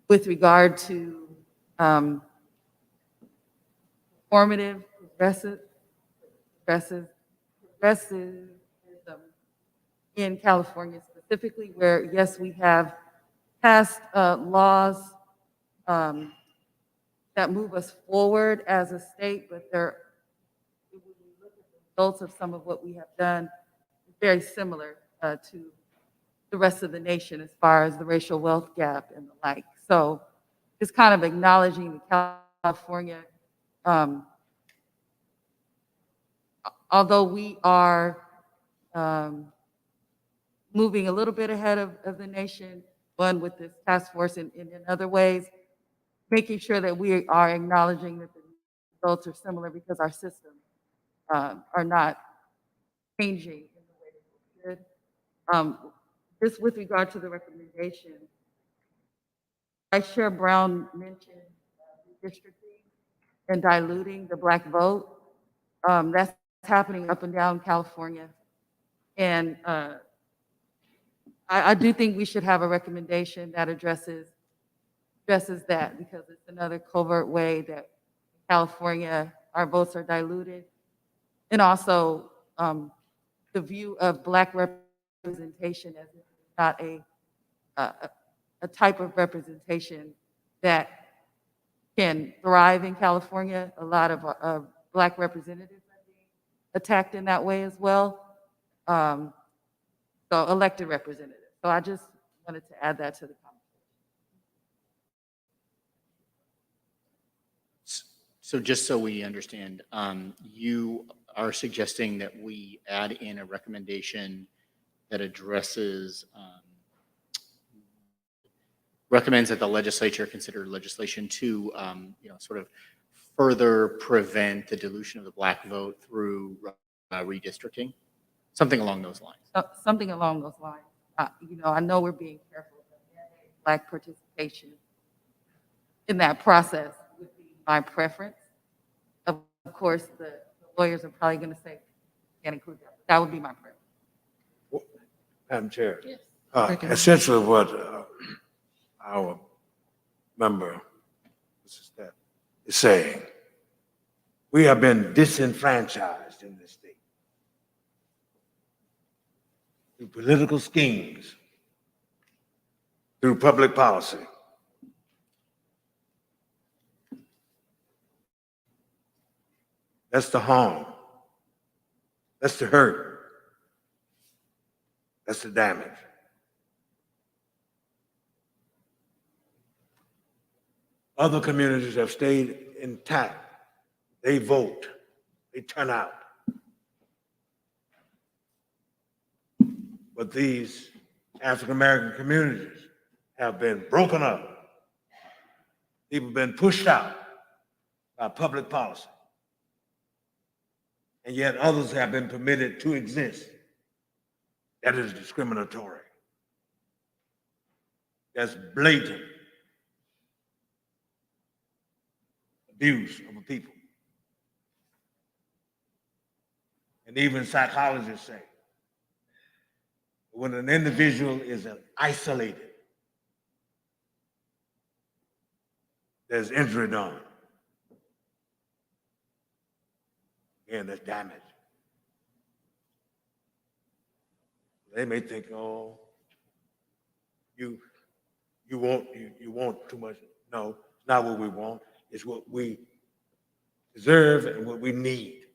Speaker 19: with regard to formative progressivism in California specifically, where yes, we have passed laws that move us forward as a state, but when we look at the results of some of what we have done, it's very similar to the rest of the nation as far as the racial wealth gap and the like. So just kind of acknowledging the California, although we are moving a little bit ahead of the nation, one with this task force and in other ways, making sure that we are acknowledging that the results are similar because our systems are not changing in the way that they should. Just with regard to the recommendation, Vice Chair Brown mentioned redistricting and diluting the Black vote. That's happening up and down California. And I do think we should have a recommendation that addresses that, because it's another covert way that California, our votes are diluted. And also the view of Black representation as not a type of representation that can thrive in California. A lot of Black representatives are being attacked in that way as well. So elected representatives. So I just wanted to add that to the conversation.
Speaker 12: So just so we understand, you are suggesting that we add in a recommendation that addresses, recommends that the legislature consider legislation to, sort of further prevent the dilution of the Black vote through redistricting, something along those lines.
Speaker 19: Something along those lines. I know we're being careful, but Black participation in that process would be my preference. Of course, the lawyers are probably going to say, can't include that. That would be my preference.
Speaker 3: Madam Chair.
Speaker 19: Yes.
Speaker 3: Essentially what our member, Mrs. Stepp, is saying, we have been disenfranchised in this state through political schemes through public policy. That's the harm. That's the hurt. That's the damage. Other communities have stayed intact. They vote. They turn out. But these African-American communities have been broken up. People have been pushed out by public policy. And yet others have been permitted to exist. That is discriminatory. That's blatant abuse of a people. And even psychologists say, when an individual is isolated, there's injury done. Again, there's damage. They may think, oh, you want too much. No, it's not what we want. It's what we deserve and what we need.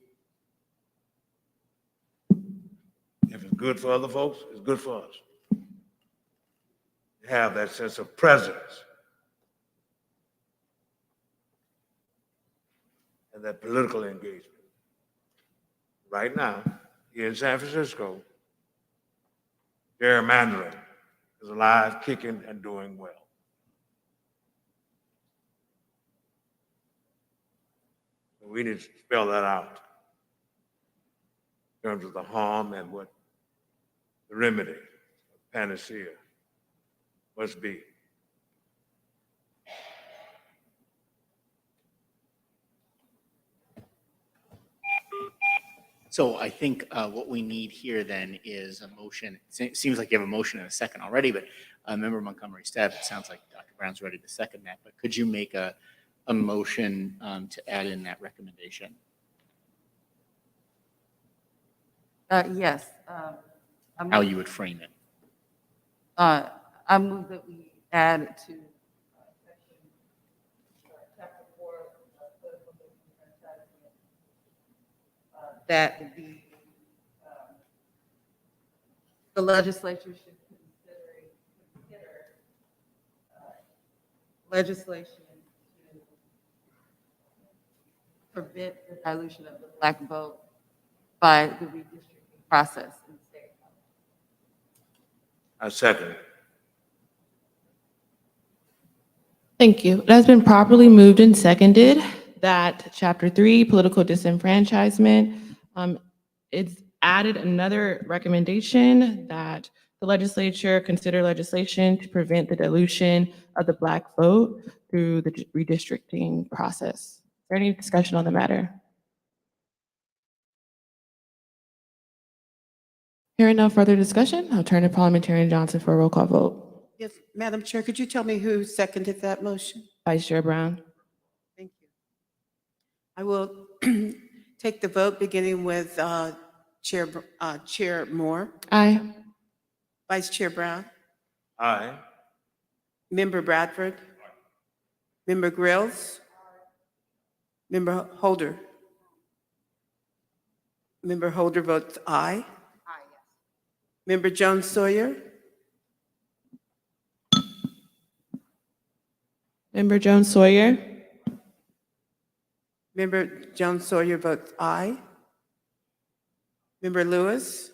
Speaker 3: If it's good for other folks, it's good for us. To have that sense of presence and that political engagement. Right now, here in San Francisco, gerrymandering is alive, kicking, and doing well. We need to spell that out in terms of the harm and what the remedy, panacea, must be.
Speaker 12: So I think what we need here then is a motion. It seems like you have a motion and a second already, but Member Montgomery Stepp, it sounds like Dr. Brown's ready to second that, but could you make a motion to add in that recommendation?
Speaker 19: Yes.
Speaker 12: How you would frame it?
Speaker 19: I move that we add to section chapter 4 political disenfranchisement that the legislature should consider legislation to prevent the dilution of the Black vote by the redistricting process in the state.
Speaker 3: I second it.
Speaker 10: Thank you. It has been properly moved and seconded that Chapter 3, political disenfranchisement, it's added another recommendation that the legislature consider legislation to prevent the dilution of the Black vote through the redistricting process. Is there any discussion on the matter? Hearing no further discussion, I'll turn to Parliamentarian Johnson for a roll call vote.
Speaker 16: Yes, Madam Chair, could you tell me who seconded that motion?
Speaker 10: Vice Chair Brown.
Speaker 16: Thank you. I will take the vote, beginning with Chair Moore,
Speaker 10: Aye.
Speaker 16: Vice Chair Brown,
Speaker 3: Aye.
Speaker 16: Member Bradford, Member Grills, Member Holder. Member Holder votes aye. Member Jones Sawyer,
Speaker 10: Member Jones Sawyer.
Speaker 16: Member Jones Sawyer votes aye. Member Lewis,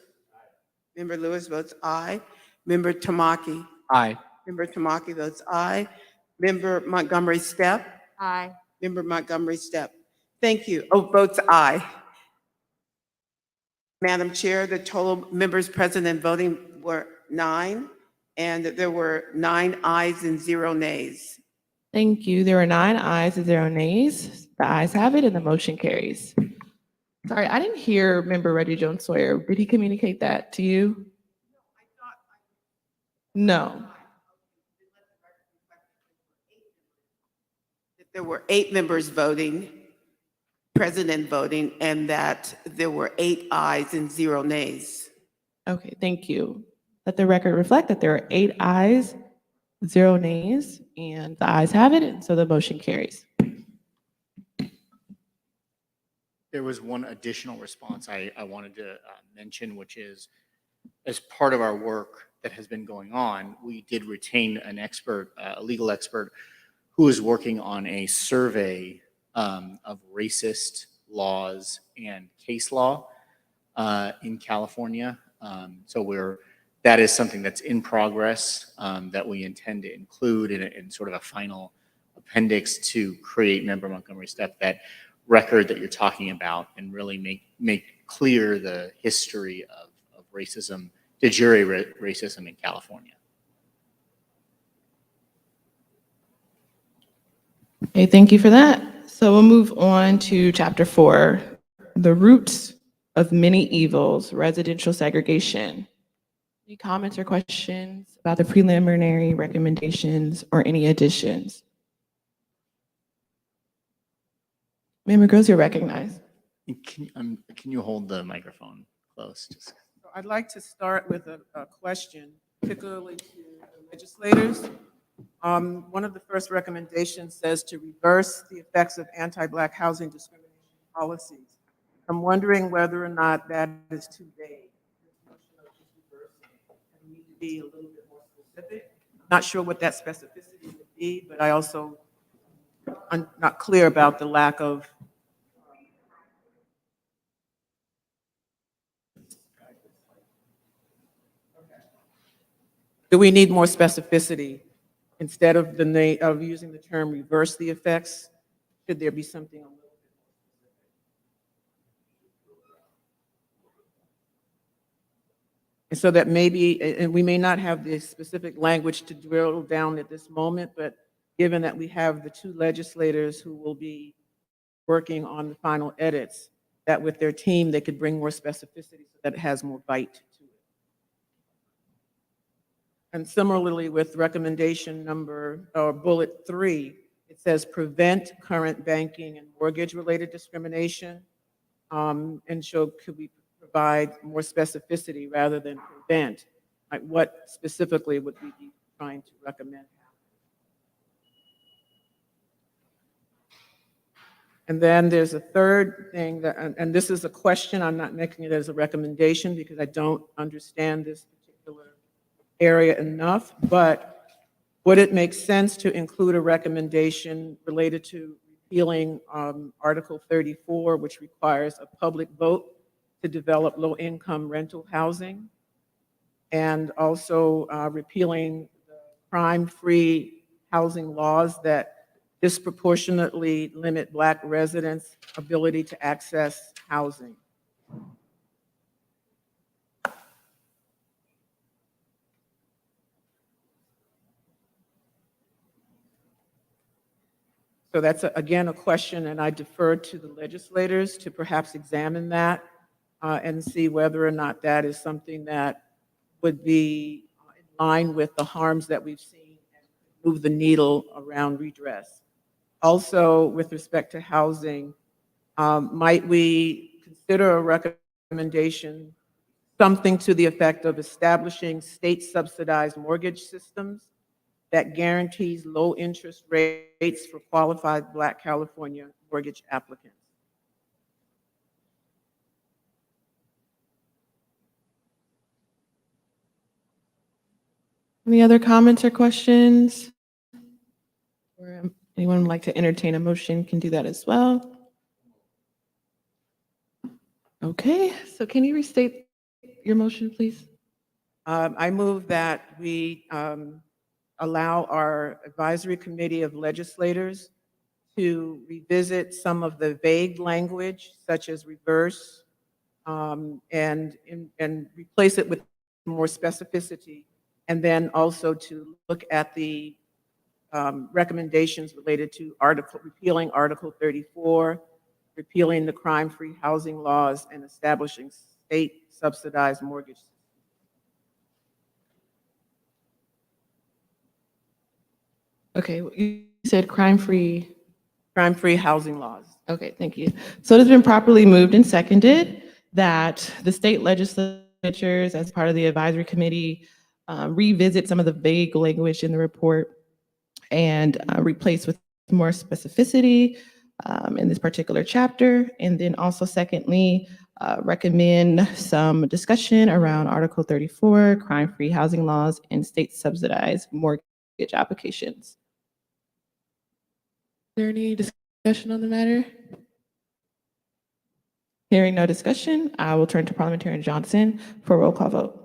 Speaker 16: Member Lewis votes aye. Member Tamaki,
Speaker 17: Aye.
Speaker 16: Member Tamaki votes aye. Member Montgomery Stepp,
Speaker 19: Aye.
Speaker 16: Member Montgomery Stepp. Thank you. Oh, votes aye. Madam Chair, the total members present and voting were 9, and there were 9 ayes and 0 nays.
Speaker 10: Thank you. There were 9 ayes and 0 nays. The ayes have it and the motion carries. Sorry, I didn't hear Member Reggie Jones Sawyer. Did he communicate that to you? No.
Speaker 16: There were 8 members voting, present and voting, and that there were 8 ayes and 0 nays.
Speaker 10: Okay, thank you. Let the record reflect that there are 8 ayes 0 nays, and the ayes have it, and so the motion carries.
Speaker 12: There was one additional response I wanted to mention, which is as part of our work that has been going on, we did retain an expert, a legal expert, who is working on a survey of racist laws and case law in California. That is something that's in progress that we intend to include in sort of a final appendix to create, Member Montgomery Stepp, that record that you're talking about and really make clear the history of racism, de jure racism in California.
Speaker 10: Okay, thank you for that. So we'll move on to Chapter 4, the roots of many evils, residential segregation. Any comments or questions about the preliminary recommendations or any additions? Member Gross, you're recognized.
Speaker 12: Can you hold the microphone close?
Speaker 11: So I'd like to start with a question, particularly to the legislators. One of the first recommendations says to reverse the effects of anti-Black housing discrimination policies. I'm wondering whether or not that is too vague. This notion of just reversing, and we need to be a little bit more specific. Not sure what that specificity would be, but I also I'm not clear about the lack of do we need more specificity instead of of using the term reverse the effects? Should there be something a little bit more specific? And so that maybe, and we may not have the specific language to drill down at this moment, but given that we have the two legislators who will be working on the final edits, that with their team, they could bring more specificity so that it has more bite to it. And similarly with recommendation number, or bullet 3, it says prevent current banking and mortgage-related discrimination. And so could we provide more specificity rather than prevent? Like what specifically would we be trying to recommend? And then there's a third thing that, and this is a question, I'm not making it as a recommendation because I don't understand this particular area enough, but would it make sense to include a recommendation related to repealing Article 34, which requires a public vote to develop low-income rental housing, and also repealing the crime-free housing laws that disproportionately limit Black residents' ability to access housing? So that's, again, a question, and I defer to the legislators to perhaps examine that and see whether or not that is something that would be in line with the harms that we've seen and move the needle around redress. Also, with respect to housing, might we consider a recommendation, something to the effect of establishing state-subsidized mortgage systems that guarantees low interest rates for qualified Black California mortgage applicants?
Speaker 10: Any other comments or questions? Or anyone would like to entertain a motion can do that as well. Okay, so can you restate your motion, please?
Speaker 11: I move that we allow our advisory committee of legislators to revisit some of the vague language, such as reverse, and replace it with more specificity, and then also to look at the recommendations related to repealing Article 34, repealing the crime-free housing laws, and establishing state-subsidized mortgage.
Speaker 10: Okay, you said crime-free.
Speaker 11: Crime-free housing laws.
Speaker 10: Okay, thank you. So it has been properly moved and seconded that the state legislatures, as part of the advisory committee, revisit some of the vague language in the report and replace with more specificity in this particular chapter. And then also secondly, recommend some discussion around Article 34, crime-free housing laws and state-subsidized mortgage applications. Is there any discussion on the matter? Hearing no discussion, I will turn to Parliamentarian Johnson for a roll call vote.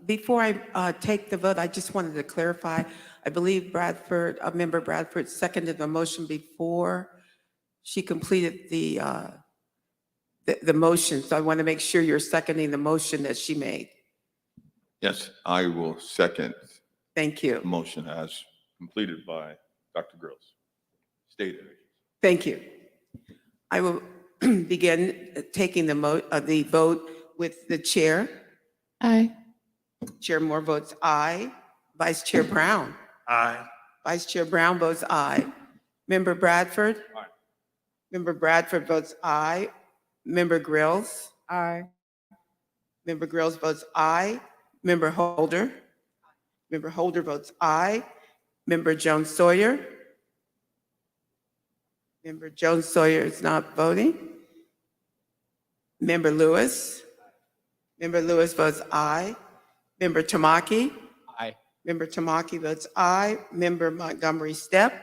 Speaker 16: Before I take the vote, I just wanted to clarify. I believe Member Bradford seconded the motion before she completed the motion. So I want to make sure you're seconding the motion that she made.
Speaker 15: Yes, I will second
Speaker 16: Thank you.
Speaker 15: the motion as completed by Dr. Grills. Stated.
Speaker 16: Thank you. I will begin taking the vote with the chair.
Speaker 10: Aye.
Speaker 16: Chair Moore votes aye. Vice Chair Brown.
Speaker 1: Aye.
Speaker 16: Vice Chair Brown votes aye. Member Bradford.
Speaker 15: Aye.
Speaker 16: Member Bradford votes aye. Member Grills.
Speaker 11: Aye.
Speaker 16: Member Grills votes aye. Member Holder. Member Holder votes aye. Member Jones Sawyer. Member Jones Sawyer is not voting. Member Lewis. Member Lewis votes aye. Member Tamaki.
Speaker 17: Aye.
Speaker 16: Member Tamaki votes aye. Member Montgomery Stepp.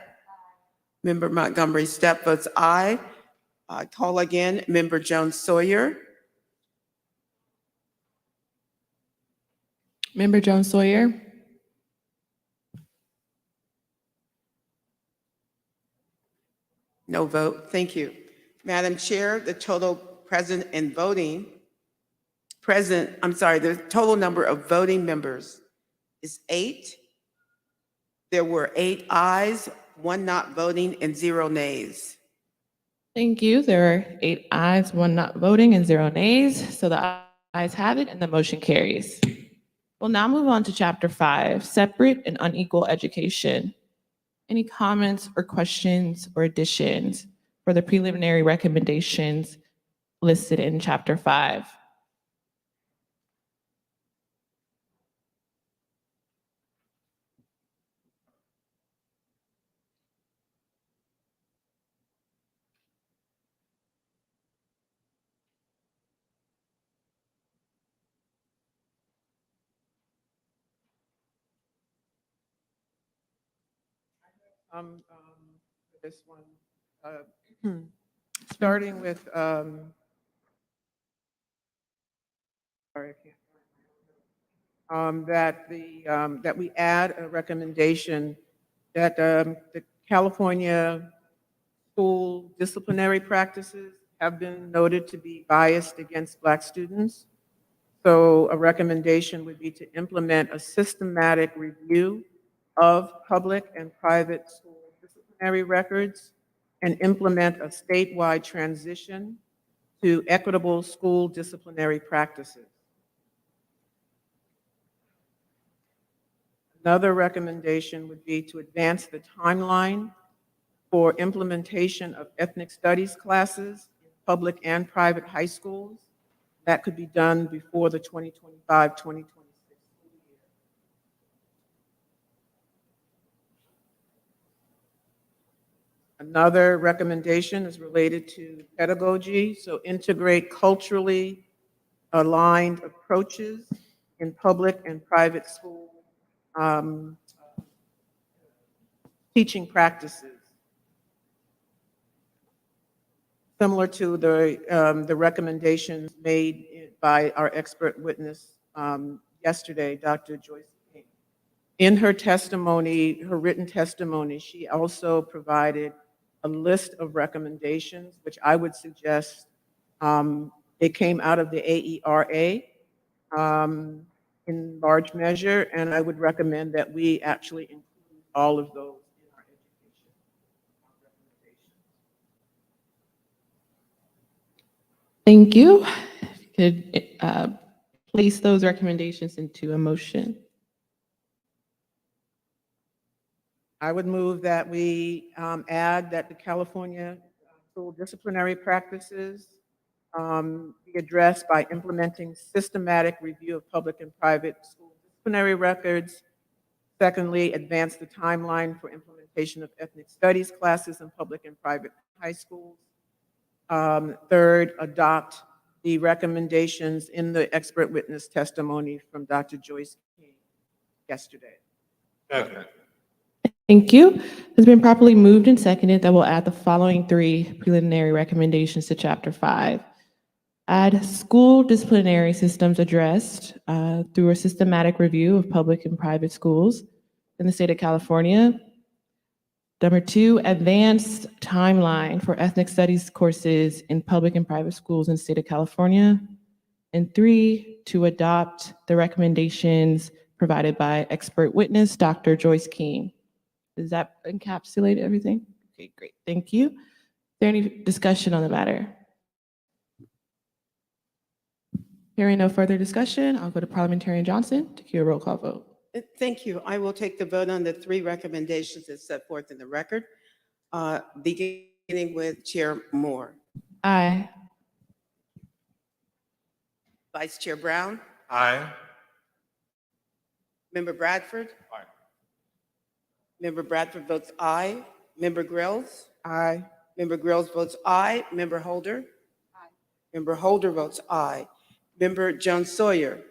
Speaker 16: Member Montgomery Stepp votes aye. I call again. Member Jones Sawyer.
Speaker 10: Member Jones Sawyer.
Speaker 16: No vote. Thank you. Madam Chair, the total present and voting, the total number of voting members is 8. There were 8 ayes, 1 not voting, and 0 nays.
Speaker 10: Thank you. There are 8 ayes, 1 not voting, and 0 nays. So the ayes have it and the motion carries. We'll now move on to Chapter 5, Separate and Unequal Education. Any comments or questions or additions for the preliminary recommendations listed in Chapter 5?
Speaker 11: This one, starting with, sorry, I can't. That we add a recommendation that the California school disciplinary practices have been noted to be biased against Black students. So a recommendation would be to implement a systematic review of public and private school disciplinary records and implement a statewide transition to equitable school disciplinary practices. Another recommendation would be to advance the timeline for implementation of ethnic studies classes in public and private high schools. That could be done before the 2025-2026 school year. Another recommendation is related to pedagogy, so integrate culturally aligned approaches in public and private school teaching practices. Similar to the recommendations made by our expert witness yesterday, Dr. Joyce King. In her testimony, her written testimony, she also provided a list of recommendations, which I would suggest they came out of the AERA in large measure, and I would recommend that we actually include all of those in our education recommendations.
Speaker 10: Thank you. If you could place those recommendations into a motion.
Speaker 11: I would move that we add that the California school disciplinary practices be addressed by implementing systematic review of public and private school disciplinary records. Secondly, advance the timeline for implementation of ethnic studies classes in public and private high schools. Third, adopt the recommendations in the expert witness testimony from Dr. Joyce King yesterday.
Speaker 10: Thank you. It's been properly moved and seconded that we'll add the following 3 preliminary recommendations to Chapter 5. Add school disciplinary systems addressed through a systematic review of public and private schools in the state of California. Number 2, advanced timeline for ethnic studies courses in public and private schools in the state of California. And 3, to adopt the recommendations provided by expert witness, Dr. Joyce King. Does that encapsulate everything? Okay, great, thank you. Is there any discussion on the matter? Hearing no further discussion, I'll go to Parliamentarian Johnson to cue a roll call vote.
Speaker 16: Thank you. I will take the vote on the 3 recommendations as set forth in the record, beginning with Chair Moore.
Speaker 10: Aye.
Speaker 16: Vice Chair Brown,
Speaker 4: Aye.
Speaker 16: Member Bradford.
Speaker 4: Aye.
Speaker 16: Member Bradford votes aye. Member Grills.
Speaker 11: Aye.
Speaker 16: Member Grills votes aye. Member Holder. Aye. Member Holder votes aye. Member Jones Sawyer.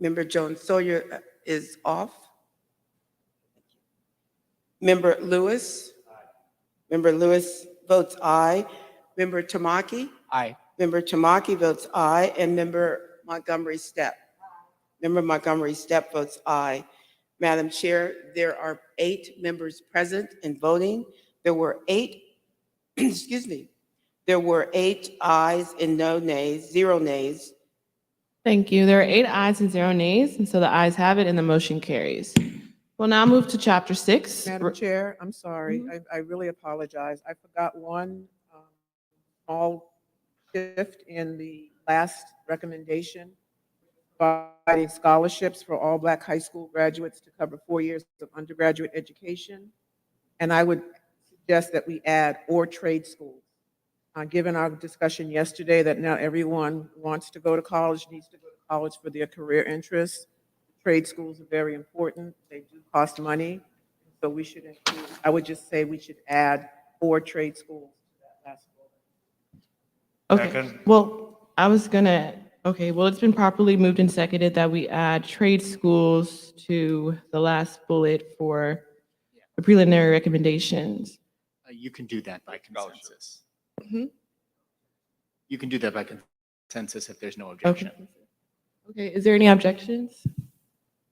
Speaker 16: Member Jones Sawyer is off. Member Lewis. Member Lewis votes aye. Member Tamaki.
Speaker 12: Aye.
Speaker 16: Member Tamaki votes aye. And Member Montgomery Stepp. Member Montgomery Stepp votes aye. Madam Chair, there are 8 members present and voting. There were 8, excuse me, there were 8 ayes and no nays, 0 nays.
Speaker 10: Thank you. There are 8 ayes and 0 nays, and so the ayes have it and the motion carries. We'll now move to Chapter 6.
Speaker 11: Madam Chair, I'm sorry. I really apologize. I forgot one small shift in the last recommendation, providing scholarships for all Black high school graduates to cover 4 years of undergraduate education. And I would suggest that we add or trade schools. Given our discussion yesterday that not everyone wants to go to college, needs to go to college for their career interests, trade schools are very important. They do cost money. So we should include, I would just say we should add or trade schools to that last bullet.
Speaker 10: Okay, well, I was gonna, okay, well, it's been properly moved and seconded that we add trade schools to the last bullet for the preliminary recommendations.
Speaker 12: You can do that by consensus.
Speaker 10: Mhm.
Speaker 12: You can do that by consensus if there's no objection.
Speaker 10: Okay, is there any objections?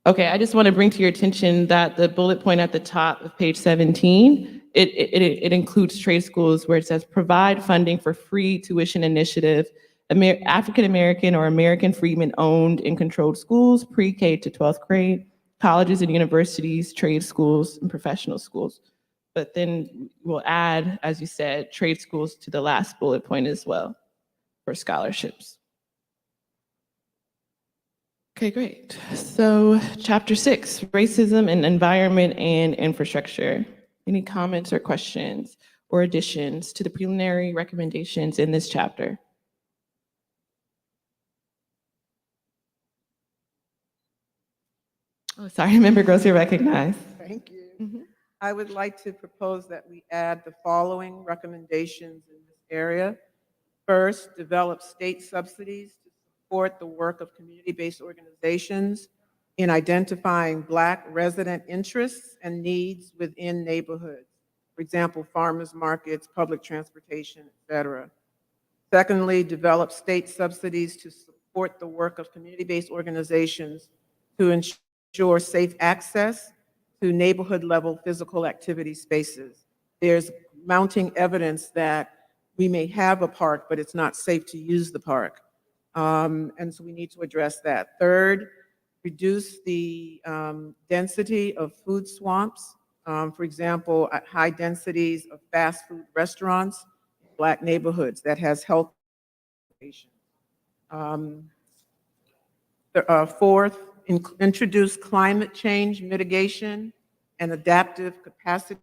Speaker 10: Okay, I just want to bring to your attention that the bullet point at the top of page 17, it includes trade schools where it says provide funding for free tuition initiative, African-American or American Freedmen owned and controlled schools, pre-K to 12th grade, colleges and universities, trade schools, and professional schools. But then we'll add, as you said, trade schools to the last bullet point as well for scholarships. Okay, great. So Chapter 6, Racism and Environment and Infrastructure. Any comments or questions or additions to the preliminary recommendations in this chapter? Oh, sorry, Member Gross, you're recognized.
Speaker 11: Thank you. I would like to propose that we add the following recommendations in this area. First, develop state subsidies to support the work of community-based organizations in identifying Black resident interests and needs within neighborhoods. For example, farmers markets, public transportation, et cetera. Secondly, develop state subsidies to support the work of community-based organizations to ensure safe access to neighborhood-level physical activity spaces. There's mounting evidence that we may have a park, but it's not safe to use the park. And so we need to address that. Third, reduce the density of food swamps. For example, at high densities of fast food restaurants in Black neighborhoods that has health implications. Fourth, introduce climate change mitigation and adaptive capacity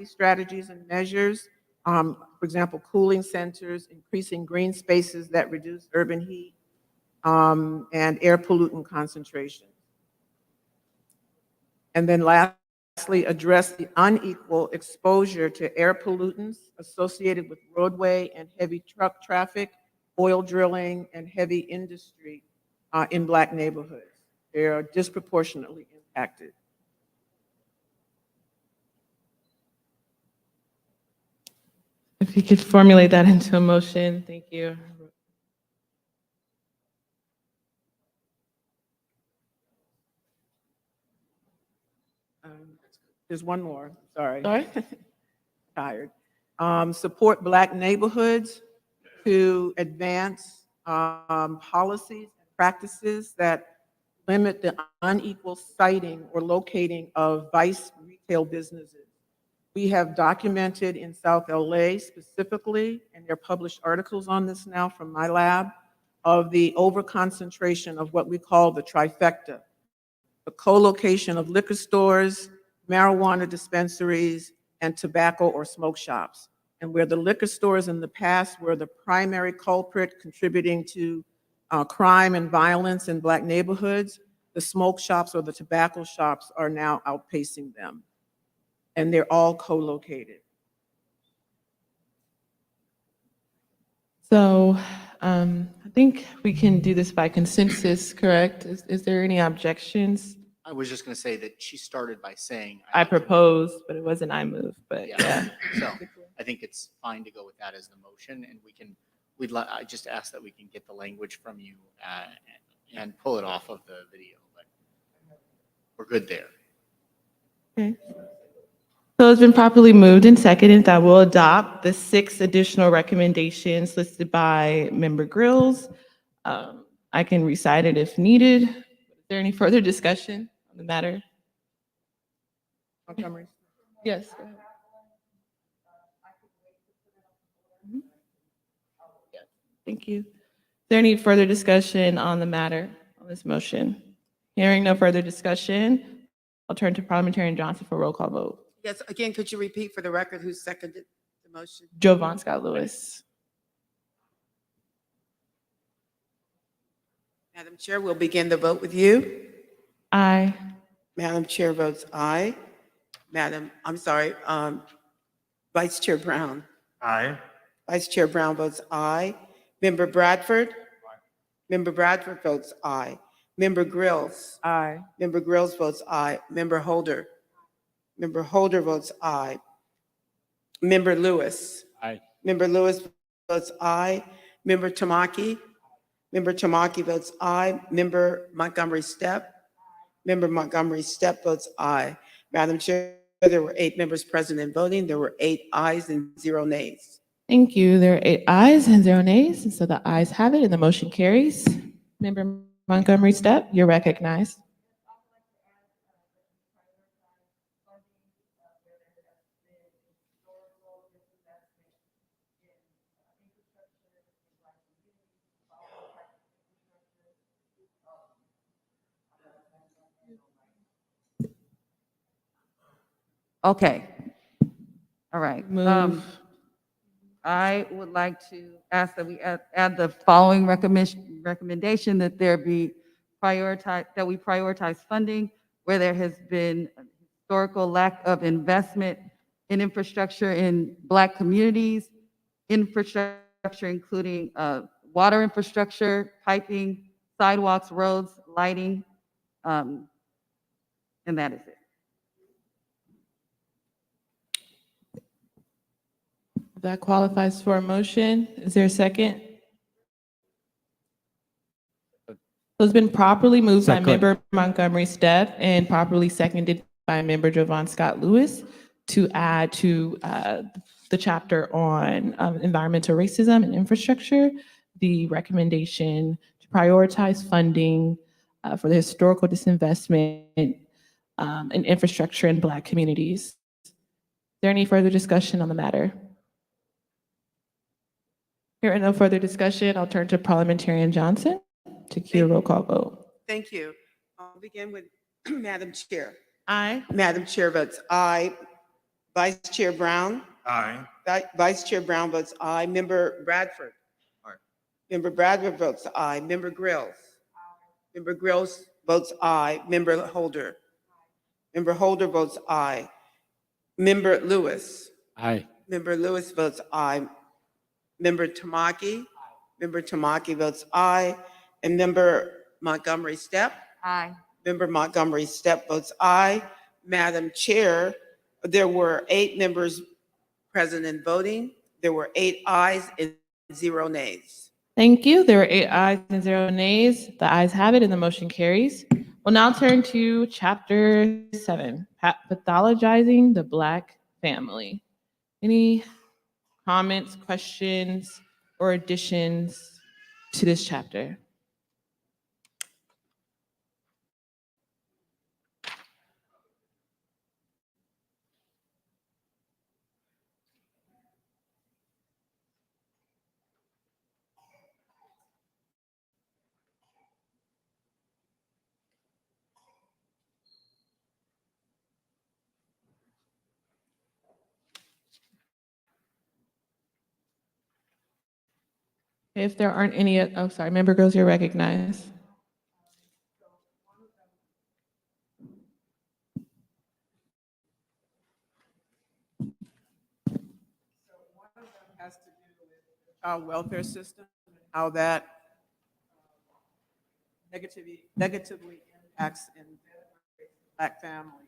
Speaker 11: strategies and measures. For example, cooling centers, increasing green spaces that reduce urban heat, and air pollutant concentration. And then lastly, address the unequal exposure to air pollutants associated with roadway and heavy truck traffic, oil drilling, and heavy industry in Black neighborhoods. They are disproportionately impacted.
Speaker 10: If you could formulate that into a motion, thank you.
Speaker 11: There's one more, sorry.
Speaker 10: Sorry?
Speaker 11: Tired. Support Black neighborhoods to advance policies and practices that limit the unequal siting or locating of vice retail businesses. We have documented in South LA specifically, and there are published articles on this now from my lab, of the overconcentration of what we call the trifecta, the co-location of liquor stores, marijuana dispensaries, and tobacco or smoke shops. And where the liquor stores in the past were the primary culprit contributing to crime and violence in Black neighborhoods, the smoke shops or the tobacco shops are now outpacing them. And they're all co-located.
Speaker 10: So I think we can do this by consensus, correct? Is there any objections?
Speaker 12: I was just going to say that she started by saying.
Speaker 10: I proposed, but it wasn't I moved, but yeah.
Speaker 12: So I think it's fine to go with that as the motion, and I just ask that we can get the language from you and pull it off of the video, but we're good there.
Speaker 10: Okay. So it's been properly moved and seconded that we'll adopt the 6 additional recommendations listed by Member Grills. I can recite it if needed. Is there any further discussion on the matter?
Speaker 11: Montgomery.
Speaker 10: Yes. Go ahead. Thank you. Is there any further discussion on the matter, on this motion? Hearing no further discussion, I'll turn to Parliamentarian Johnson for a roll call vote.
Speaker 16: Yes, again, could you repeat for the record who seconded the motion?
Speaker 10: Jovan Scott Lewis.
Speaker 16: Madam Chair, we'll begin the vote with you.
Speaker 10: Aye.
Speaker 16: Madam Chair votes aye. Vice Chair Brown.
Speaker 18: Aye.
Speaker 16: Vice Chair Brown votes aye. Member Bradford? Member Bradford votes aye. Member Grills?
Speaker 11: Aye.
Speaker 16: Member Grills votes aye. Member Holder? Member Holder votes aye. Member Lewis?
Speaker 18: Aye.
Speaker 16: Member Lewis votes aye. Member Tamaki? Member Tamaki votes aye. Member Montgomery Steppe? Member Montgomery Steppe votes aye. Madam Chair, there were 8 members present and voting. There were 8 ayes and 0 nays.
Speaker 10: Thank you. There are 8 ayes and 0 nays, and so the ayes have it and the motion carries. Member Montgomery Steppe, you're recognized.
Speaker 19: Okay. All right.
Speaker 10: Move.
Speaker 19: I would like to ask that we add the following recommendation that there be that we prioritize funding where there has been a historical lack of investment in infrastructure in Black communities, infrastructure including water infrastructure, piping, sidewalks, roads, lighting, and that is it.
Speaker 10: That qualifies for a motion. Is there a second? So it's been properly moved by Member Montgomery Steppe and properly seconded by Member Jovan Scott Lewis to add to the chapter on environmental racism and infrastructure, the recommendation to prioritize funding for the historical disinvestment in infrastructure in Black communities. Is there any further discussion on the matter? Hearing no further discussion, I'll turn to Parliamentarian Johnson to cue a roll call vote.
Speaker 16: Thank you. I'll begin with Madam Chair.
Speaker 11: Aye.
Speaker 16: Madam Chair votes aye. Vice Chair Brown?
Speaker 4: Aye.
Speaker 16: Vice Chair Brown votes aye. Member Bradford?
Speaker 4: Aye.
Speaker 16: Member Bradford votes aye. Member Grills? Member Grills votes aye. Member Holder? Member Holder votes aye. Member Lewis?
Speaker 18: Aye.
Speaker 16: Member Lewis votes aye. Member Tamaki? Member Tamaki votes aye. And Member Montgomery Steppe?
Speaker 19: Aye.
Speaker 16: Member Montgomery Steppe votes aye. Madam Chair, there were 8 members present and voting. There were 8 ayes and 0 nays.
Speaker 10: Thank you. There were 8 ayes and 0 nays. The ayes have it and the motion carries. We'll now turn to Chapter 7, Pathologizing the Black Family. Any comments, questions, or additions to this chapter? If there aren't any, oh, sorry, Member Girls, you're recognized.
Speaker 11: Has to do with the child welfare system and how that negatively impacts and benefits the Black family.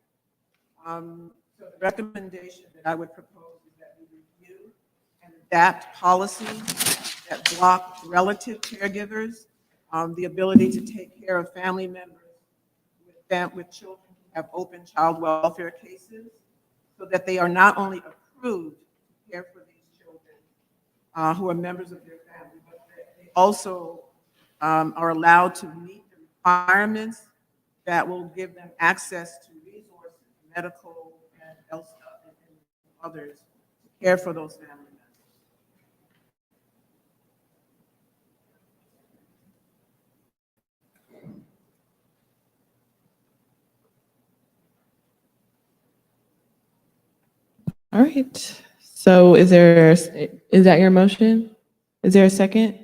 Speaker 11: So the recommendation that I would propose is that we review and adapt policies that block relative caregivers, the ability to take care of family members with children who have open child welfare cases, so that they are not only approved to care for these children who are members of their family, but they also are allowed to meet the requirements that will give them access to resources, medical and health and others, to care for those family members.
Speaker 10: All right. So is that your motion? Is there a second?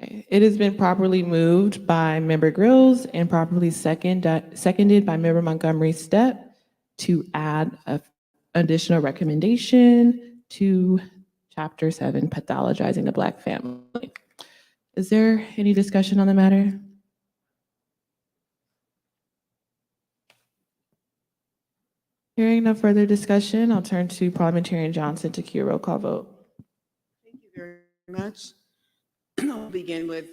Speaker 10: Okay. It has been properly moved by Member Grills and properly seconded by Member Montgomery Steppe to add an additional recommendation to Chapter 7, Pathologizing the Black Family. Is there any discussion on the matter? Hearing no further discussion, I'll turn to Parliamentarian Johnson to cue a roll call vote.
Speaker 16: Thank you very much. I'll begin with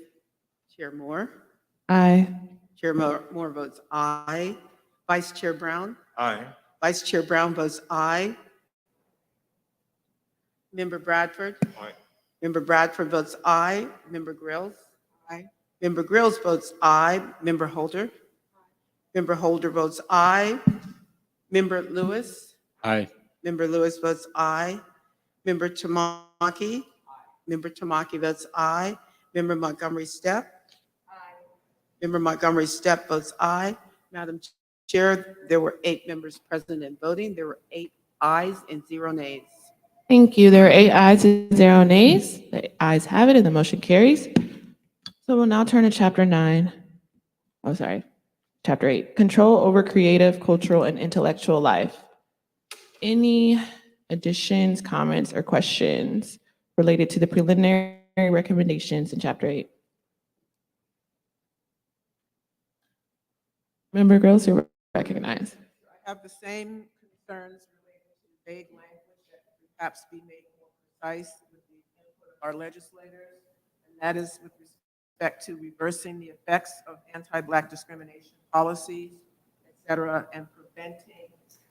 Speaker 16: Chair Moore.
Speaker 10: Aye.
Speaker 16: Chair Moore votes aye. Vice Chair Brown?
Speaker 4: Aye.
Speaker 16: Vice Chair Brown votes aye. Member Bradford?
Speaker 4: Aye.
Speaker 16: Member Bradford votes aye. Member Grills? Aye. Member Grills votes aye. Member Holder? Member Holder votes aye. Member Lewis?
Speaker 18: Aye.
Speaker 16: Member Lewis votes aye. Member Tamaki? Member Tamaki votes aye. Member Montgomery Steppe? Member Montgomery Steppe votes aye. Madam Chair, there were 8 members present and voting. There were 8 ayes and 0 nays.
Speaker 10: Thank you. There are 8 ayes and 0 nays. The ayes have it and the motion carries. So we'll now turn to Chapter 9. Oh, sorry. Chapter 8, Control over Creative, Cultural, and Intellectual Life. Any additions, comments, or questions related to the preliminary recommendations in Chapter 8? Member Gross, you're recognized.
Speaker 11: I have the same concerns related to vague language that could perhaps be made more precise with the input of our legislators, and that is with respect to reversing the effects of anti-Black discrimination policies, et cetera, and preventing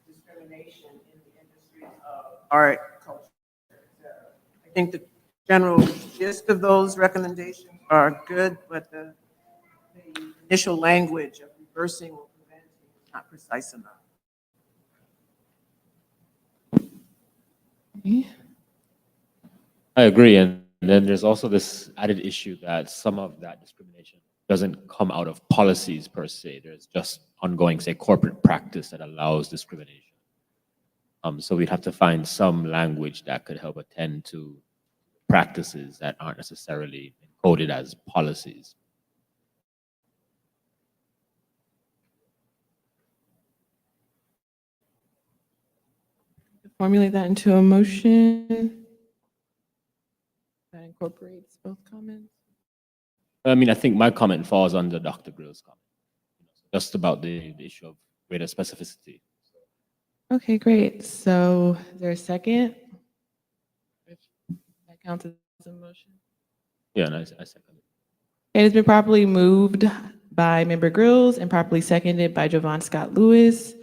Speaker 11: discrimination in the industries of art, culture, et cetera. I think the general gist of those recommendations are good, but the initial language of reversing or preventing is not precise enough.
Speaker 18: I agree. And then there's also this added issue that some of that discrimination doesn't come out of policies per se. There's just ongoing, say, corporate practice that allows discrimination. So we'd have to find some language that could help attend to practices that aren't necessarily encoded as policies.
Speaker 10: Formulate that into a motion that incorporates both comments.
Speaker 18: I mean, I think my comment falls under Dr. Grill's comment, just about the issue of greater specificity.
Speaker 10: Okay, great. So is there a second? If that counts as a motion.
Speaker 18: Yeah, and I second it.
Speaker 10: It has been properly moved by Member Grills and properly seconded by Jovan Scott Lewis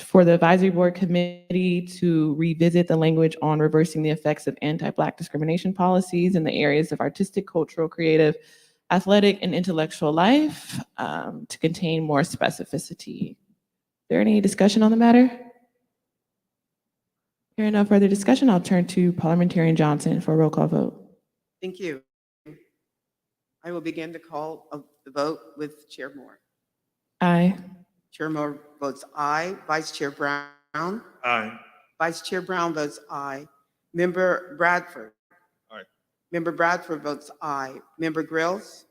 Speaker 10: for the advisory board committee to revisit the language on reversing the effects of anti-Black discrimination policies in the areas of artistic, cultural, creative, athletic, and intellectual life to contain more specificity. Is there any discussion on the matter? Hearing no further discussion, I'll turn to Parliamentarian Johnson for a roll call vote.
Speaker 16: Thank you. I will begin the call of the vote with Chair Moore.
Speaker 10: Aye.
Speaker 16: Chair Moore votes aye. Vice Chair Brown?
Speaker 4: Aye.
Speaker 16: Vice Chair Brown votes aye. Member Bradford?
Speaker 4: Aye.
Speaker 16: Member Bradford votes aye. Member Grills?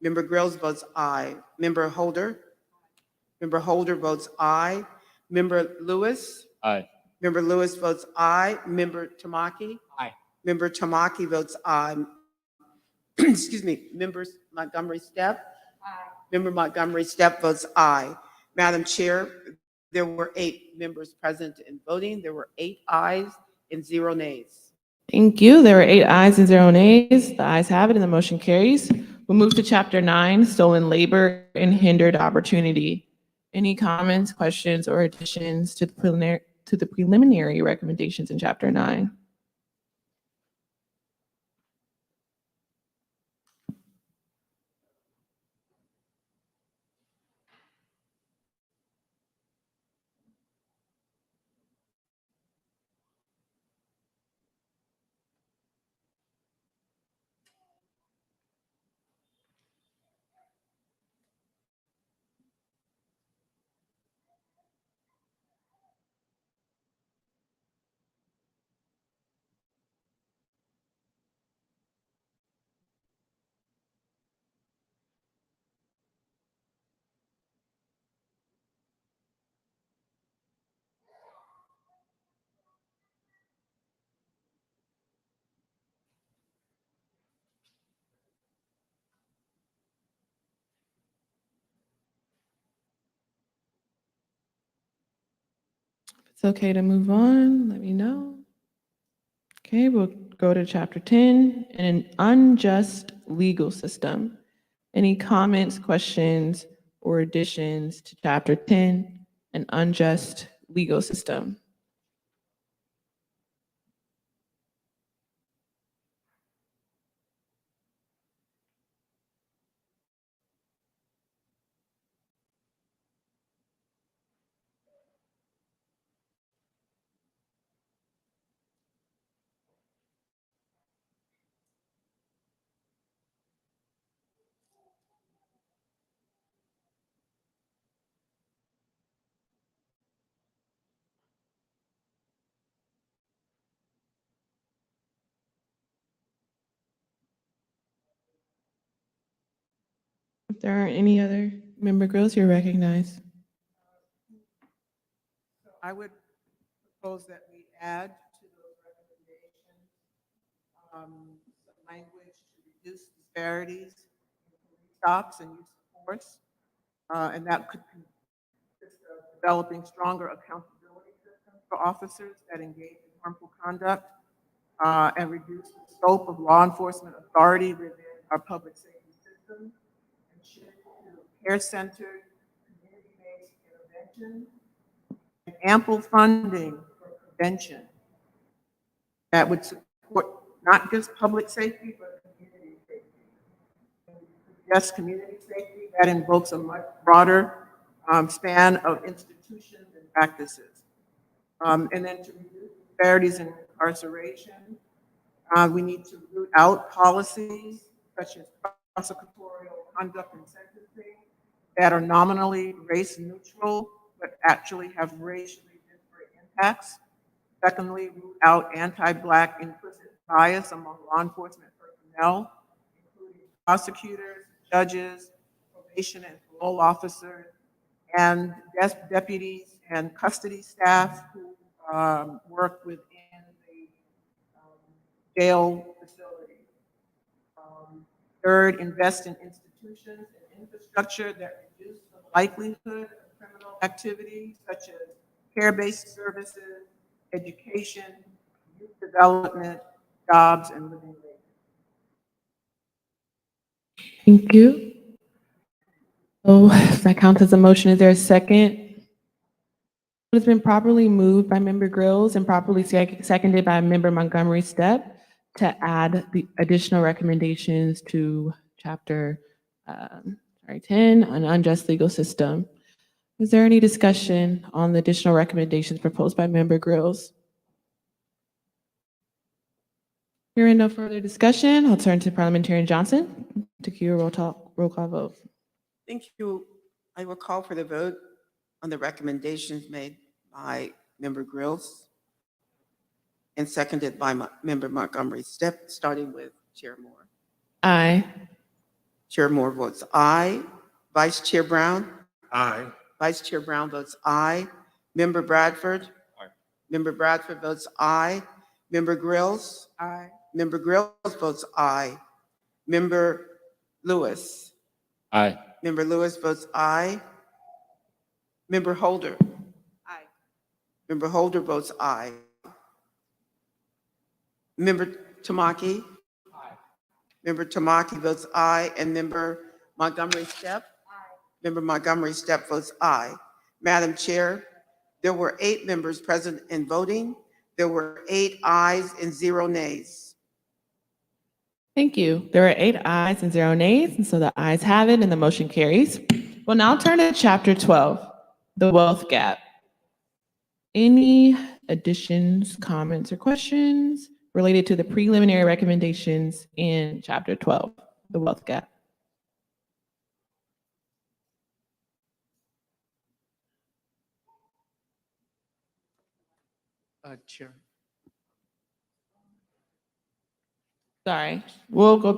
Speaker 16: Member Grills votes aye. Member Holder? Member Holder votes aye. Member Lewis?
Speaker 18: Aye.
Speaker 16: Member Lewis votes aye. Member Tamaki?
Speaker 17: Aye.
Speaker 16: Member Tamaki votes aye. Excuse me. Member Montgomery Stepp? Aye. Member Montgomery Stepp votes aye. Madam Chair, there were 8 members present and voting. There were 8 ayes and 0 nays.
Speaker 10: Thank you. There were 8 ayes and 0 nays. The ayes have it and the motion carries. We'll move to Chapter 9, Stolen Labor and Hindered Opportunity. Any comments, questions, or additions to the preliminary recommendations in Chapter 9? If it's okay to move on, let me know. Okay, we'll go to Chapter 10, an unjust legal system. Any comments, questions, or additions to Chapter 10, an unjust legal system? If there aren't any other member grills, you're recognized.
Speaker 11: I would propose that we add to those recommendations some language to reduce disparities in stops and use of force. And that could consist of developing stronger accountability systems for officers that engage in harmful conduct and reduce the scope of law enforcement authority within our public safety system and shift to care-centered, community-based intervention and ample funding for prevention that would support not just public safety, but community safety. Yes, community safety, that invokes a much broader span of institutions and practices. And then to reduce disparities in incarceration, we need to root out policies such as prosecutorial conduct and sentencing that are nominally race neutral, but actually have racially disparate impacts. Secondly, root out anti-Black implicit bias among law enforcement personnel, including prosecutors, judges, probation and parole officers, and deputies and custody staff who work within the jail facility. Third, invest in institutions and infrastructure that reduce the likelihood of criminal activity, such as care-based services, education, youth development, jobs, and living wages.
Speaker 10: Thank you. So if that counts as a motion, is there a second? It's been properly moved by Member Grills and properly seconded by Member Montgomery Stepp to add the additional recommendations to chapter 10, an unjust legal system. Is there any discussion on the additional recommendations proposed by Member Grills? Hearing no further discussion, I'll turn to Parliamentarian Johnson to cue a roll call vote.
Speaker 16: Thank you. I will call for the vote on the recommendations made by Member Grills and seconded by Member Montgomery Stepp, starting with Chair Moore.
Speaker 10: Aye.
Speaker 16: Chair Moore votes aye. Vice Chair Brown?
Speaker 1: Aye.
Speaker 16: Vice Chair Brown votes aye. Member Bradford?
Speaker 4: Aye.
Speaker 16: Member Bradford votes aye. Member Grills?
Speaker 11: Aye.
Speaker 16: Member Grills votes aye. Member Lewis?
Speaker 18: Aye.
Speaker 16: Member Lewis votes aye. Member Holder?
Speaker 11: Aye.
Speaker 16: Member Holder votes aye. Member Tamaki? Aye. Member Tamaki votes aye. And Member Montgomery Stepp? Aye. Member Montgomery Stepp votes aye. Madam Chair, there were 8 members present and voting. There were 8 ayes and 0 nays.
Speaker 10: Thank you. There are 8 ayes and 0 nays, and so the ayes have it and the motion carries. We'll now turn to chapter 12, the wealth gap. Any additions, comments, or questions related to the preliminary recommendations in chapter 12, the wealth gap?
Speaker 12: Chair.
Speaker 10: Sorry, we'll go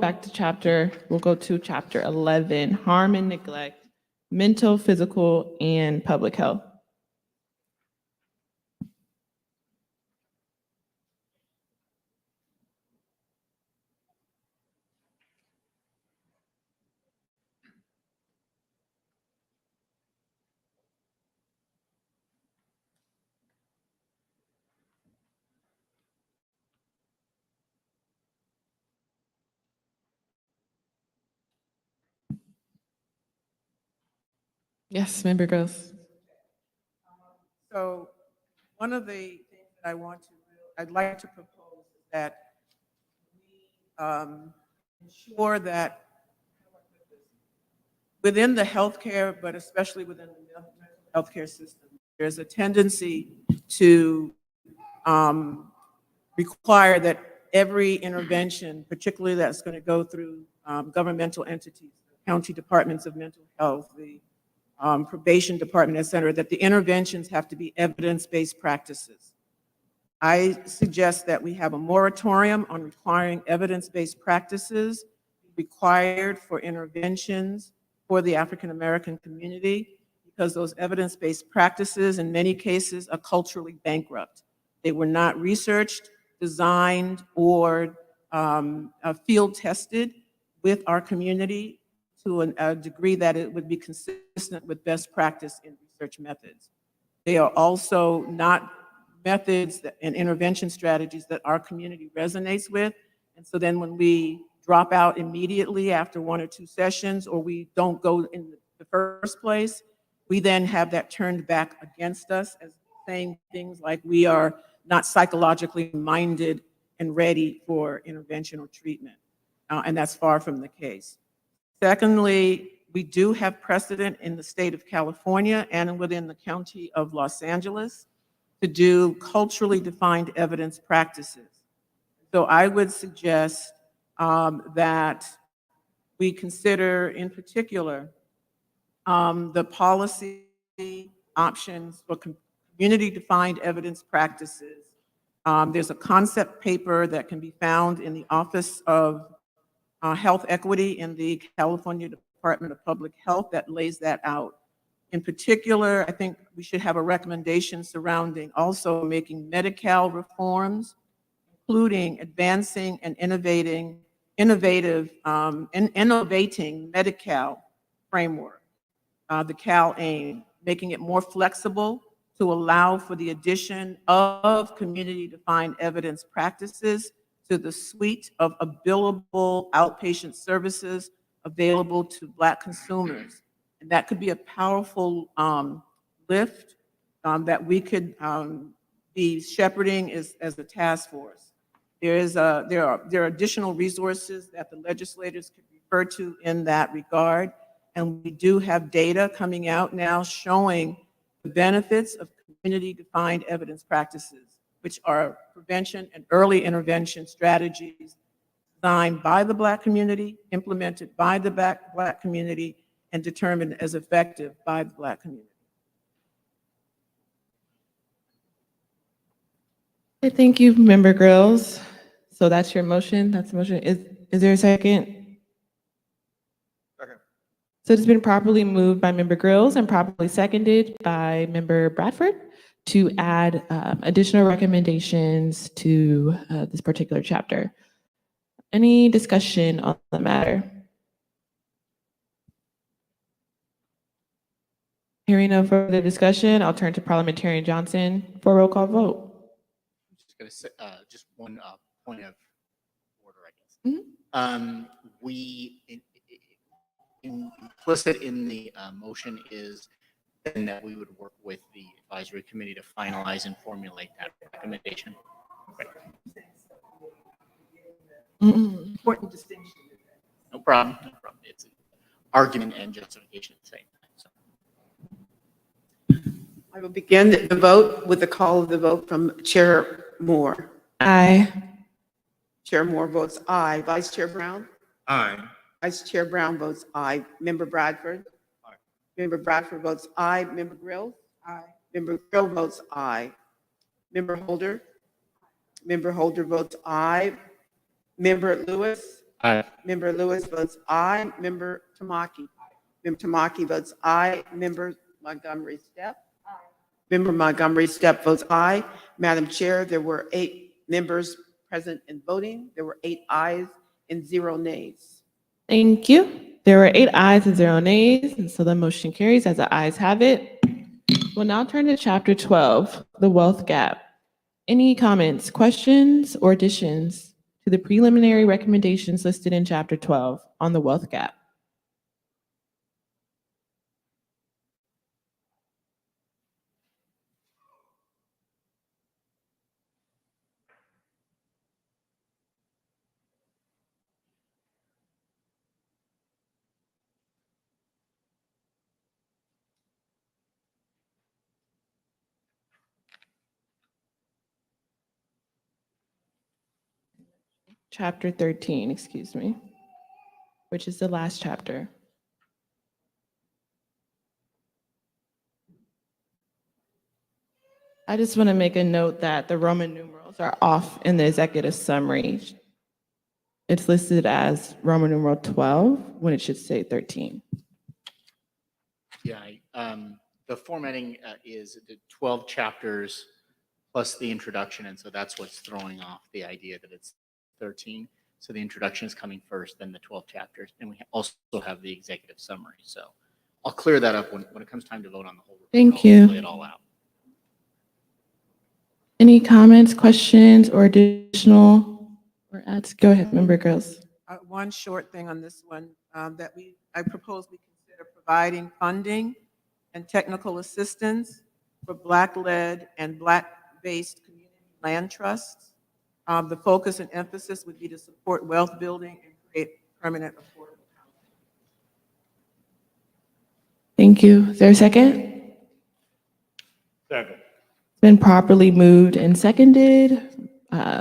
Speaker 10: to chapter 11, harm and neglect, mental, physical, and public health. Yes, Member Gross.
Speaker 11: So one of the things that I'd like to propose is that we ensure that within the healthcare, but especially within the mental healthcare system, there's a tendency to require that every intervention, particularly that's going to go through governmental entities, county departments of mental health, the probation department, et cetera, that the interventions have to be evidence-based practices. I suggest that we have a moratorium on requiring evidence-based practices required for interventions for the African American community, because those evidence-based practices in many cases are culturally bankrupt. They were not researched, designed, or field tested with our community to a degree that it would be consistent with best practice in research methods. They are also not methods and intervention strategies that our community resonates with. And so then when we drop out immediately after 1 or 2 sessions, or we don't go in the first place, we then have that turned back against us as saying things like we are not psychologically minded and ready for intervention or treatment. And that's far from the case. Secondly, we do have precedent in the state of California and within the county of Los Angeles to do culturally defined evidence practices. So I would suggest that we consider in particular the policy options for community-defined evidence practices. There's a concept paper that can be found in the Office of Health Equity in the California Department of Public Health that lays that out. In particular, I think we should have a recommendation surrounding also making Medi-Cal reforms, including advancing and innovating Medi-Cal framework, the Cal AIM, making it more flexible to allow for the addition of community-defined evidence practices to the suite of billable outpatient services available to Black consumers. And that could be a powerful lift that we could be shepherding as a task force. There are additional resources that the legislators could refer to in that regard. And we do have data coming out now showing the benefits of community-defined evidence practices, which are prevention and early intervention strategies designed by the Black community, implemented by the Black community, and determined as effective by the Black community.
Speaker 10: Okay, thank you, Member Grills. So that's your motion. That's the motion. Is there a second?
Speaker 4: Second.
Speaker 10: So it's been properly moved by Member Grills and properly seconded by Member Bradford to add additional recommendations to this particular chapter. Any discussion on the matter? Hearing no further discussion, I'll turn to Parliamentarian Johnson for a roll call vote.
Speaker 12: Just going to say, just one point of order, I guess. Implicit in the motion is then that we would work with the advisory committee to finalize and formulate that recommendation. Right.
Speaker 11: Important distinction.
Speaker 12: No problem. No problem. It's argument and justification at the same time. So.
Speaker 16: I will begin the vote with the call of the vote from Chair Moore.
Speaker 10: Aye.
Speaker 16: Chair Moore votes aye. Vice Chair Brown?
Speaker 4: Aye.
Speaker 16: Vice Chair Brown votes aye. Member Bradford?
Speaker 4: Aye.
Speaker 16: Member Bradford votes aye. Member Grill? Aye. Member Grill votes aye. Member Holder? Member Holder votes aye. Member Lewis?
Speaker 17: Aye.
Speaker 16: Member Lewis votes aye. Member Tamaki? Member Tamaki votes aye. Member Montgomery Steppe? Aye. Member Montgomery Steppe votes aye. Madam Chair, there were 8 members present and voting. There were 8 ayes and 0 nays.
Speaker 10: Thank you. There were 8 ayes and 0 nays, and so the motion carries as the ayes have it. We'll now turn to Chapter 12, the wealth gap. Any comments, questions, or additions to the preliminary recommendations listed in Chapter 12 on the wealth gap? Chapter 13, excuse me, which is the last chapter. I just want to make a note that the Roman numerals are off in the executive summary. It's listed as Roman numeral 12 when it should say 13.
Speaker 12: Yeah, the formatting is the 12 chapters plus the introduction, and so that's what's throwing off the idea that it's 13. So the introduction is coming first, then the 12 chapters, and we also have the executive summary. So I'll clear that up when it comes time to vote on the whole report.
Speaker 10: Thank
Speaker 12: I'll
Speaker 10: you.
Speaker 12: lay it all out.
Speaker 10: Any comments, questions, or additional or adds? Go ahead, Member Girls.
Speaker 11: One short thing on this one, that I propose we consider providing funding and technical assistance for Black-led and Black-based community land trusts. The focus and emphasis would be to support wealth building and create permanent affordable housing.
Speaker 10: Thank you. Is there a second?
Speaker 4: Second.
Speaker 10: It's been properly moved and seconded,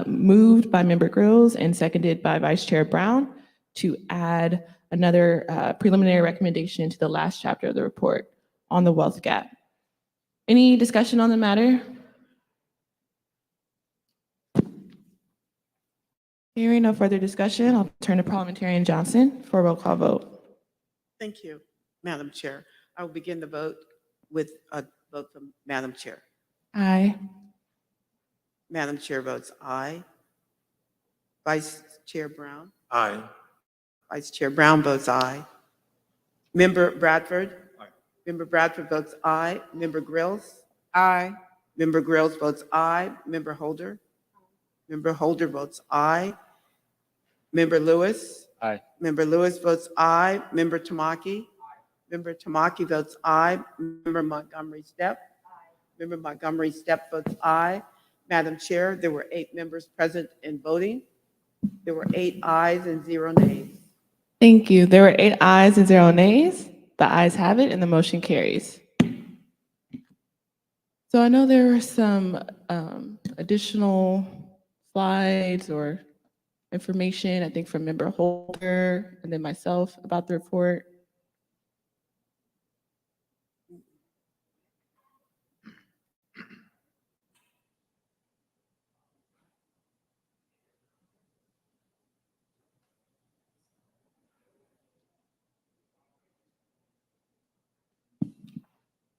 Speaker 10: moved by Member Grills and seconded by Vice Chair Brown to add another preliminary recommendation to the last chapter of the report on the wealth gap. Any discussion on the matter? Hearing no further discussion, I'll turn to Parliamentarian Johnson for a roll call vote.
Speaker 16: Thank you, Madam Chair. I will begin the vote with a vote from Madam Chair.
Speaker 10: Aye.
Speaker 16: Madam Chair votes aye. Vice Chair Brown?
Speaker 4: Aye.
Speaker 16: Vice Chair Brown votes aye. Member Bradford?
Speaker 4: Aye.
Speaker 16: Member Bradford votes aye. Member Grills?
Speaker 11: Aye.
Speaker 16: Member Grills votes aye. Member Holder? Member Holder votes aye. Member Lewis?
Speaker 18: Aye.
Speaker 16: Member Lewis votes aye. Member Tamaki? Member Tamaki votes aye. Member Montgomery Steppe? Member Montgomery Steppe votes aye. Madam Chair, there were 8 members present and voting. There were 8 ayes and 0 nays.
Speaker 10: Thank you. There were 8 ayes and 0 nays. The ayes have it and the motion carries. So I know there were some additional slides or information, I think from Member Holder and then myself about the report.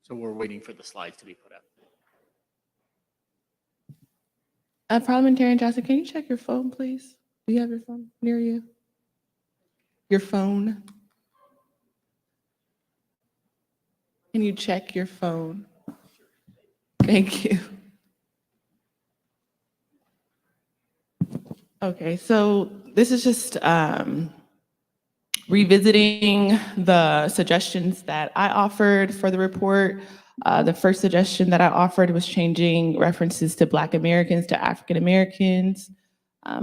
Speaker 12: So we're waiting for the slides to be put up.
Speaker 10: Parliamentarian Johnson, can you check your phone, please? Do you have your phone near you? Your phone? Can you check your phone? Thank you. Okay, so this is just revisiting the suggestions that I offered for the report. The first suggestion that I offered was changing references to Black Americans to African Americans,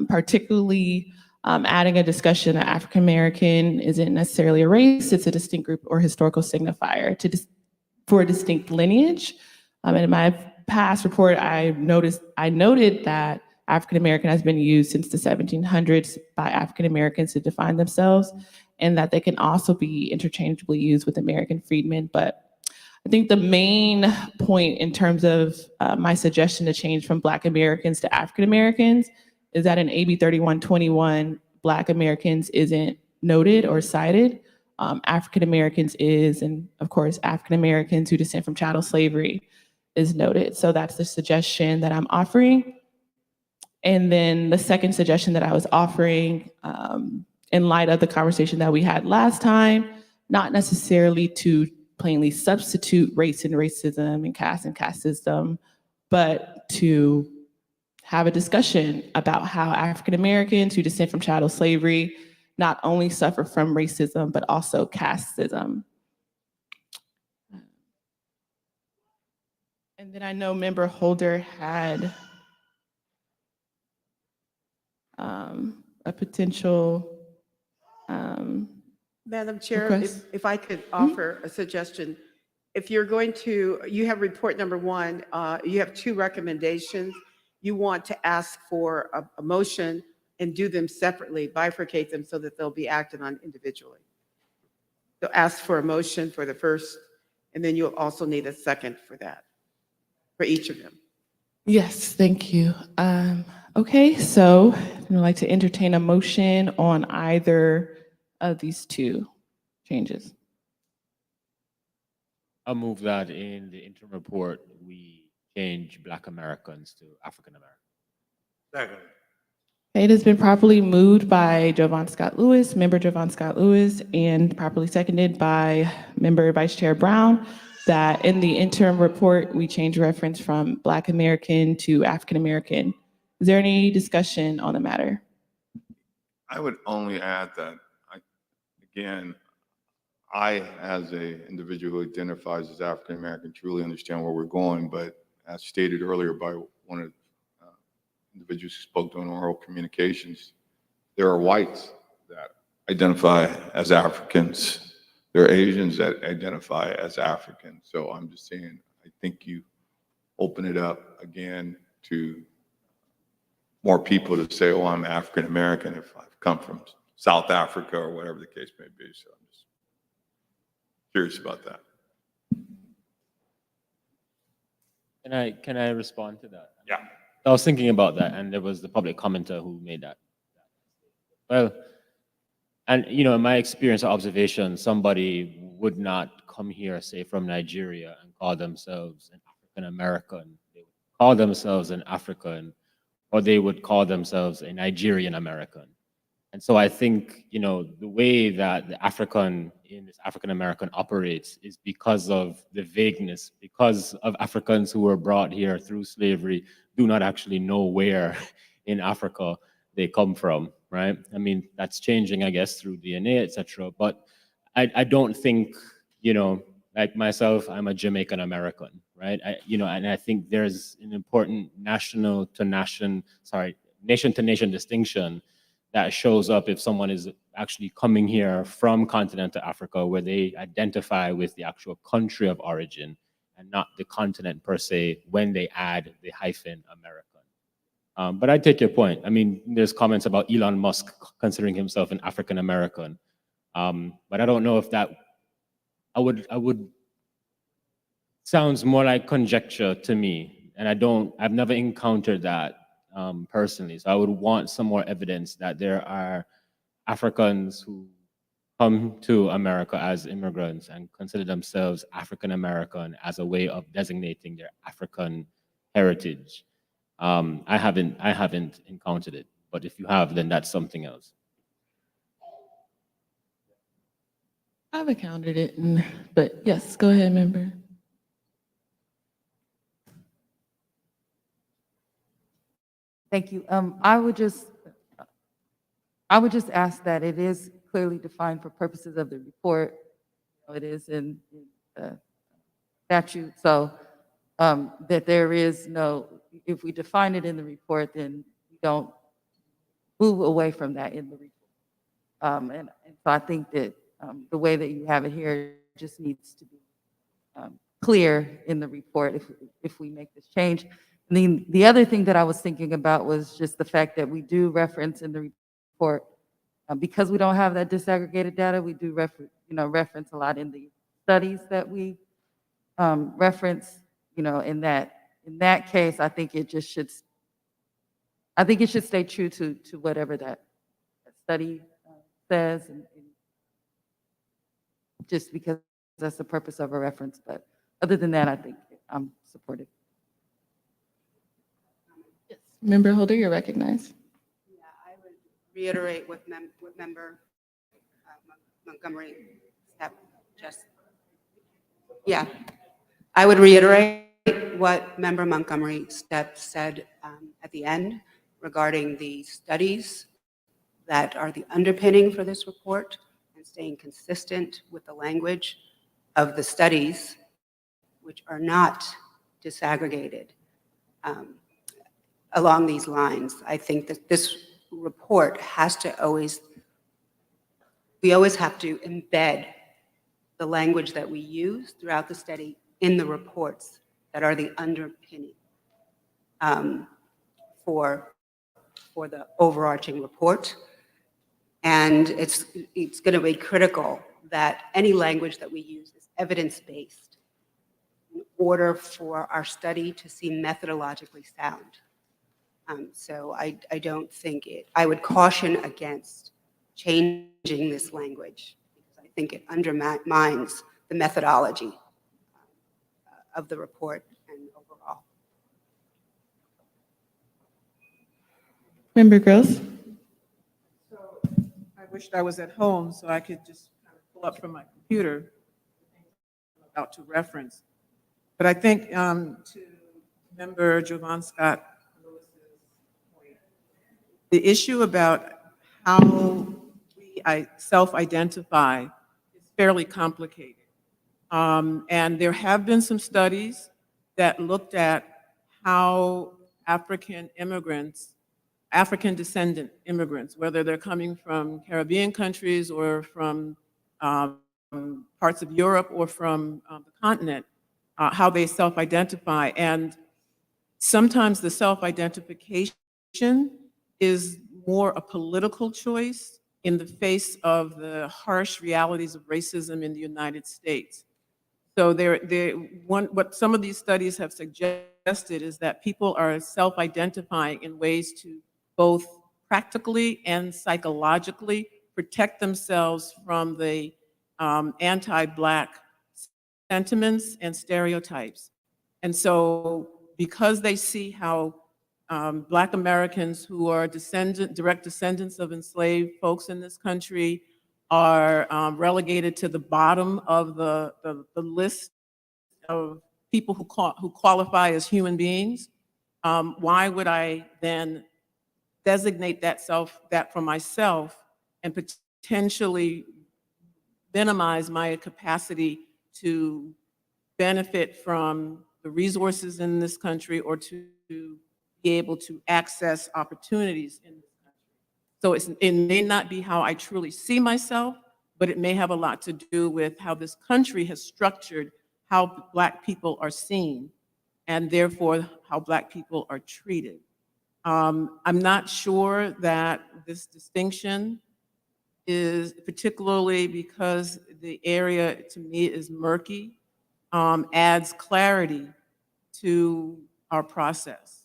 Speaker 10: particularly adding a discussion that African American isn't necessarily a race, it's a distinct group or historical signifier for a distinct lineage. And in my past report, I noted that African American has been used since the 1700s by African Americans to define themselves, and that they can also be interchangeably used with American freedmen. But I think the main point in terms of my suggestion to change from Black Americans to African Americans is that in AB 3121, Black Americans isn't noted or cited. African Americans is, and of course, African Americans who descend from chattel slavery is noted. So that's the suggestion that I'm offering. And then the second suggestion that I was offering, in light of the conversation that we had last time, not necessarily to plainly substitute race and racism and casteism, but to have a discussion about how African Americans who descend from chattel slavery not only suffer from racism, but also casteism. And then I know Member Holder had a potential
Speaker 16: Madam Chair,
Speaker 10: request.
Speaker 16: if I could offer a suggestion. If you're going to, you have report number 1, you have 2 recommendations. You want to ask for a motion and do them separately, bifurcate them so that they'll be acted on individually. So ask for a motion for the first, and then you'll also need a second for that, for each of them.
Speaker 10: Yes, thank you. Okay, so I'd like to entertain a motion on either of these 2 changes.
Speaker 18: I'll move that in the interim report, we change Black Americans to African Americans.
Speaker 4: Second.
Speaker 10: It has been properly moved by Jovan Scott Lewis, Member Jovan Scott Lewis, and properly seconded by Member Vice Chair Brown, that in the interim report, we change reference from Black American to African American. Is there any discussion on the matter?
Speaker 15: I would only add that, again, I, as an individual who identifies as African American, truly understand where we're going. But as stated earlier by one of the individuals who spoke during oral communications, there are whites that identify as Africans. There are Asians that identify as Africans. So I'm just saying, I think you open it up again to more people to say, oh, I'm African American if I've come from South Africa or whatever the case may be. So I'm just curious about that.
Speaker 18: Can I respond to that?
Speaker 15: Yeah.
Speaker 18: I was thinking about that, and there was the public commenter who made that. Well, and you know, in my experience or observation, somebody would not come here, say from Nigeria, and call themselves an African American. They would call themselves an African, or they would call themselves a Nigerian American. And so I think, you know, the way that the African in this African American operates is because of the vagueness, because of Africans who were brought here through slavery do not actually know where in Africa they come from, right? I mean, that's changing, I guess, through DNA, etc. But I don't think, you know, like myself, I'm a Jamaican American, right? You know, and I think there's an important nation to nation distinction that shows up if someone is actually coming here from continental Africa, where they identify with the actual country of origin and not the continent per se when they add the hyphen American. But I take your point. I mean, there's comments about Elon Musk considering himself an African American. But I don't know if that, I would, sounds more like conjecture to me. And I've never encountered that personally. So I would want some more evidence that there are Africans who come to America as immigrants and consider themselves African American as a way of designating their African heritage. I haven't encountered it, but if you have, then that's something else.
Speaker 10: I've encountered it, but yes, go ahead, member.
Speaker 19: Thank you. I would just ask that it is clearly defined for purposes of the report. It is in the statute, so that there is no, if we define it in the report, then we don't move away from that in the report. And so I think that the way that you have it here just needs to be clear in the report if we make this change. And then the other thing that I was thinking about was just the fact that we do reference in the report, because we don't have that disaggregated data, we do reference a lot in the studies that we reference. You know, in that case, I think it just should. I think it should stay true to whatever that study says, and just because that's the purpose of a reference. But other than that, I think I'm supportive.
Speaker 10: Yes. Member Holder, you're recognized.
Speaker 2: Yeah, I would reiterate what member Montgomery just. Yeah, I would reiterate what member Montgomery said at the end regarding the studies that are the underpinning for this report and staying consistent with the language of the studies, which are not disaggregated along these lines. I think that this report has to we always have to embed the language that we use throughout the study in the reports that are the underpinning for the overarching report. And it's going to be critical that any language that we use is evidence-based in order for our study to seem methodologically sound. So I don't think I would caution against changing this language because I think it undermines the methodology of the report and overall.
Speaker 10: Member Gross.
Speaker 11: So I wished I was at home so I could just kind of pull up from my computer about to reference. But I think to member Jovan Scott Lewis's point, the issue about how we self-identify is fairly complicated. And there have been some studies that looked at how African descendant immigrants, whether they're coming from Caribbean countries or from parts of Europe or from the continent, how they self-identify. And sometimes the self-identification is more a political choice in the face of the harsh realities of racism in the United States. So what some of these studies have suggested is that people are self-identifying in ways to both practically and psychologically protect themselves from the anti-Black sentiments and stereotypes. And so because they see how Black Americans who are direct descendants of enslaved folks in this country are relegated to the bottom of the list of people who qualify as human beings, why would I then designate that for myself and potentially minimize my capacity to benefit from the resources in this country or to be able to access opportunities in this country. So it may not be how I truly see myself, but it may have a lot to do with how this country has structured how Black people are seen and therefore how Black people are treated. I'm not sure that this distinction is, particularly because the area to me is murky, adds clarity to our process.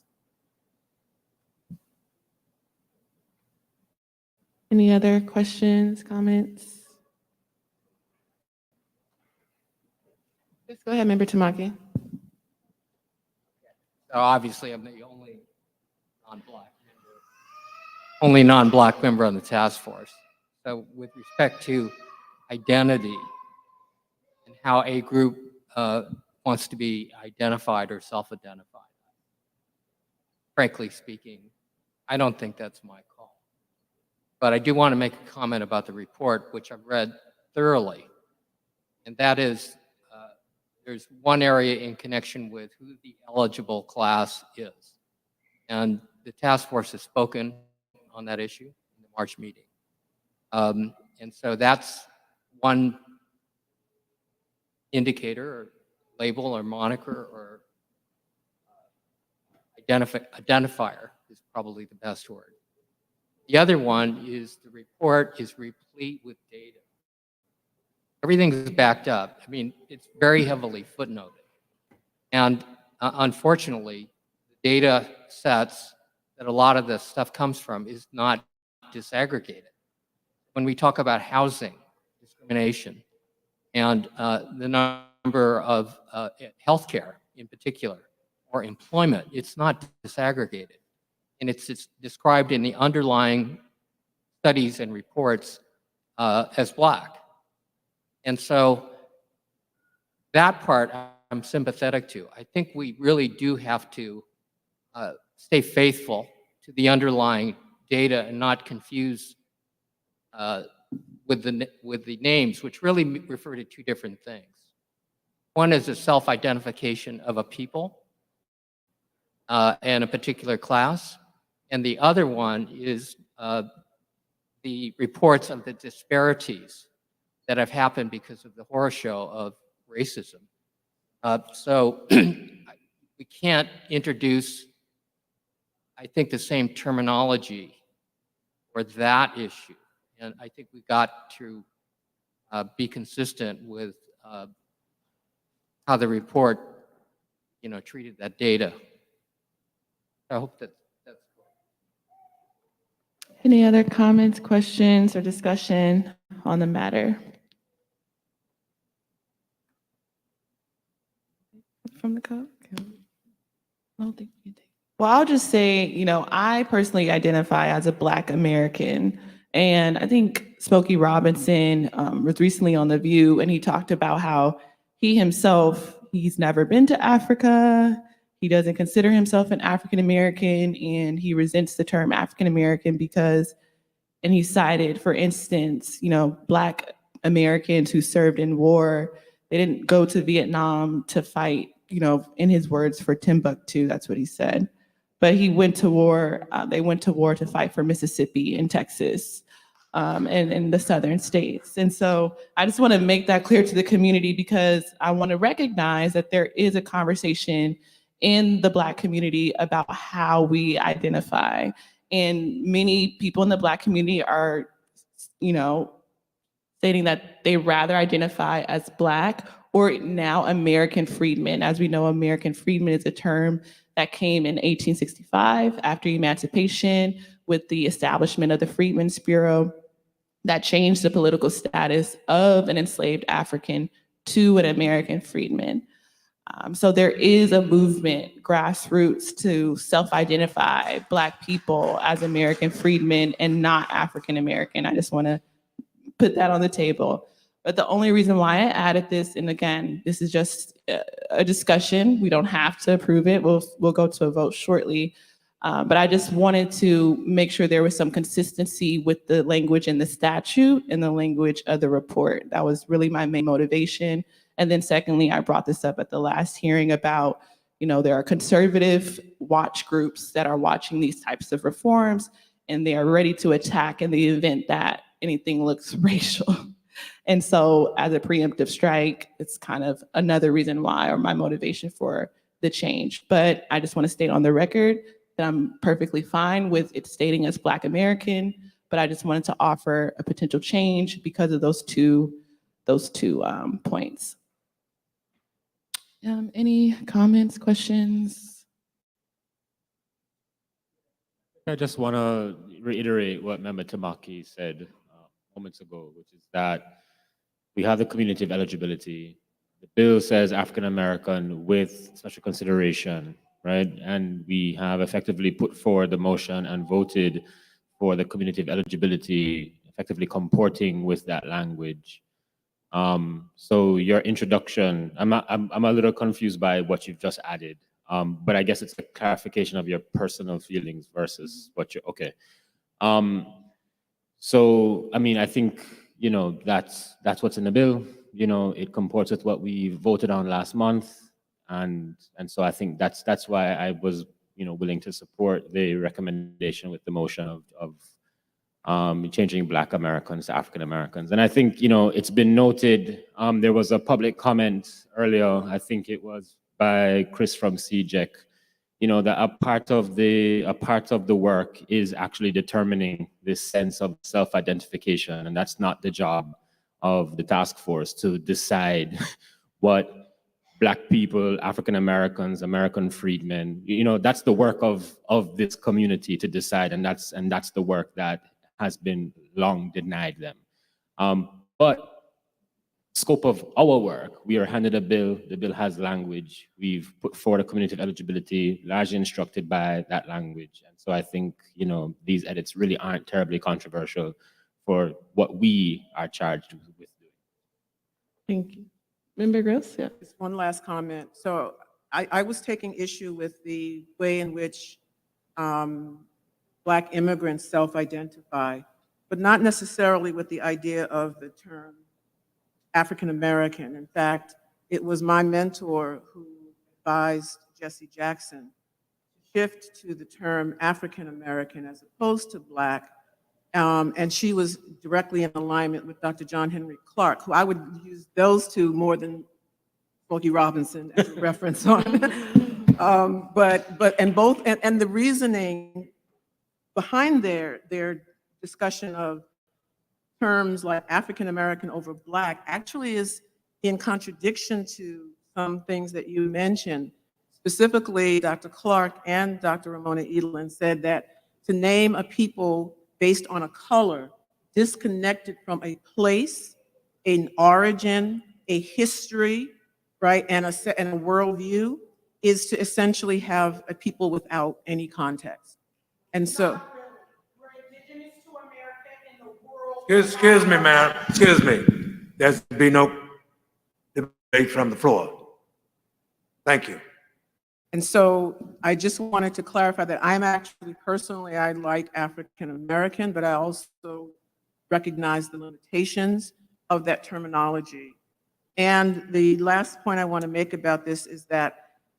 Speaker 10: Any other questions, comments? Let's go ahead, Member Tamaki.
Speaker 17: So obviously, I'm the only non-Black member on the task force. So with respect to identity and how a group wants to be identified or self-identified, frankly speaking, I don't think that's my call. But I do want to make a comment about the report, which I've read thoroughly, and that is there's one area in connection with who the eligible class is. And the task force has spoken on that issue in the March meeting. And so that's one indicator or label or moniker or identifier is probably the best word. The other one is the report is replete with data. Everything is backed up. I mean, it's very heavily footnoted. And unfortunately, the data sets that a lot of this stuff comes from is not disaggregated. When we talk about housing discrimination and the number of healthcare in particular, or employment, it's not disaggregated. And it's described in the underlying studies and reports as Black. And so that part I'm sympathetic to. I think we really do have to stay faithful to the underlying data and not confuse with the names, which really refer to two different things. One is a self-identification of a people and a particular class, and the other one is the reports of the disparities that have happened because of the horror show of racism. So we can't introduce, I think, the same terminology for that issue. And I think we got to be consistent with how the report, treated that data. I hope that's
Speaker 10: Any other comments, questions, or discussion on the matter? From the code? I don't think you did. Well, I'll just say, I personally identify as a Black American. And I think Smokey Robinson was recently on The View, and he talked about how he himself, he's never been to Africa. He doesn't consider himself an African American, and he resents the term African American because, and he cited, for instance, Black Americans who served in war, they didn't go to Vietnam to fight, in his words, for Timbuktu. That's what he said. But he went to war, they went to war to fight for Mississippi and Texas and in the southern states. And so I just want to make that clear to the community because I want to recognize that there is a conversation in the Black community about how we identify. And many people in the Black community are you know, stating that they rather identify as Black or now American freedmen. As we know, American freedmen is a term that came in 1865 after emancipation with the establishment of the Freedmen's Bureau that changed the political status of an enslaved African to an American freedman. So there is a movement, grassroots, to self-identify Black people as American freedmen and not African American. I just want to put that on the table. But the only reason why I added this, and again, this is just a discussion. We don't have to approve it. We'll go to a vote shortly. But I just wanted to make sure there was some consistency with the language in the statute and the language of the report. That was really my main motivation. And then secondly, I brought this up at the last hearing about, there are conservative watch groups that are watching these types of reforms, and they are ready to attack in the event that anything looks racial. And so as a preemptive strike, it's kind of another reason why, or my motivation for the change. But I just want to state on the record that I'm perfectly fine with it stating as Black American, but I just wanted to offer a potential change because of those two points. Any comments, questions?
Speaker 18: I just want to reiterate what Member Tamaki said moments ago, which is that we have the community of eligibility. The bill says African American with special consideration, right? And we have effectively put forward the motion and voted for the community of eligibility, effectively comporting with that language. So your introduction, I'm a little confused by what you've just added, but I guess it's a clarification of your personal feelings versus what you're, okay. So, I mean, I think, that's what's in the bill. It comports with what we voted on last month. And so I think that's why I was, willing to support the recommendation with the motion of changing Black Americans to African Americans. And I think, it's been noted, there was a public comment earlier, I think it was by Chris from CJEC, that a part of the work is actually determining this sense of self-identification. And that's not the job of the task force to decide what Black people, African Americans, American freedmen, that's the work of this community to decide. And that's the work that has been long denied them. But scope of our work, we are handed a bill, the bill has language, we've put forward a community of eligibility, largely instructed by that language. And so I think, these edits really aren't terribly controversial for what we are charged with doing.
Speaker 10: Thank you. Member Gross, yeah.
Speaker 11: Just one last comment. So I was taking issue with the way in which Black immigrants self-identify, but not necessarily with the idea of the term African American. In fact, it was my mentor who advised Jesse Jackson to shift to the term African American as opposed to Black. And she was directly in alignment with Dr. John Henry Clark, who I would use those two more than Smokey Robinson as a reference on. And the reasoning behind their discussion of terms like African American over Black actually is in contradiction to some things that you mentioned. Specifically, Dr. Clark and Dr. Ramona Edelin said that to name a people based on a color disconnected from a place, an origin, a history, right, and a worldview is to essentially have a people without any context. And so,
Speaker 3: Excuse me, ma'am. Excuse me. There's be no debate from the floor. Thank you.
Speaker 11: and so I just wanted to clarify that I'm actually personally, I like African American, but I also recognize the limitations of that terminology. And the last point I want to make about this is that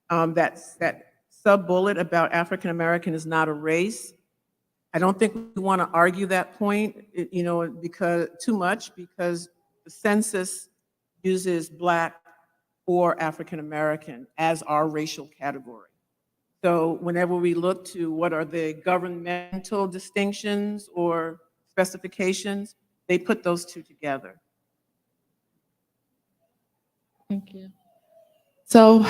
Speaker 11: that sub-bullet about African American is not a race. I don't think we want to argue that point, because the census uses Black or African American as our racial category. So whenever we look to what are the governmental distinctions or specifications, they put those two together.
Speaker 10: Thank you. So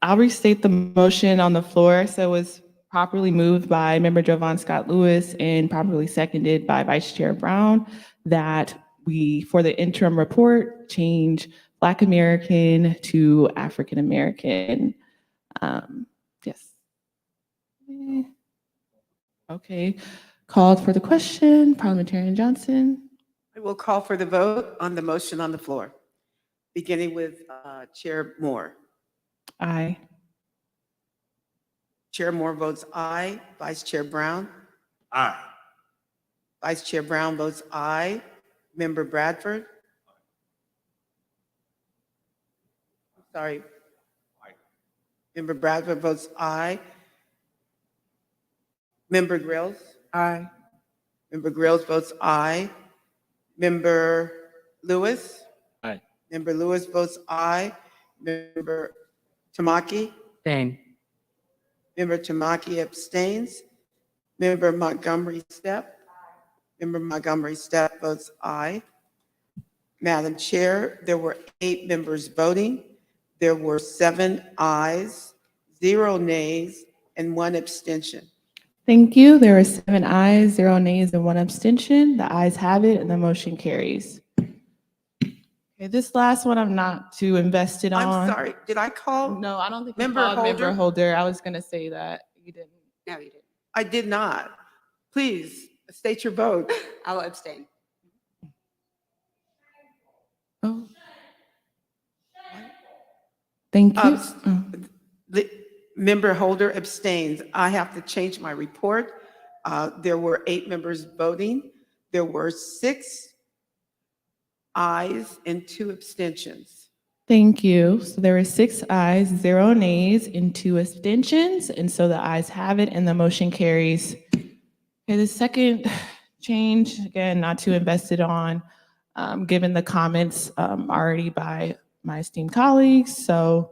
Speaker 10: I'll restate the motion on the floor. So it was properly moved by Member Jovan Scott Lewis and properly seconded by Vice Chair Brown that we, for the interim report, change Black American to African American. Yes. Okay. Called for the question, Parliamentarian Johnson.
Speaker 16: I will call for the vote on the motion on the floor, beginning with Chair Moore.
Speaker 10: Aye.
Speaker 16: Chair Moore votes aye. Vice Chair Brown?
Speaker 3: Aye.
Speaker 16: Vice Chair Brown votes aye. Member Bradford? Sorry. Member Bradford votes aye. Member Grills?
Speaker 11: Aye.
Speaker 16: Member Grills votes aye. Member Lewis?
Speaker 18: Aye.
Speaker 16: Member Lewis votes aye. Member Tamaki?
Speaker 17: Abstain.
Speaker 16: Member Tamaki abstains. Member Montgomery Stepp? Member Montgomery Stepp votes aye. Madam Chair, there were 8 members voting. There were 7 ayes, 0 nays, and 1 abstention.
Speaker 10: Thank you. There are 7 ayes, 0 nays, and 1 abstention. The ayes have it, and the motion carries. Okay, this last one I'm not too invested on.
Speaker 16: I'm sorry, did I call?
Speaker 10: No, I don't think you
Speaker 16: Member
Speaker 10: called Member
Speaker 16: Holder?
Speaker 10: Holder. I was going to say that you didn't.
Speaker 2: No, you didn't.
Speaker 16: I did not. Please state your vote.
Speaker 2: I will abstain.
Speaker 10: Oh. Thank you.
Speaker 16: The Member Holder abstains. I have to change my report. There were 8 members voting. There were 6 ayes and 2 abstentions.
Speaker 10: Thank you. So there were 6 ayes, 0 nays, and 2 abstentions. And so the ayes have it, and the motion carries. Okay, the second change, again, not too invested on, given the comments already by my esteemed colleagues. So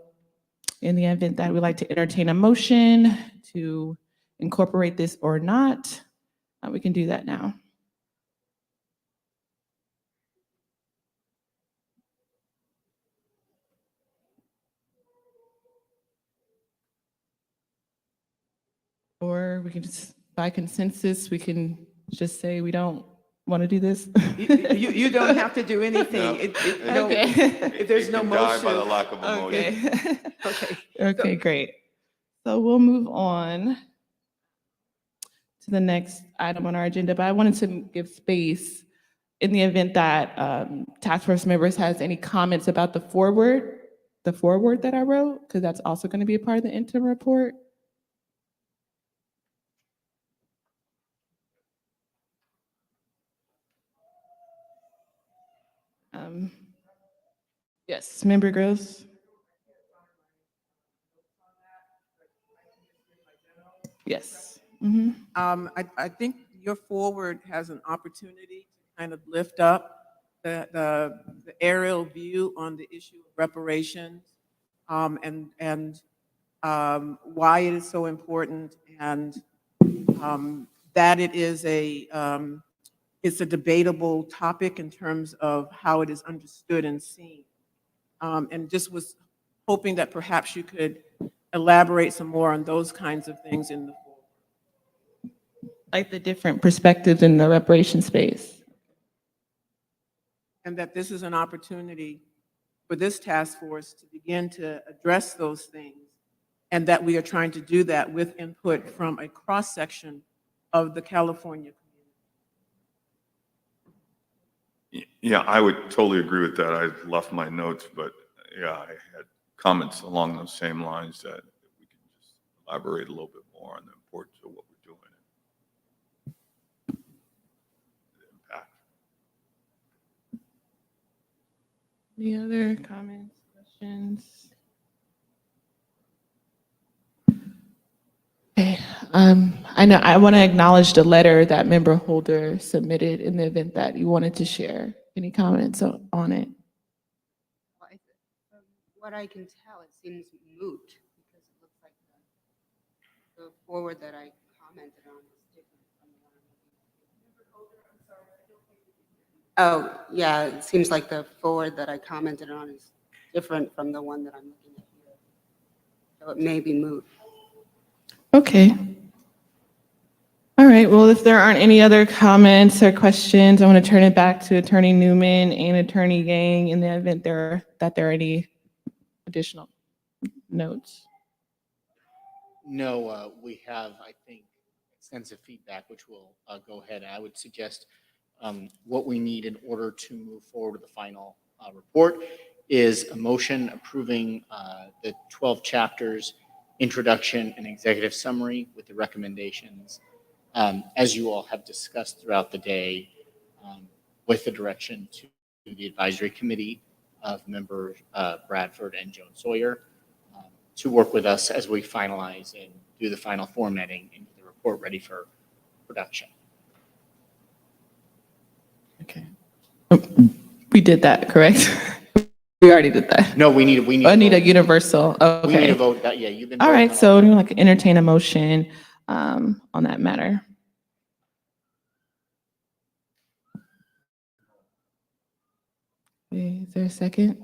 Speaker 10: in the event that we'd like to entertain a motion to incorporate this or not, we can do that now. Or we can just, by consensus, we can just say we don't want to do this.
Speaker 16: You don't have to do anything.
Speaker 10: Okay.
Speaker 16: If there's no motion.
Speaker 4: by the lack of a
Speaker 10: Okay.
Speaker 4: motion.
Speaker 16: Okay.
Speaker 10: Okay, great. So we'll move on to the next item on our agenda, but I wanted to give space in the event that task force members has any comments about the forward that I wrote, because that's also going to be a part of the interim report. Yes, Member Gross. Yes. Mhm.
Speaker 11: I think your forward has an opportunity to kind of lift up the aerial view on the issue of reparations, and why it is so important, and that it is it's a debatable topic in terms of how it is understood and seen. And just was hoping that perhaps you could elaborate some more on those kinds of things in the
Speaker 10: Like the different perspectives in the reparation space.
Speaker 11: and that this is an opportunity for this task force to begin to address those things, and that we are trying to do that with input from a cross-section of the California community.
Speaker 15: Yeah, I would totally agree with that. I left my notes, but yeah, I had comments along those same lines that we can just elaborate a little bit more on the importance of what we're doing. The impact.
Speaker 10: Any other comments, questions? Okay, I know I want to acknowledge the letter that Member Holder submitted in the event that you wanted to share. Any comments on it?
Speaker 2: From what I can tell, it seems moot because it looks like the forward that I commented on is different from the one I'm looking Oh, yeah, it seems like the forward that I commented on is different from the one that I'm looking at here. So it may be moved.
Speaker 10: Okay. All right, well, if there aren't any other comments or questions, I want to turn it back to Attorney Newman and Attorney Yang in the event there are any additional notes.
Speaker 12: No, we have, I think, extensive feedback, which we'll go ahead. I would suggest what we need in order to move forward with the final report is a motion approving the 12 chapters, introduction and executive summary with the recommendations, as you all have discussed throughout the day, with the direction to the advisory committee of members Bradford and Joan Sawyer to work with us as we finalize and do the final formatting and get the report ready for production.
Speaker 10: Okay. We did that, correct? We already did that.
Speaker 12: No, we need.
Speaker 10: I need a universal. Okay.
Speaker 12: We need to vote that. Yeah, you've been.
Speaker 10: All
Speaker 12: voting
Speaker 10: right.
Speaker 12: on
Speaker 10: So we like entertain a motion on that matter. Is there a second?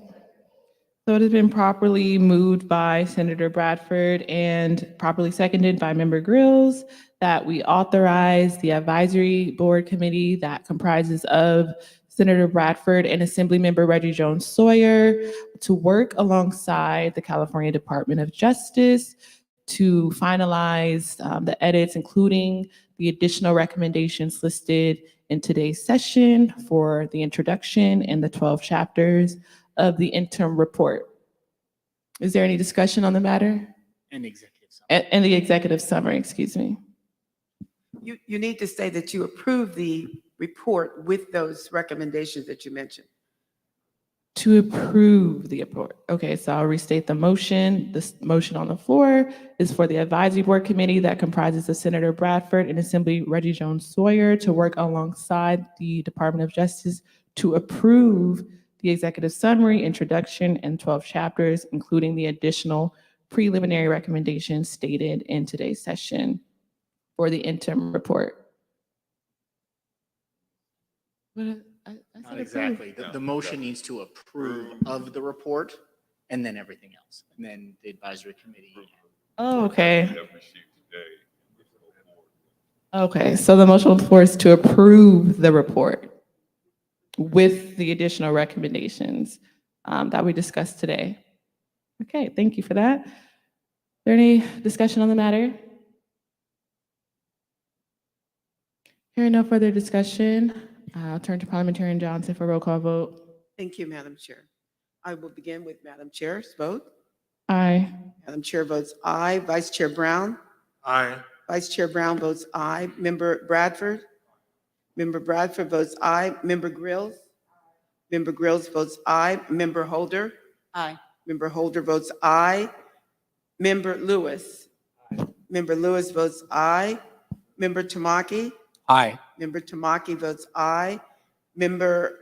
Speaker 10: So it has been properly moved by Senator Bradford and properly seconded by Member Grills that we authorize the advisory board committee that comprises of Senator Bradford and Assemblymember Reggie Jones Sawyer to work alongside the California Department of Justice to finalize the edits, including the additional recommendations listed in today's session for the introduction and the 12 chapters of the interim report. Is there any discussion on the matter?
Speaker 12: an executive summary.
Speaker 10: And the executive summary, excuse me.
Speaker 16: You need to say that you approve the report with those recommendations that you mentioned.
Speaker 10: To approve the report. Okay, so I'll restate the motion. This motion on the floor is for the advisory board committee that comprises of Senator Bradford and Assembly Reggie Jones Sawyer to work alongside the Department of Justice to approve the executive summary, introduction, and 12 chapters, including the additional preliminary recommendations stated in today's session for the interim report.
Speaker 12: Not exactly. The motion needs to approve of the report and then everything else. And then the advisory committee.
Speaker 10: Oh, okay. Okay, so the motion on the floor is to approve the report with the additional recommendations that we discussed today. Okay, thank you for that. Is there any discussion on the matter? Hearing no further discussion, I'll turn to Parliamentarian Johnson for roll call vote.
Speaker 16: Thank you, Madam Chair. I will begin with Madam Chair's vote.
Speaker 10: Aye.
Speaker 16: Madam Chair votes aye. Vice Chair Brown?
Speaker 1: Aye.
Speaker 16: Vice Chair Brown votes aye. Member Bradford? Member Bradford votes aye. Member Grills? Member Grills votes aye. Member Holder?
Speaker 2: Aye.
Speaker 16: Member Holder votes aye. Member Lewis? Member Lewis votes aye. Member Tamaki?
Speaker 17: Aye.
Speaker 16: Member Tamaki votes aye. Member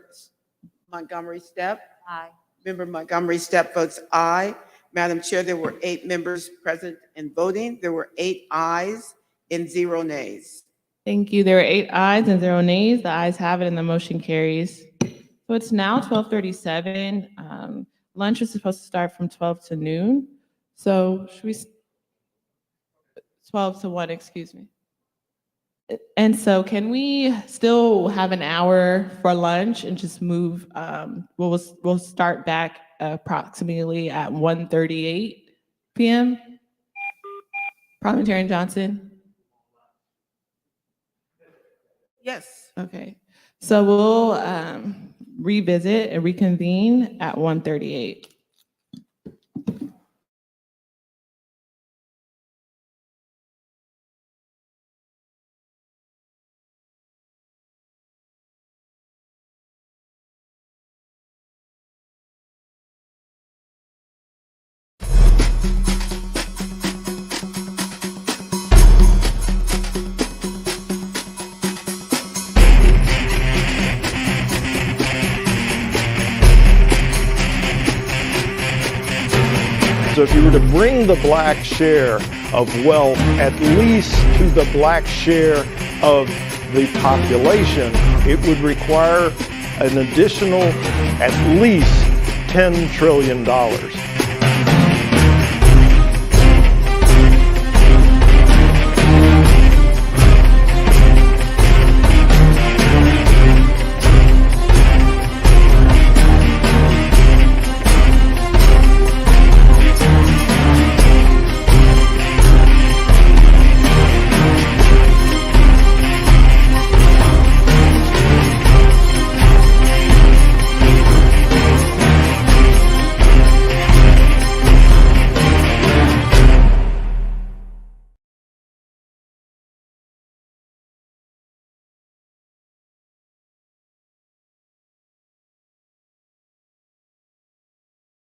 Speaker 16: Montgomery Stepp?
Speaker 19: Aye.
Speaker 16: Member Montgomery Stepp votes aye. Madam Chair, there were 8 members present and voting. There were 8 ayes and 0 nays.
Speaker 10: Thank you. There are 8 ayes and 0 nays. The ayes have it and the motion carries. So it's now 12:37. Lunch is supposed to start from 12 to noon. So should we, 12 to 1, excuse me. And so can we still have an hour for lunch and just move, we'll start back approximately at 1:38 p.m. Parliamentarian Johnson?
Speaker 16: Yes.
Speaker 10: Okay, so we'll revisit and reconvene at 1:38.
Speaker 20: So if you were to bring the black share of wealth at least to the black share of the population, it would require an additional at least $10 trillion.